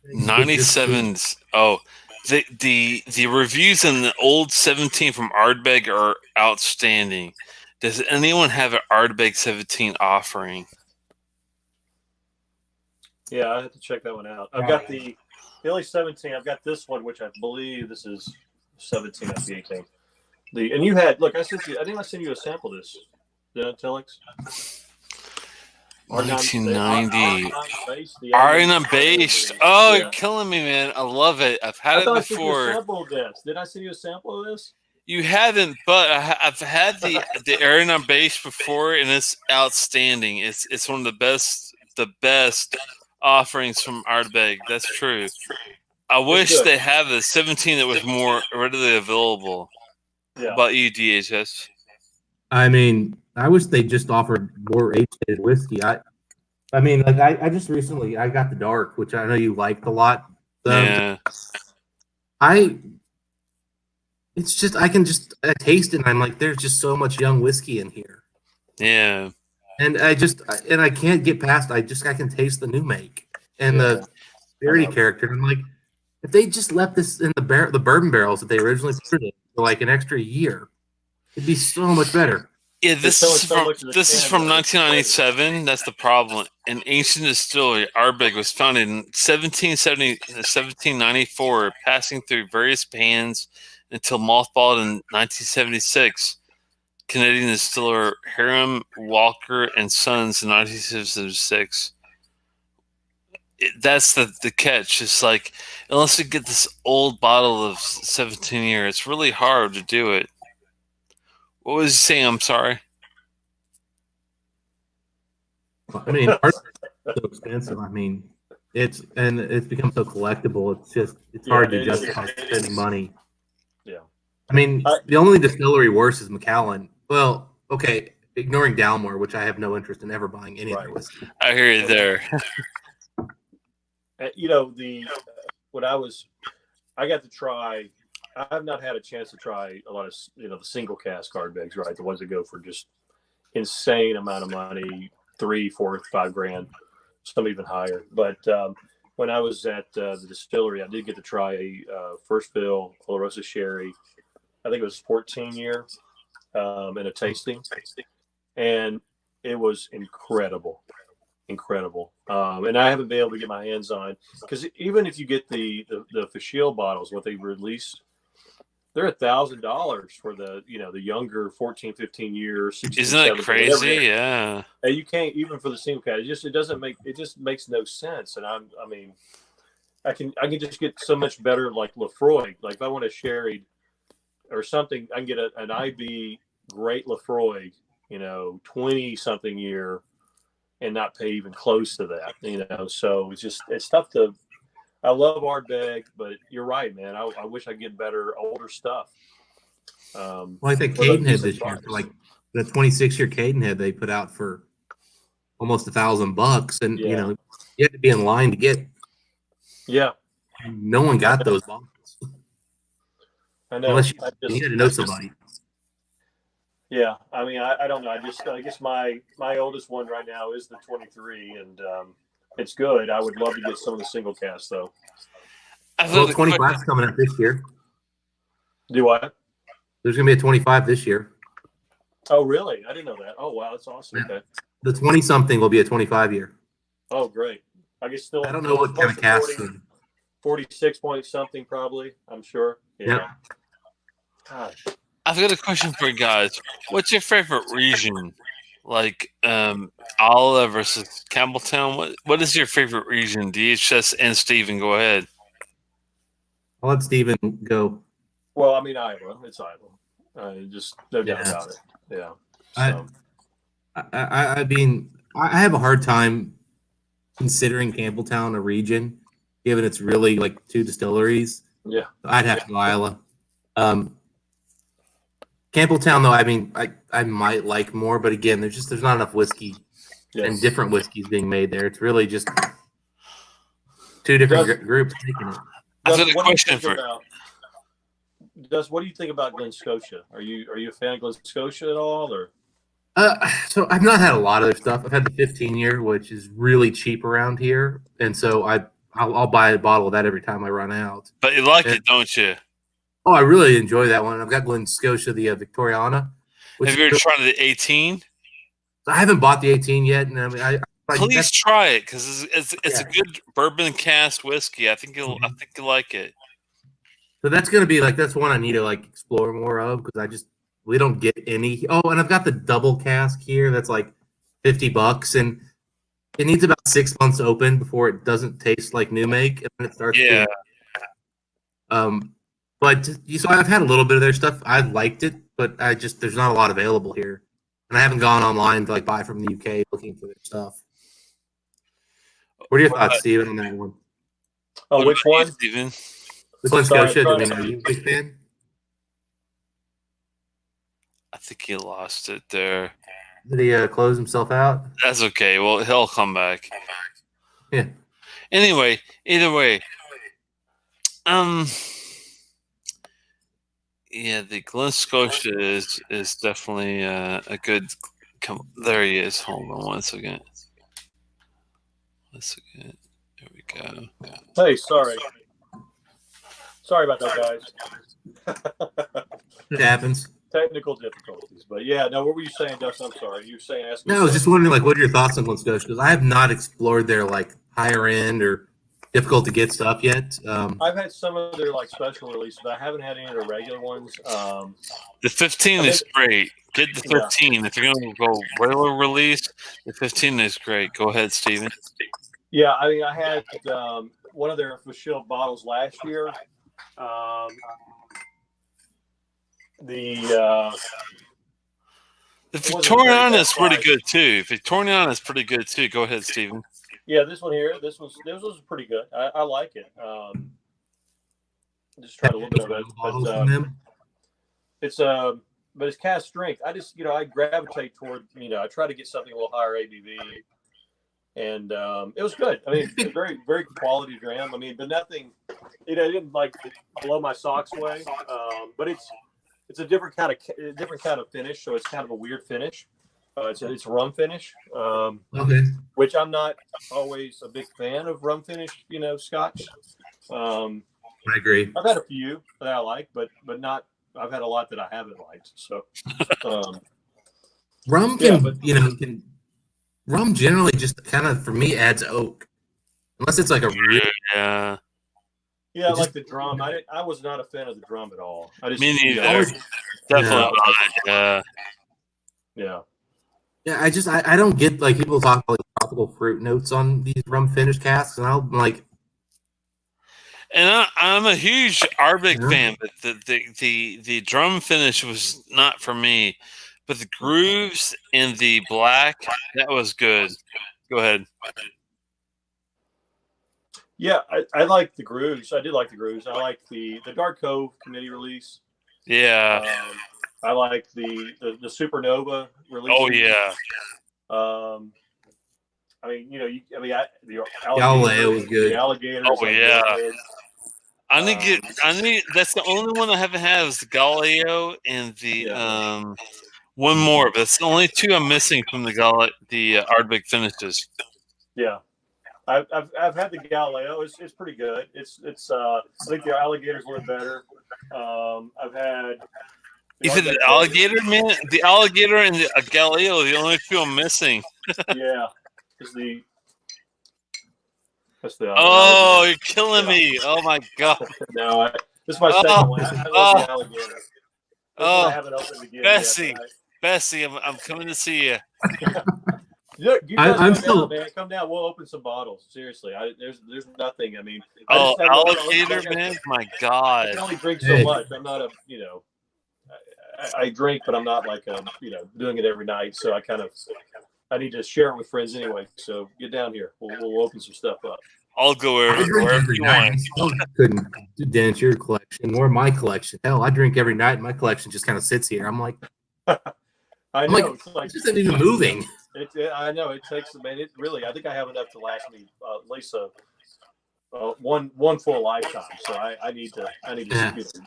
97. Oh, the reviews in the old 17 from Ardbeg are outstanding. Does anyone have an Ardbeg 17 offering? Yeah, I have to check that one out. I've got the only 17. I've got this one, which I believe this is 17, not the 18. And you had look. I think I sent you a sample of this. Did I, Telex? 1990. The Arena based. Oh, Yeah. you're killing me, man. I love it. I've had I it thought I sent you a before. sample of this. Did I send you a sample of this? You haven't, but I've had the Arena base before, and it's outstanding. It's one of the best offerings from Ardbeg. That's true. I wish good. they had the 17 that was more readily available. Yeah. How about you, DHS? I mean, I wish they just offered more age-dated whiskey. I mean, like I just recently I got the dark, which I know you liked a lot. Yeah. It's just I taste it, and I'm like, there's just so much young whiskey in here. Yeah. And I can't get past. I can taste the new make and the spirity character. And I'm like, if they just left this in the bourbon barrels that they originally put it in for like an extra year, it'd be so much better. Yeah, this is from 1997. That's the problem. An ancient distillery, Ardbeg, was founded in 1794, passing through various hands until mothballed in 1976. Canadian distiller Hiram Walker and Sons in 1976. That's the catch. It's like, unless you get this old bottle of 17 year, it's really hard to do it. What was he saying? I'm sorry. I mean, art is so expensive. I mean, it's become so collectible. It's hard to justify spending money. Yeah. I mean, the only distillery worse is Macallan. Well, okay, ignoring Dalmore, which I have no interest in ever buying any of their whiskey. I hear you there. I got to try. I have not had a chance to try a lot of the single cask Ardbegs, right? The ones that go for just insane amount of money, $3, $4, $5 grand, some even higher. But when I was at the distillery, I did get to try a first fill Oloroso sherry. I think it was 14 year in a tasting, and it was incredible. And I haven't been able to get my hands on, because even if you get the Fashil bottles, what they released, they're $1,000 for the younger 14, 15 years. 16, isn't that 17, crazy? Yeah. And you can't, even for the single cast. It just makes no sense. And I can just get so much better, like Lefroy. Like if I want a sherry or something, I can get an IB great Lefroy, 20 something year, and not pay even close to that. So it's tough to. I love Ardbeg, but you're right, man. I wish I could get better older stuff. Well, I think Cadenhead this year, like the 26-year Cadenhead, they put out for almost $1,000, and you had to be in line to get. Yeah. No one got those bottles. I know. Unless you had to know somebody. Yeah, I mean, I don't know. I guess my oldest one right now is the 23, and it's good. I would love to get some of the single cast though. Well, 25 is coming out this year. Do what? There's going to be a 25 this year. Oh, really? I didn't know that. Oh, wow, that's awesome. Yeah. Okay. The 20-something will be a 25-year. Oh, great. I guess still. I don't know what kind of cast. 46 point something, probably. I'm sure. Yeah. Yep. God. I've got a question for you guys. What's your favorite region? Like Isla versus Campbelltown. What is your favorite region? DHS and Steven, go ahead. I'll let Steven go. Well, I mean, Iowa. It's Iowa. Just no doubt about it. Yeah. So. I mean, I have a hard time considering Campbelltown a region, given it's really like two distilleries. Yeah. I'd have to go Isla. Campbelltown, though, I mean, I might like more, but again, there's not enough whiskey and different whiskeys being made there. It's really just two different groups taking it. I've got a question for what do you think about Glen Scotia? Are you a fan of Glen Scotia at all, or? So I've not had a lot of their stuff. I've had the 15-year, which is really cheap around here, and so I'll buy a bottle of that every time I run out. But you like it, don't you? Oh, I really enjoy that one. I've got Glen Scotia, the Victoriana. Have you ever tried the 18? I haven't bought the 18 yet, and I mean, please try it because it's a good bourbon cast whiskey. I think you'll like it. So that's gonna be like that's one I need to like explore more of because we don't get any. Oh, and I've got the double cask here. That's like $50, and it needs about 6 months to open before it doesn't taste like new make, and then it starts. Yeah. But so I've had a little bit of their stuff. I liked it, but there's not a lot available here, and I haven't gone online to like buy from the UK looking for their stuff. What are your thoughts, Steven, on that one? Oh, What which about you, one? Steven? The Glen Sorry, Scotia. I'm I trying mean, to- are you a big fan? I think he lost it there. Did he close himself out? That's okay. Well, he'll come back. Yeah. Anyway, either way, yeah, the Glen Scotia is definitely a good. There he is. Hold on one second. There we go. Hey, sorry about that, guys. It happens. Technical difficulties, but yeah, no. What were you saying, Dustin? I'm sorry. You were saying ask me. No, I was just wondering, like, what are your thoughts on Glen Scotia? Because I have not explored their like higher end or difficult to get stuff yet. I've had some of their like special releases, but I haven't had any of the regular ones. The 15 is great. Get the 15. If you're going to go regular release, the 15 is great. Go ahead, Steven. Yeah, I mean, I had one of their Fischl bottles last year. The Victoriana is pretty good too. Victoriana is pretty good too. Go ahead, Steven. Yeah, this one here, this was pretty good. I like it. Just tried a little bit of it, but it's cast strength. I just I gravitate toward I try to get something a little higher ABV, and it was good. I mean, it's very very quality dram. I mean, but nothing. It didn't like blow my socks away. But it's a different kind of finish, so it's kind of a weird finish. It's a rum finish, Okay. which I'm not always a big fan of rum finish, Scotch. I agree. I've had a few that I like, but not. I've had a lot that I haven't liked. So, Rum rum generally just kind of for me adds oak, unless it's like a real. Yeah. Yeah, I like the drum. I was not a fan of the drum at all. Me neither. Definitely not. Yeah. Yeah, I don't get like people talk about like, tropical fruit notes on these rum finish casks, and I'm like, and I'm a huge Ardbeg fan, but the drum finish was not for me. But the grooves and the black, that was good. Go ahead. Yeah, I like the grooves. I did like the grooves. I like the Dark Cove committee release. Yeah. I like the Supernova release. Oh yeah. I mean, the Galileo was good. The alligators. Oh yeah. I need. That's the only one I haven't had is the Galileo and the one more. But it's the only two I'm missing from the Ardbeg finishes. Yeah. I've had the Galileo. It's pretty good. It's I think the alligators were better. I've had. You said the alligator, man. The alligator and the Galileo are the only two I'm missing. Yeah, that's the. Oh, you're killing me! Oh my god! No, this is my second one. I love the alligator. I haven't opened again. Bessie, I'm coming to see you. You guys I'm come down, man. Come down. We'll open some bottles. Seriously, there's nothing. I mean, alligator, man. My God. I can only drink so much. I'm not I drink, but I'm not like doing it every night. So I need to share it with friends anyway. So get down here. We'll open some stuff up. I'll go wherever you want. I couldn't dent your collection or my collection. Hell, I drink every night, and my collection just kind of sits here. I'm like, I know. It's just not even moving. I know it takes. Man, it really. I think I have enough to last me at least one full lifetime. So I need to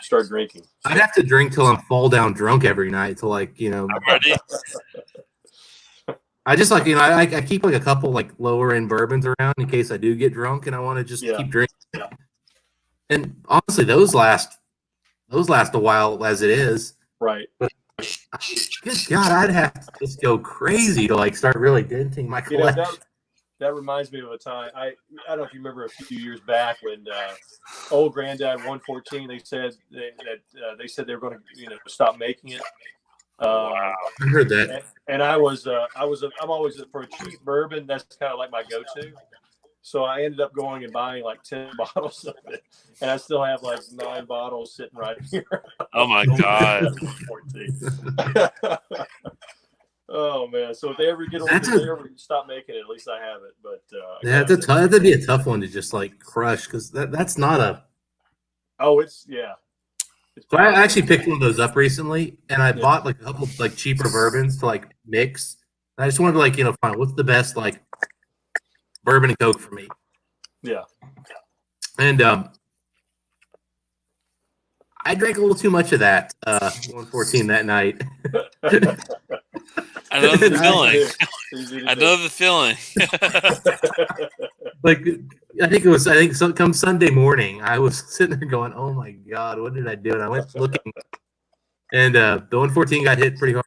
start drinking. I'd have to drink till I'm fall down drunk every night to I'm ready. I just like I keep like a couple like lower end bourbons around in case I do get drunk and I want to just keep drinking. Yeah. And honestly, those last a while as it is. Right. But good God, I'd have to just go crazy to like start really denting my collection. that reminds me of a time. I don't know if you remember a few years back when old Granddad 114. They said they said they were going to stop making it. I heard that. And I'm always for a cheap bourbon. That's kind of like my go-to. So I ended up going and buying like 10 bottles of it, and I still have like 9 bottles sitting right here. Oh my God! 14. Oh man! So if they ever stop making it, at least I have it. But that'd be a tough one to just like crush because that's not a. Oh, it's yeah. So I actually picked one of those up recently, and I bought like a couple like cheaper bourbons to like mix. And I just wanted to like find what's the best like bourbon and Coke for me. Yeah. And I drank a little too much of that 114 that night. I know the feeling. I know the feeling. Like I think come Sunday morning, I was sitting there going, "Oh my God, what did I do?" And I went looking, and the 114 got hit pretty hard.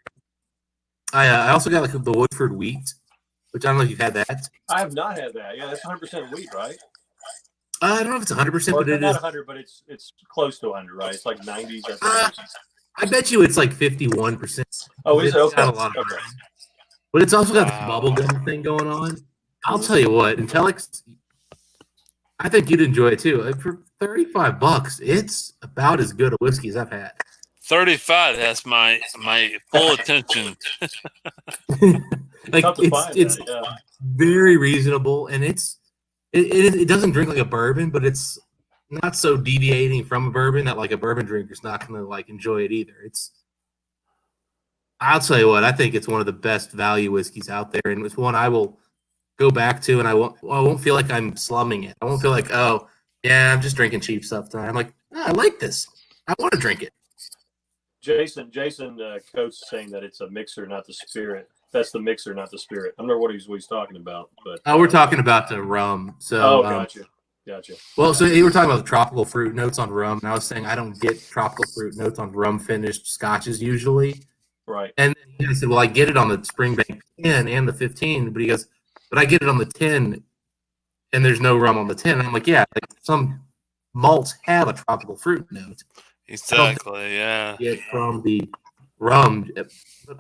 I also got like the Woodford Wheat, which I don't know if you've had that. I have not had that. Yeah, that's 100% wheat, right? I don't know if it's 100%, but it not is 100, but it's close to 100, right? It's like 90s. I bet you it's like 51%. Oh, is it? Okay. Got a lot of but it's also got this bubblegum thing going on. I'll tell you what, in Telex, I think you'd enjoy it too. For $35, it's about as good a whiskey as I've had. 35 has my full attention. Like it's very reasonable, and it doesn't drink like a bourbon, but it's not so deviating from a bourbon that like a bourbon drinker's not going to like enjoy it either. I'll tell you what, I think it's one of the best value whiskeys out there, and it's one I will go back to, and I won't feel like I'm slumming it. I won't feel like, oh yeah, I'm just drinking cheap stuff tonight. I'm like, I like this. I want to drink it. Jason Coates saying that it's a mixer, not the spirit. That's the mixer, not the spirit. I don't know what he's talking about, but we're talking about the rum. So gotcha. Well, so you were talking about the tropical fruit notes on rum, and I was saying I don't get tropical fruit notes on rum finished scotches usually. Right. And then he said, well, I get it on the Springbank 10 and the 15, but he goes, but I get it on the 10, and there's no rum on the 10. And I'm like, yeah, like some malts have a tropical fruit note. Exactly, yeah. Get from the rum.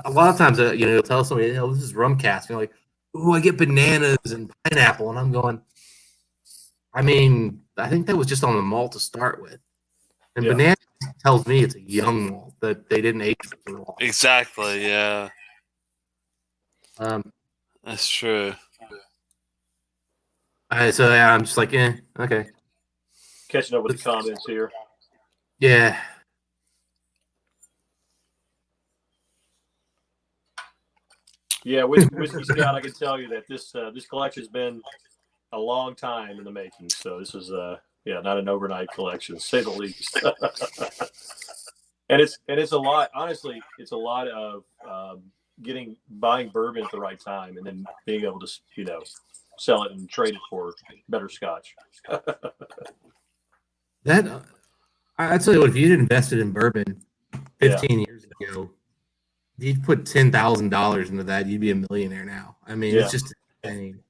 A lot of times, you'll tell somebody, this is rum cast. And you're like, ooh, I get bananas and pineapple. And I'm going, I mean, I think that was just on the malt to start with. And banana tells me it's a young malt that they didn't age for long. Exactly, yeah. That's true. So I'm just like, okay. Catching up with the comments here. Yeah. Yeah, Whiskey Scout, I can tell you that this collection's been a long time in the making. So this is not an overnight collection, to say the least. and it's a lot. Honestly, it's a lot of buying bourbon at the right time and then being able to sell it and trade it for better scotch. That I tell you what, if you'd invested in bourbon 15 years ago, you'd put $10,000 into that, you'd be a millionaire now. I mean, it's just insane.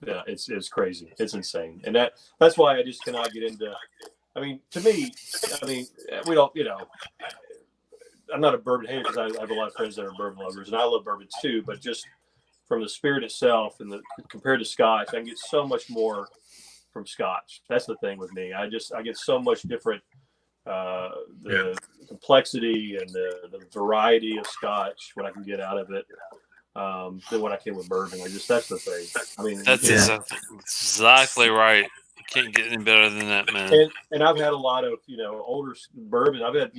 Yeah, it's crazy. It's insane. And that's why I just cannot get into, I mean, to me, we don't, I'm not a bourbon hater because I have a lot of friends that are bourbon lovers, and I love bourbon too, but just from the spirit itself and compared to scotch, I can get so much more from scotch. That's the thing with me. I get so much different, the complexity and the variety of scotch, what I can get out of it, than what I can with bourbon. That's the thing. I mean, that's exactly right. You can't get any better than that, man. And I've had a lot of, older bourbon. I've had,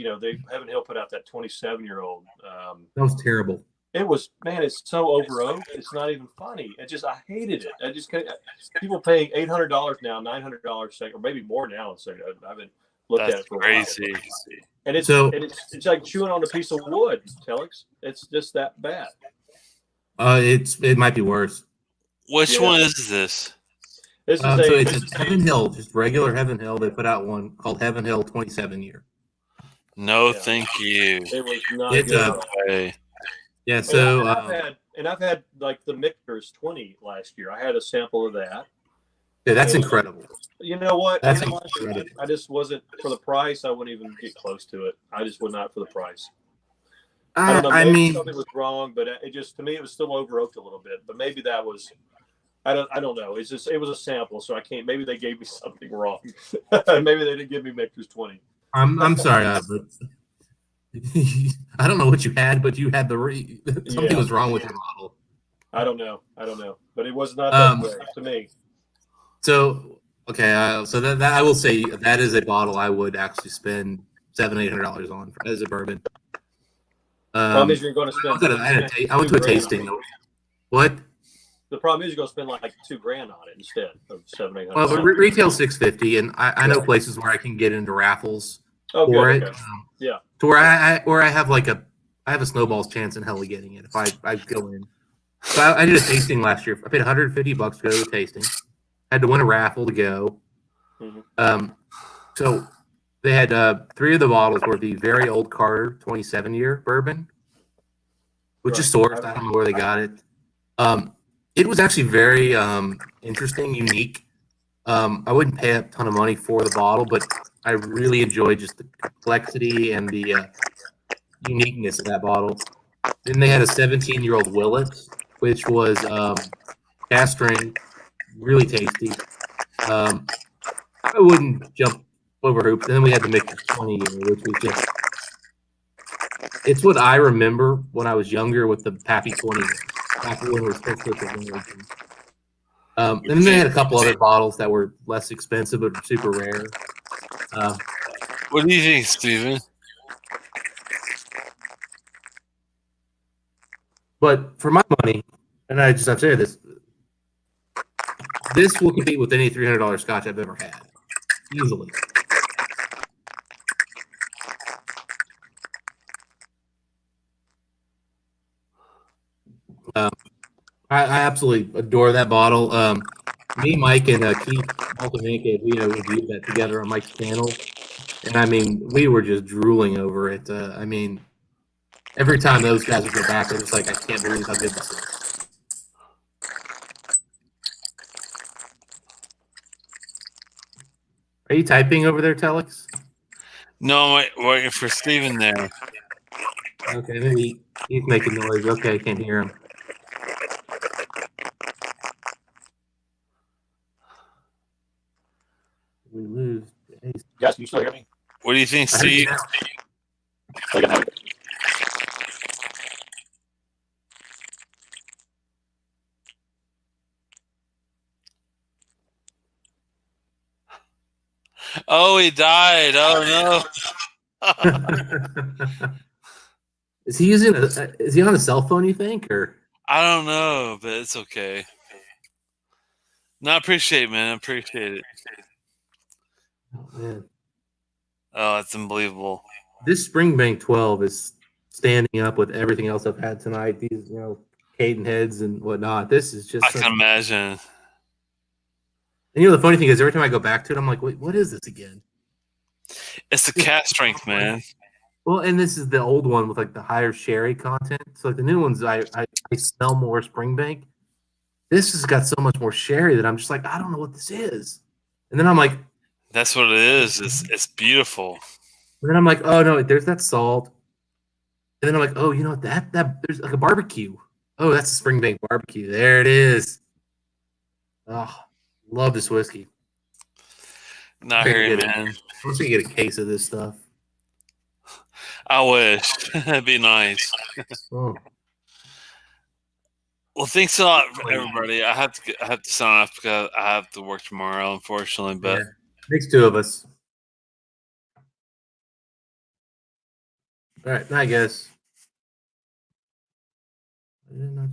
Heaven Hill put out that 27-year-old. That was terrible. It was, man, it's so over oaked. It's not even funny. I hated it. I just can't. People paying $800 now, $900 second, or maybe more now. I haven't looked at it for a crazy. while. And it's like chewing on a piece of wood, Telex. It's just that bad. It might be worse. Which one is this? It's Heaven Hill, just regular Heaven Hill. They put out one called Heaven Hill 27-year. No, thank you. It was not good. Yeah, so and I've had like the Michter's 20 last year. I had a sample of that. Yeah, that's And incredible. you know what? That's I just wasn't for the price. I wouldn't even get close to it. I just would not for the price. I don't know. I Maybe mean, something was wrong, but it just to me it was still over oaked a little bit. But maybe that was. I don't know. It's just it was a sample, so I can't. Maybe they gave me something wrong. Maybe they didn't give me Michter's 20. I'm sorry, but I don't know what you had, but you had something was wrong with your bottle. I don't know, but it was not that great to me. So okay, so that I will say that is a bottle I would actually spend $700-800 on as a bourbon. Problem is you're going to spend. I went to a tasting. What? The problem is you're going to spend like $2,000 on it instead of $700-800. Well, but retail $650, and I know places where I can get into raffles for it. Okay. Yeah. To where I have a snowball's chance in hell of getting it if I go in. So I did a tasting last year. I paid $150 to go to the tasting. I had to win a raffle to go. Mm-hmm. So they had 3 of the bottles were the very old Carter 27-year bourbon, which is sourced. I don't know where they got it. It was actually very interesting, unique. I wouldn't pay a ton of money for the bottle, but I really enjoyed just the complexity and the uniqueness of that bottle. Then they had a 17-year-old Willet, which was cast strength, really tasty. I wouldn't jump over hoops. And then we had the Michter's 20-year, which was just it's what I remember when I was younger with the Pappy 20. Back when it was and then they had a couple other bottles that were less expensive but super rare. What do you think, Steven? But for my money, and I'm saying this will compete with any $300 scotch I've ever had, easily. I absolutely adore that bottle. Me, Mike, and Keith Multimanica, we reviewed that together on Mike's channel, and I mean, we were just drooling over it. I mean, every time those guys would go back, they're just like, I can't believe how good this is. Are you typing over there, Telex? No, I'm waiting for Steven there. Okay, maybe he's making noise. Okay, I can't hear him. We lose. Yes, you still hear me? What do you think, Steve? Oh, he died. Oh no. Is he using is he on a cell phone, you think, or? I don't know, but it's okay. No, I appreciate it, man. I appreciate it. Oh, man. Oh, that's unbelievable. This Springbank 12 is standing up with everything else I've had tonight. These, Caden heads and whatnot. This is just. I can imagine. And the funny thing is, every time I go back to it, I'm like, wait, what is this again? It's the cast strength, man. Well, and this is the old one with like the higher sherry content. So like the new ones, I smell more Springbank. This has got so much more sherry that I'm just like, I don't know what this is. And then I'm like, that's what it is. It's beautiful. And then I'm like, oh no, there's that salt. And then I'm like, oh, that there's like a barbecue. Oh, that's a Springbank barbecue. There it is. Oh, love this whiskey. Not here, man. I wish we could get a case of this stuff. I wish. That'd be nice. Oh. Well, thanks a lot, everybody. I have to sign off because I have to work tomorrow, unfortunately. But yeah. Makes 2 of us. All right, night, guys. I did not